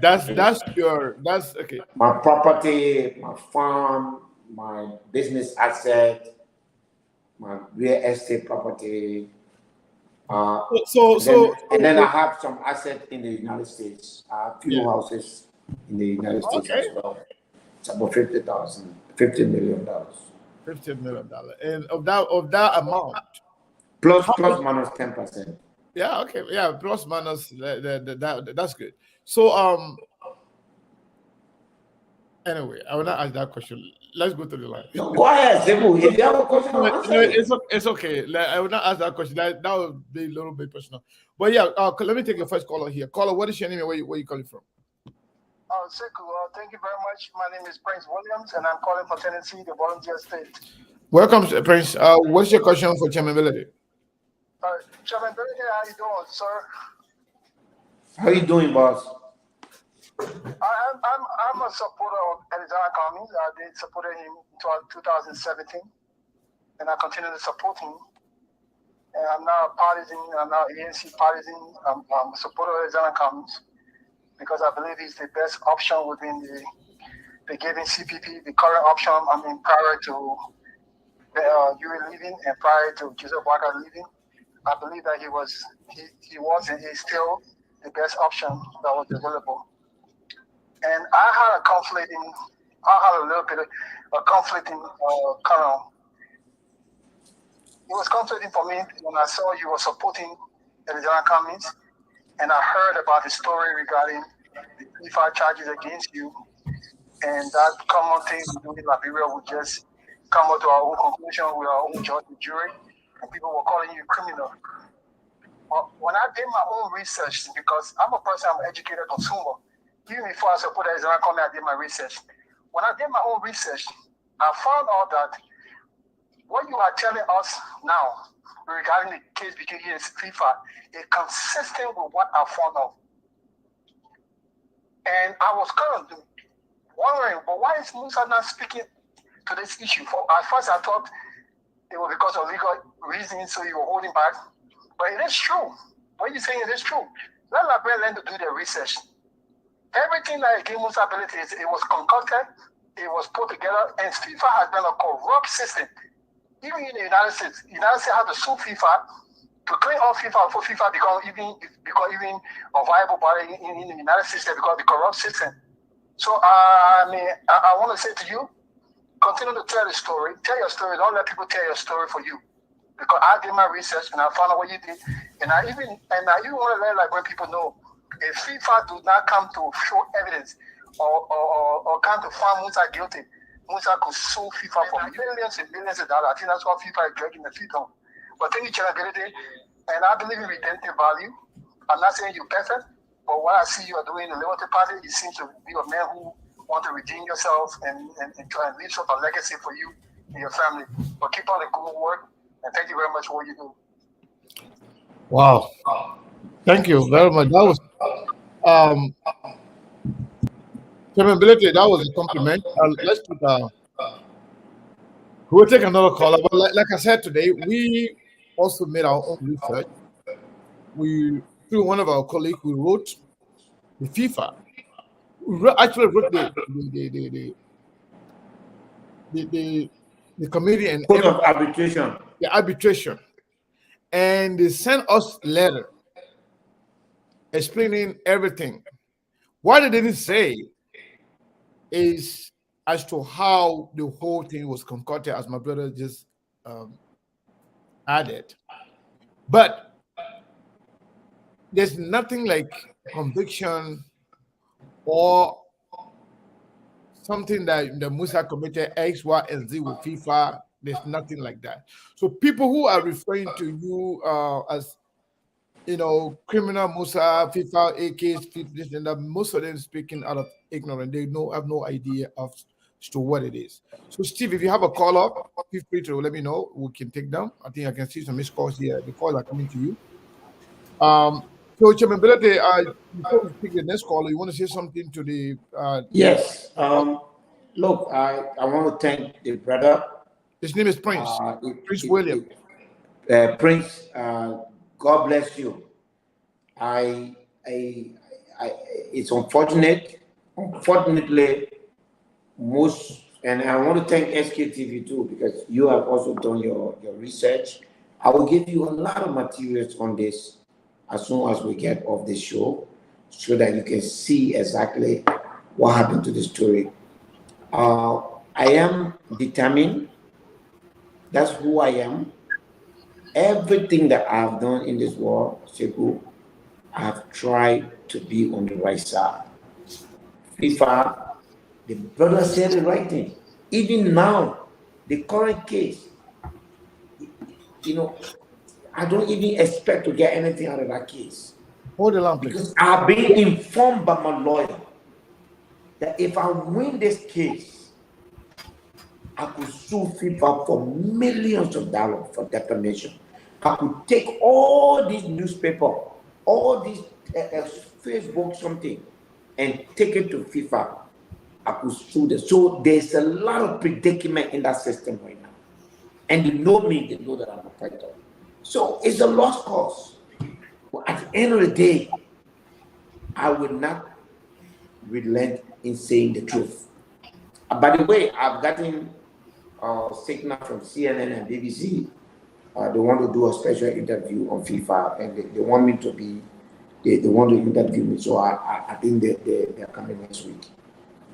That's okay. My property, my farm, my business asset, my real estate property. And then I have some assets in the United States. I have few houses in the United States as well. It's about $50 million. $50 million. And of that amount. Plus minus 10%. Yeah, okay. Yeah, plus minus that's good. So anyway, I will not ask that question. Let's go to the line. No, go ahead, Zebu. If you have a question, it's okay. I will not ask that question. That would be a little bit personal. But yeah, let me take your first caller here. Caller, what is your name and where you calling from? Sekou, thank you very much. My name is Prince Williams, and I'm calling from Tennessee, the volunteer state. Welcome, Prince. What's your question for Chairman Bility? Chairman Bility, how you doing, sir? How you doing, boss? I'm a supporter of Alexander Cummings. I did supported him in 2017, and I continue to support him. And I'm now partisan. I'm now ANC partisan. I'm a supporter of Alexander Cummings because I believe he's the best option within the given CPP, the current option. I mean, prior to Yuri leaving and prior to Joseph Waka leaving, I believe that he was and he's still the best option that was available. And I had a little bit of a conflicting kind of. It was conflicting for me when I saw you were supporting Alexander Cummings, and I heard about the story regarding the FIFA charges against you, and that common thing we do in Liberia would just come up to our own conclusion with our own judge and jury, and people were calling you criminal. But when I did my own research, because I'm an educated consumer, even before I supported Alexander Cummings, I did my research. When I did my own research, I found out that what you are telling us now regarding the case between you and FIFA is consistent with what I found out. And I was kind of wondering, but why is Musa not speaking to this issue? At first, I thought it was because of legal reasons, so you were holding back. But it is true. What you're saying is true. Let Liberia learn to do their research. Everything that gave Musa Bility, it was concocted, it was put together, and FIFA has been a corrupt system. Even in the United States had to sue FIFA to clean off FIFA before FIFA become even a viable body in the United States because of the corrupt system. So I want to say to you, continue to tell the story. Tell your story. Don't let people tell your story for you. Because I did my research and I found out what you did. And I even want to let Liberian people know, if FIFA do not come to show evidence or come to find Musa guilty, Musa could sue FIFA for millions and millions of dollars. I think that's what FIFA is dragging the feet on. But thank you, Chairman Bility. And I believe in redemptive value. I'm not saying you're perfect, but what I see you are doing in the Liberty Party, you seem to be a man who want to redeem yourself and try and leave sort of a legacy for you and your family. But keep on the good work, and thank you very much for what you do. Wow. Thank you very much. That was Chairman Bility, that was a compliment. Let's put we'll take another caller. But like I said today, we also made our own research. Through one of our colleagues, we wrote the FIFA. Actually wrote the committee and Code of arbitration. The arbitration. And they sent us a letter explaining everything. What they didn't say is as to how the whole thing was concocted, as my brother just added. But there's nothing like conviction or something that the Musa committed X, Y, and Z with FIFA. There's nothing like that. So people who are referring to you as criminal Musa, FIFA, AKs, this and that, most of them speaking out of ignorance. They have no idea of to what it is. So Steve, if you have a call up, feel free to let me know. We can take them. I think I can see some missed calls here. The calls are coming to you. So Chairman Bility, before we take the next caller, you want to say something to the Yes. Look, I want to thank the brother. his name is Prince. Prince William. Prince, God bless you. I, I, it's unfortunate. Unfortunately, and I want to thank SKTV too, because you have also done your research. I will give you a lot of materials on this as soon as we get off the show, so that you can see exactly what happened to the story. I am determined. That's who I am. Everything that I've done in this world, Sekou, I have tried to be on the right side. FIFA, the brother said the right thing. Even now, the current case, I don't even expect to get anything out of that case. Hold the line, please. Because I've been informed by my lawyer that if I win this case, I could sue FIFA for millions of dollars for defamation. I could take all these newspaper, all these Facebook something, and take it to FIFA. I could sue them. So there's a lot of predicament in that system right now. And they know me, they know that I'm a fighter. So it's a lost cause. But at the end of the day, I will not relent in saying the truth. By the way, I've gotten signal from CNN and BBC. They want to do a special interview on FIFA, and they want me to be. They want to interview me, so I think they're coming next week.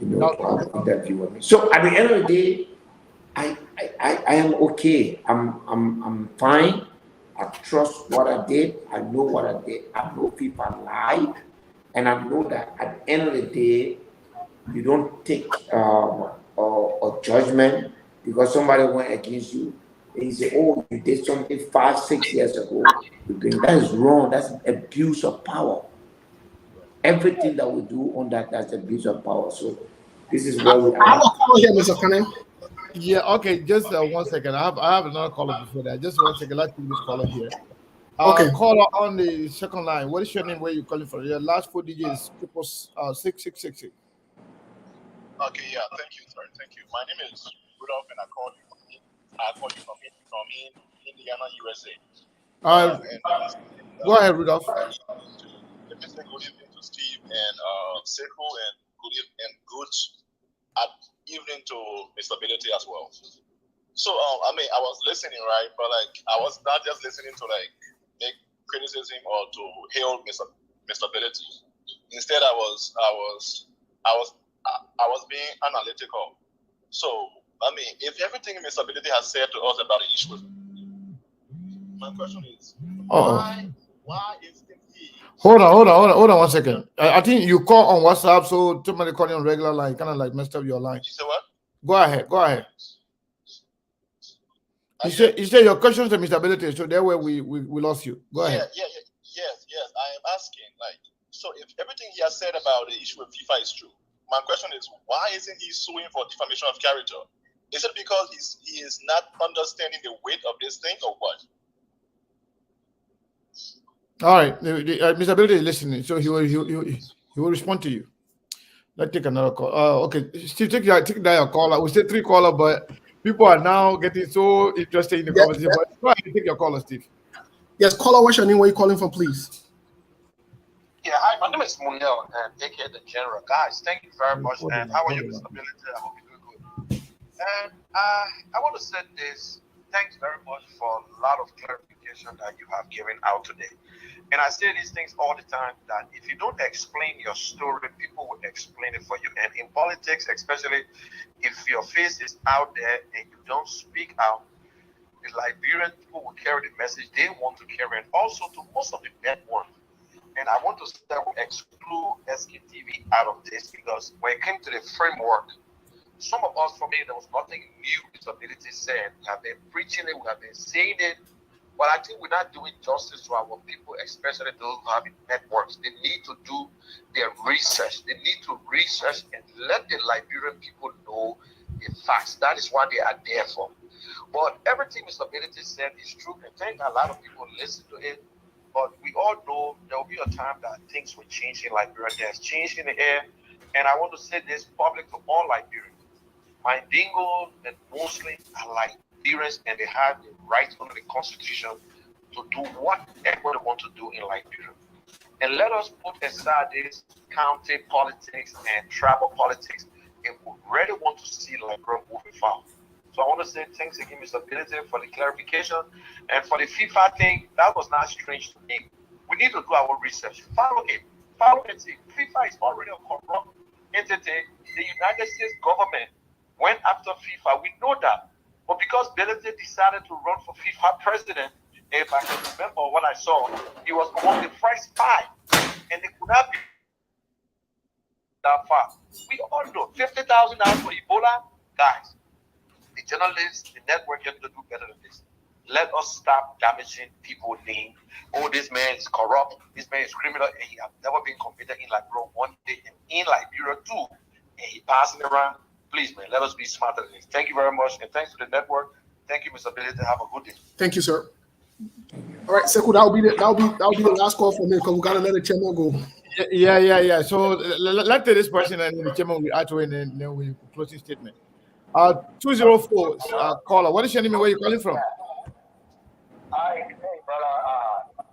To have an interview with me. So at the end of the day, I am okay. I'm fine. I trust what I did. I know what I did. I know FIFA lied, and I know that at the end of the day, you don't take a judgment because somebody went against you and you say, oh, you did something 5-6 years ago. That is wrong. That's abuse of power. Everything that we do on that's abuse of power. So this is where we I have are. a call here, Mr. Cannon. Yeah, okay, just 1 second. I have another caller before that. Just 1 second. Let's take this caller here. Okay. Caller on the second line. What is your name? Where you calling from? Your last 4 digits is 6666. Okay, yeah, thank you, sir. Thank you. My name is Rudolph, and I called you from Indiana, USA. Go ahead, Rudolph. Good evening to Steve and Sekou, and good evening to Mr. Bility as well. So, I was listening, right? But I was not just listening to make criticism or to hail Mr. Bility. Instead, I was being analytical. So, if everything Mr. Bility has said to us about the issue, my question is, why isn't he? Hold on 1 second. I think you call on WhatsApp, so somebody calling on regular line kind of messed up your line. You say what? Go ahead. You say your questions to Mr. Bility, so that way we lost you. Go ahead. Yes. I am asking, so if everything he has said about the issue of FIFA is true, my question is, why isn't he suing for defamation of character? Is it because he is not understanding the weight of this thing, or what? All right, Mr. Bility is listening, so he will respond to you. Let's take another call. Okay, Steve, take that caller. We said 3 caller, but people are now getting so interested in the conversation. But go ahead and take your caller, Steve. Yes, caller, what's your name? Where are you calling from, please? Yeah, hi, my name is Munel, and aka the General. Guys, thank you very much. And how are you, Mr. Bility? I hope you're doing good. And I want to say this. Thanks very much for a lot of clarification that you have given out today. And I say these things all the time, that if you don't explain your story, people will explain it for you. And in politics, especially if your face is out there and you don't speak out, the Liberian people will carry the message they want to carry, and also to most of the bad ones. And I want to say that we exclude SKTV out of this because when it came to the framework, some of us, for me, there was nothing new Mr. Bility said. We have been preaching it, we have been saying it, but I think we're not doing justice to our people, especially those who have networks. They need to do their research. They need to research and let the Liberian people know the facts. That is what they are there for. But everything Mr. Bility said is true. I think a lot of people listen to it. But we all know there will be a time that things will change in Liberia. There's change in the air. And I want to say this public to all Liberians. My Dingo and Muslims are Liberians and they have the right under the Constitution to do whatever they want to do in Liberia. And let us put aside this county politics and tribal politics and we really want to see Liberia moving forward. So I want to say thanks again, Mr. Bility, for the clarification. And for the FIFA thing, that was not strange to me. We need to do our research. Follow it. Follow it. FIFA is already a corrupt entity. The United States government went after FIFA. We know that. But because Bility decided to run for FIFA president, if I can remember what I saw, he was among the first five. And they could not be that far. We all know $50,000 for Ebola, guys. The journalists, the network have to do better than this. Let us stop damaging people's name. Oh, this man is corrupt. This man is criminal, and he has never been convicted in Liberia one day, and in Liberia too. And he passing around. Please, man, let us be smarter than this. Thank you very much, and thanks to the network. Thank you, Mr. Bility. Have a good day. Thank you, sir. All right, Sekou, that'll be the last call for me because we gotta let the chairman go. Yeah. So let's take this person and the chairman will add to it, and then we closing statement. 204 caller. What is your name and where you calling from? Hi, brother.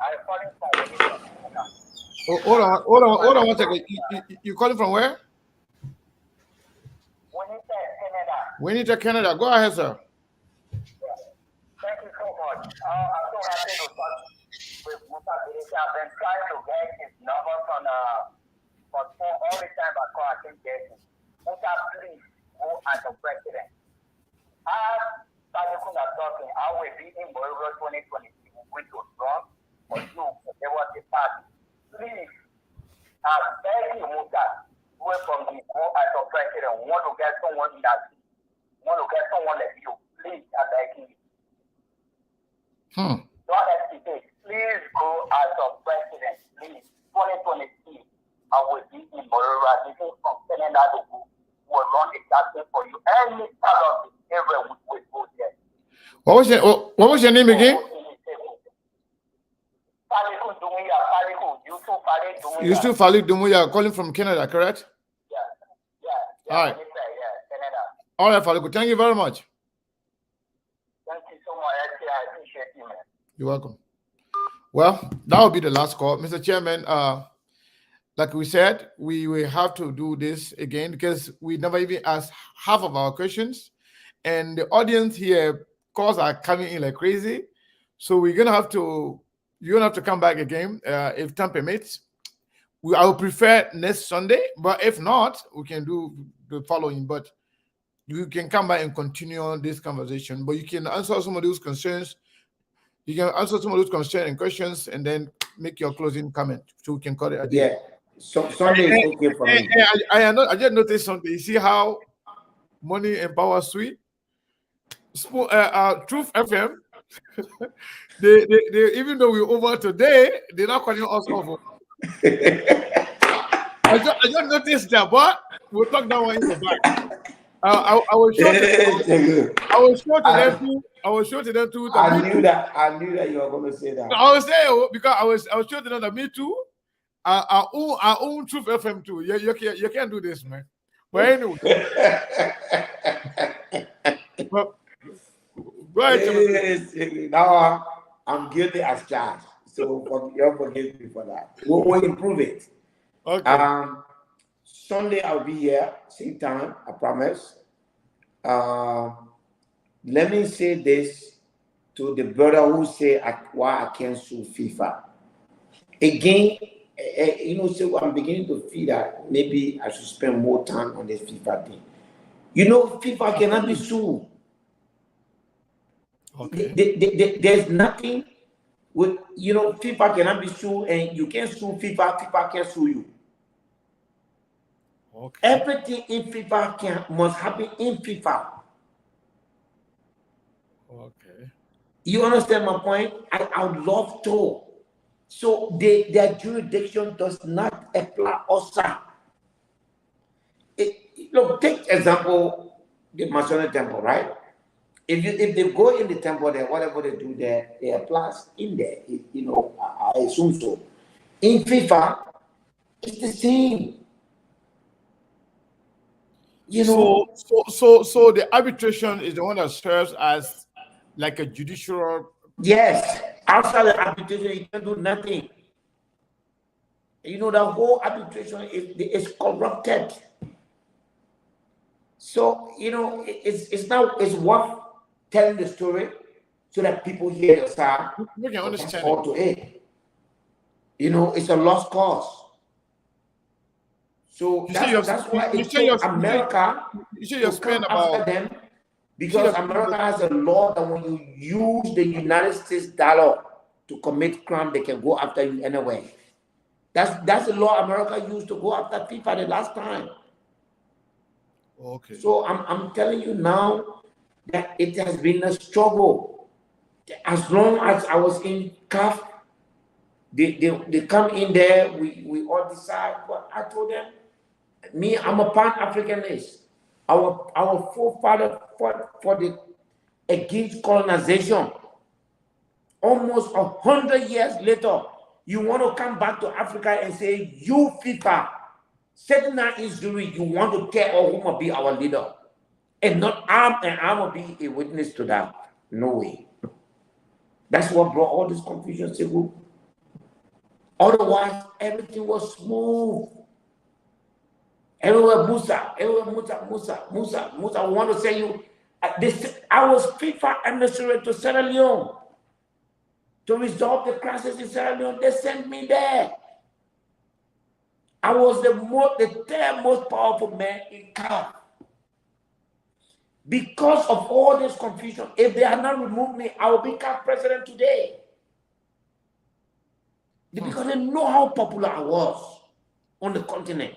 I'm calling from. Hold on 1 second. You calling from where? Winnipeg, Canada. Go ahead, sir. Thank you so much. I'm so happy to talk with Musa Bility. I've been trying to get his number from phone all the time, but I can't get him. Musa, please go as a president. As Sadekuna talking, I will be in Bolivia 2022, which was wrong, but there was a party. Please, I beg you, Musa, away from the go as a president. Want to get someone in that seat. Want to get someone like you. Please, I beg you. Don't hesitate. Please go as a president. Please, 2023, I will be in Bolivia. This is from Canada to go. Will run exactly for you. Any part of the area will go there. What was your name again? Yusuf Fali Dumuya, calling from Canada, correct? Yeah. All right. Canada. All right, Fali. Thank you very much. Thank you so much. I appreciate you, man. You're welcome. Well, that will be the last call. Mr. Chairman, like we said, we will have to do this again because we never even asked half of our questions. And the audience here, calls are coming in like crazy. So you're gonna have to come back again if time permits. I would prefer next Sunday, but if not, we can do the following. But you can come back and continue on this conversation. But you can answer some of those concerns. You can answer some of those concerns and questions, and then make your closing comment so we can call it a day. Yeah. So Sunday is okay for me. I just noticed something. You see how Money and Power Suite, Truth FM, they even though we're over today, they're not calling us over. I just noticed that, but we'll talk that one in the back. I will show to them too. I knew that you were going to say that. I was there because I was showing them that me too. Our own Truth FM too. You can't do this, man. But anyway, go ahead. Now I'm guilty as charged, so you forgive me for that. We'll improve it. Okay. Sunday I'll be here, same time, I promise. Let me say this to the brother who say why I can't sue FIFA. Again, so I'm beginning to feel that maybe I should spend more time on this FIFA thing. FIFA cannot be sued. Okay. There's nothing with, you know, FIFA cannot be sued, and you can't sue FIFA. FIFA can't sue you. Okay. Everything in FIFA must happen in FIFA. Okay. You understand my point? I would love to. So their jurisdiction does not apply outside. Look, take example the Masonic temple, right? If they go in the temple there, whatever they do there, they apply in there. You know, I assume so. In FIFA, it's the same. You know. So the arbitration is the one that serves as like a judicial. Yes, outside the arbitration, you can do nothing. You know, the whole arbitration is corrupted. So, you know, it's worth telling the story so that people hear your side. We can understand all to it. You know, it's a lost cause. So that's why it took America to come after them, because America has a law that when you use the United States dollar to commit crime, they can go after you anyway. That's the law America used to go after FIFA the last time. Okay. So I'm telling you now that it has been a struggle. As long as I was in CAF, they come in there, we all decide. But I told them, me, I'm a Pan-Africanist. Our forefather fought against colonization. Almost 100 years later, you want to come back to Africa and say, you FIFA, setting that injury, you want to tell who will be our leader. And not I will be a witness to that. No way. That's what brought all this confusion, Segu. Otherwise, everything was smooth. Everywhere Musa. I want to say you, I was FIFA emissary to Sierra Leone to resolve the crisis in Sierra Leone. They sent me there. I was the third most powerful man in CAF. Because of all this confusion, if they had not removed me, I would be CAF president today. Because they know how popular I was on the continent.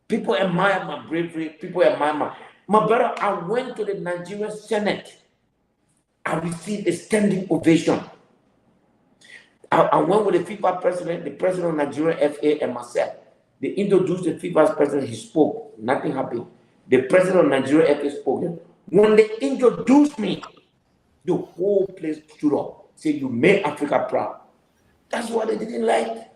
People admire my bravery. People admire my brother. I went to the Nigerian Senate. I received a standing ovation. I went with the FIFA president, the president of Nigerian FA, and myself. They introduced the FIFA's president. He spoke. Nothing happened. The president of Nigeria FA spoke. When they introduced me, the whole place stood up. Said, you made Africa proud. That's what they didn't like.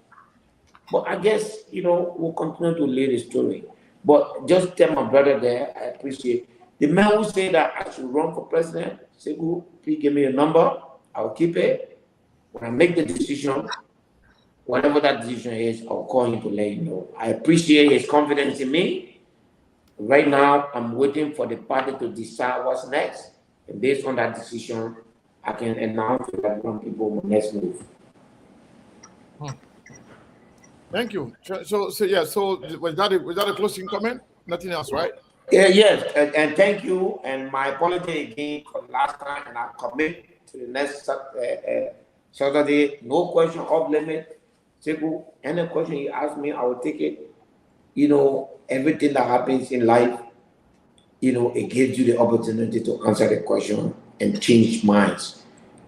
But I guess, you know, we'll continue to lay the story. But just tell my brother there, I appreciate. The man who said that I should run for president, Segu, please give me a number. I'll keep it. When I make the decision, whatever that decision is, I'll call him to let you know. I appreciate his confidence in me. Right now, I'm waiting for the party to decide what's next. And based on that decision, I can announce to everyone people my next move. Thank you. So was that a closing comment? Nothing else, right? Yes, and thank you. And my apology again for the last time, and I'll commit to the next Saturday. No question off limit. Segu, any question you ask me, I will take it. You know, everything that happens in life, you know, it gives you the opportunity to answer the question and change minds.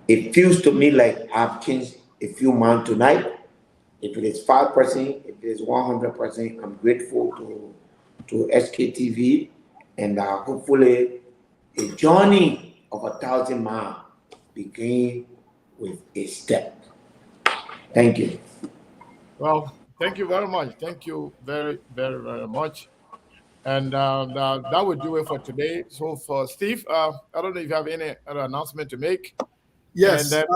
It feels to me like I've changed a few minds tonight. If it is 5%, if it is 100%, I'm grateful to SKTV, and hopefully a journey of 1,000 miles begin with a step. Thank you. Well, thank you very much. Thank you very, very, very much. And that would do it for today. So for Steve, I don't know if you have any other announcement to make. Yes. And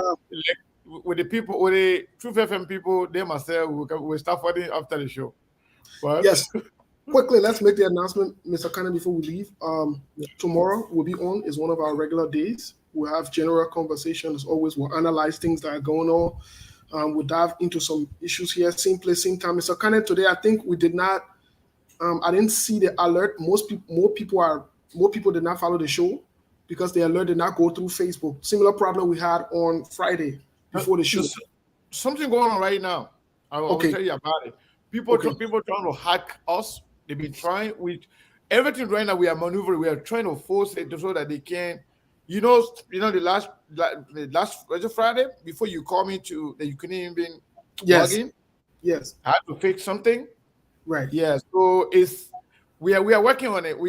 with the people, with the Truth FM people, they must say we'll start fighting after the show. But yes. Quickly, let's make the announcement, Mr. Cannon, before we leave. Tomorrow will be on is one of our regular days. We'll have general conversation as always. We'll analyze things that are going on. We'll dive into some issues here, same place, same time. Mr. Cannon, today I think we did not. I didn't see the alert. More people did not follow the show. because the alert did not go through Facebook. Similar problem we had on Friday before the show. Something going on right now. I will tell you about it. People trying to hack us. They've been trying with everything right now. We are maneuvering. We are trying to force it so that they can. The last Friday before you call me that you couldn't even log in. Yes. I had to fix something. Right. Yeah. So we are working on it. A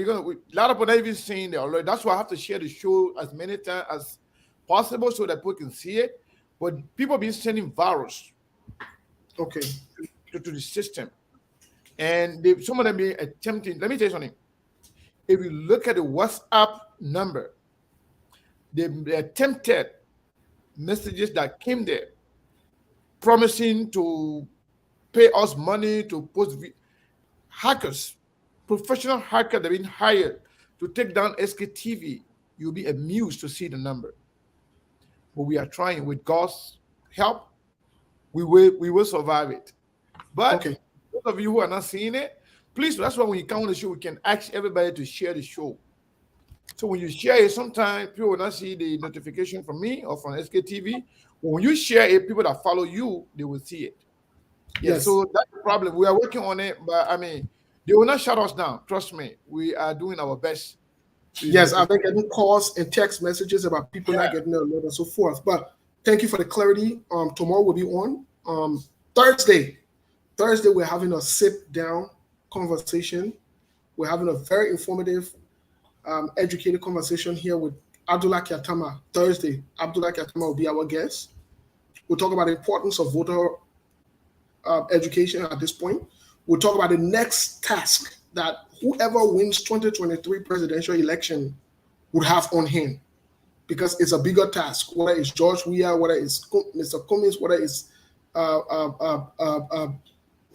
lot of people not even seeing the alert. That's why I have to share the show as many times as possible so that people can see it. But people been sending virus. Okay. To the system, and some of them be attempting. Let me tell you something. If you look at the WhatsApp number, they attempted messages that came there, promising to pay us money to post hackers, professional hackers that have been hired to take down SKTV. You'll be amused to see the number. But we are trying with God's help. We will survive it. But those of you who are not seeing it, please, that's why when you come on the show, we can ask everybody to share the show. So when you share it, sometimes people will not see the notification from me or from SKTV. But when you share it, people that follow you, they will see it. Yes. So that's the problem. We are working on it, but I mean, they will not shut us down. Trust me. We are doing our best. Yes, I've been getting calls and text messages about people not getting the alert and so forth. But thank you for the clarity. Tomorrow we'll be on. Thursday, we're having a sit-down conversation. We're having a very informative, educated conversation here with Abdullah Kiatama. Thursday, Abdullah Kiatama will be our guest. We'll talk about the importance of voter education at this point. We'll talk about the next task that whoever wins 2023 presidential election would have on hand, because it's a bigger task, whether it's George Weah, whether it's Mr. Cummings, whether it's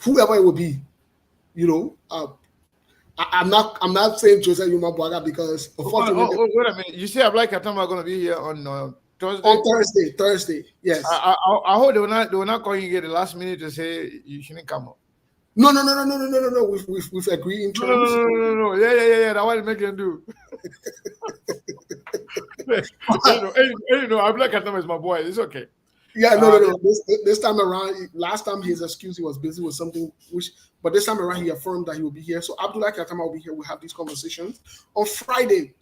whoever it will be, I'm not saying Joseph Yuma Bwaga because unfortunately. Wait a minute. You say Abdullah Kiatama going to be here on Thursday? On Thursday, yes. I hope they will not call you here the last minute to say you shouldn't come up. No. We've agreed in terms. No. Yeah. That's what make them do. Abdullah Kiatama is my boy. It's okay. Yeah, no. This time around, last time his excuse, he was busy with something, but this time around he affirmed that he will be here. So Abdullah Kiatama will be here. We'll have these conversations. On Friday,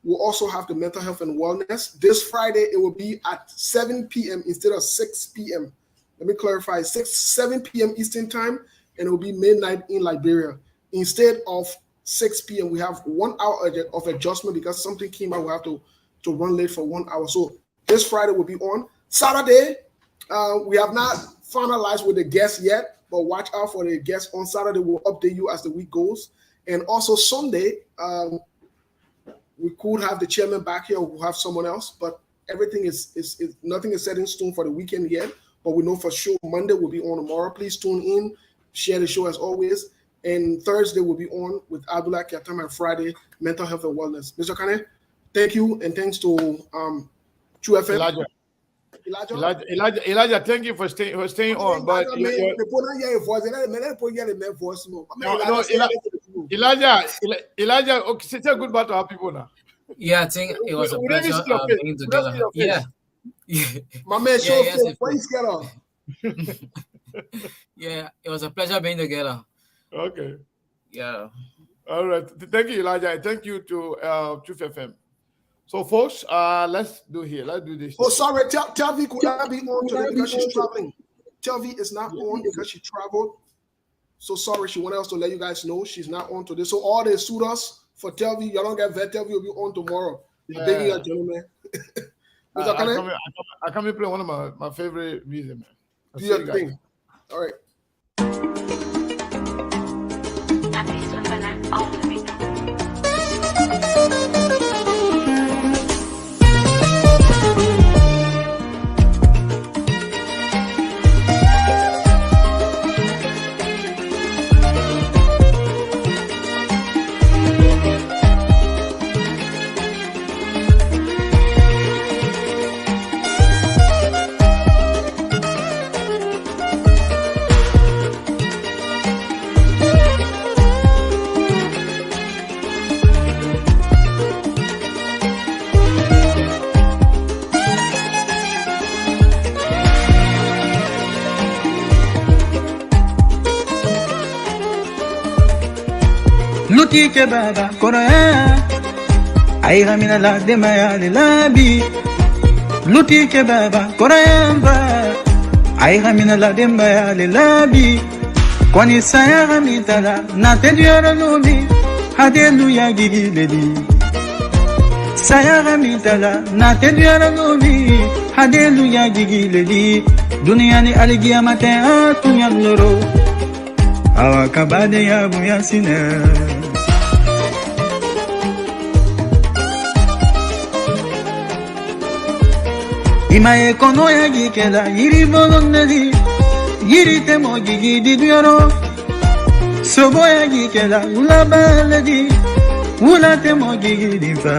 we'll also have the mental health and wellness. This Friday, it will be at 7 p.m. instead of 6 p.m. Let me clarify, 7 p.m. Eastern time, and it will be midnight in Liberia. Instead of 6 p.m., we have 1 hour of adjustment because something came out. We have to run late for 1 hour. So this Friday will be on. Saturday, we have not finalized with the guests yet, but watch out for the guests on Saturday. We'll update you as the week goes. And also Sunday, we could have the chairman back here. We'll have someone else, but everything is nothing is set in stone for the weekend yet. But we know for sure Monday will be on tomorrow. Please tune in, share the show as always. And Thursday will be on with Abdullah Kiatama, and Friday, mental health and wellness. Mr. Kane, thank you, and thanks to True FM. Elijah, thank you for staying on. But Elijah, okay, say goodbye to our people now. Yeah, I think it was a pleasure being together. Yeah. My man, get off. Yeah, it was a pleasure being together. Okay. Yeah. All right. Thank you, Elijah. Thank you to Truth FM. So, folks, let's do this. Oh, sorry. Telvi could not be on today because she's traveling. Telvi is not on because she traveled. So sorry, she wanted us to let you guys know she's not on today. So all the suitors for Telvi, y'all don't get vet. Telvi will be on tomorrow. Yeah. Begging you, gentlemen. I come and play one of my favorite music, man. Do your thing. All right. luti ke baba koraya ay ramina la demaya le labi luti ke baba koraya ba ay ramina la demaya le labi kwani saya ramitala na te diara lubi hallelujah gigi ledi saya ramitala na te diara lubi hallelujah gigi ledi dunia ni aligia mate atunya loro awakabade ya buyasine imae kono ya gikela yiri bolonnedi yiri temo gigi didioro sobo ya gikela ulabaledi ula temo gigi difa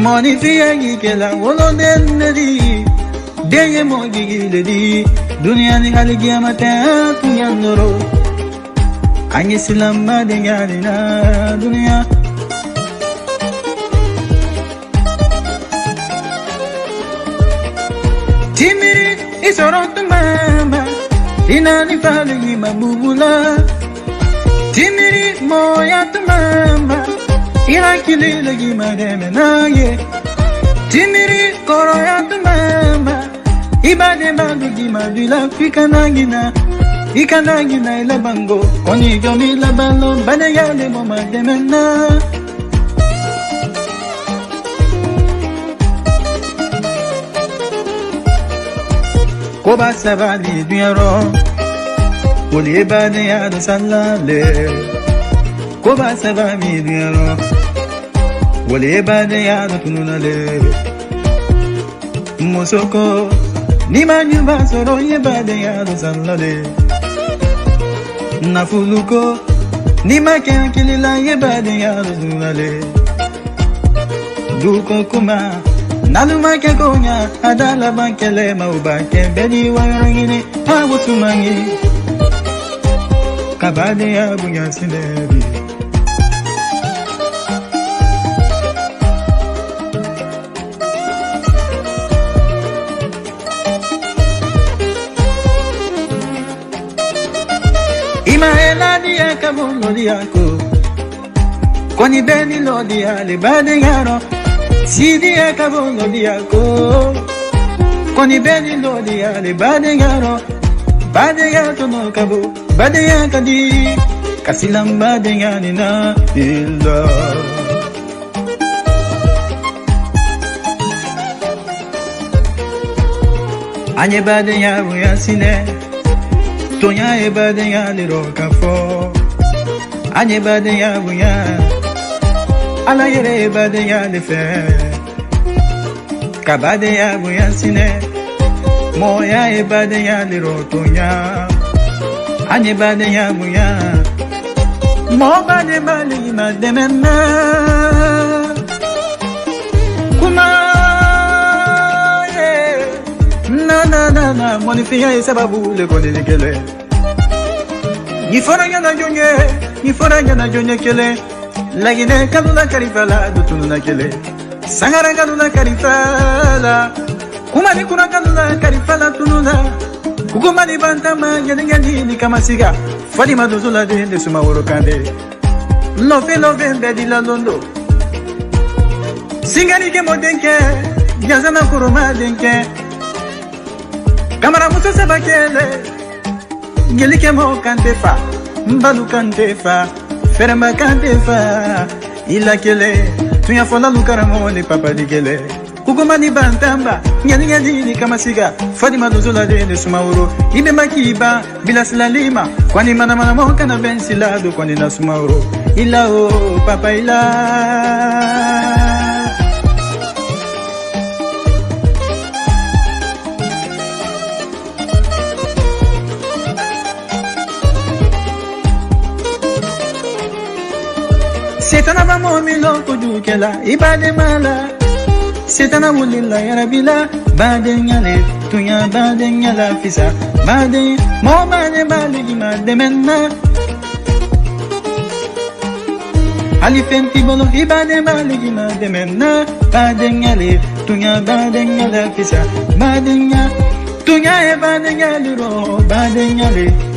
moni fiya gikela wolonennedi deye mo gigi ledi dunia ni haligia mata tunyandoro anyi silamba dengani na dunia timiri isorotu mama inani fali mabubula timiri moya tu mama irakili lagi mademe naye timiri koroya tu mama ibade bandu gimadila fikanagina ikanagina ila bango koni jomi la balo bade yale mama demena koba sabali dunyaro wole bade ya salale koba sabali dunyaro wole bade ya tununale musoko Nima nyumba soro yebade ya salale nafuluko nima kenkilila yebade ya salale duko kuma naluma ke konya adala bankele maubake bedi wayangini abusumangi kabade ya bunya sinebi Imaela dia kabulo diako Kwani beni lo dia le bade yaro Si dia kabulo diako Kwani beni lo dia le bade yaro Bade yato no kabu Bade yakadi Kasilang bade yanina illa Anye bade yabu yasine Tonya ebade ya liro kafo Anye bade ya buya Ala yere ebade ya lefe Kabade ya buya sine Moya ebade ya liro tonya Anye bade ya buya Mo bade bali mademena Kuma na monifia isababu le kone kele Nifora na jonye kele Lagine kaduna karifala dutunu na kele Sangara kaduna karifala Kumani kuna kaduna karifala tununa Kukumani bantama yadingani ni kamasiga Fadi maduzula de suma urokande Love mbedi la londo Singani ke modenke Yazana kuruma denke Kamara Musa Sabakele Gelike mo kantefa Mbalu kantefa Ferma kantefa Ila kele Tunya fola lukara mo ni papa di kele Kukumani bantamba Nyani ni kamasiga Fadi maduzula de sumauro Ibe makiba Bila silalima Kwani mana mo kana ben silado Kwani na sumauro Ila o papa ila Setana ba momilo kujukela ibade mala Setana wulila yarabila bade nyale tunya bade nyala fisa bade mo bade baligi made menna Ali fenti bolo ibade baligi made menna bade nyale tunya bade nyala fisa bade nya tunya e bade nyale ro bade nyale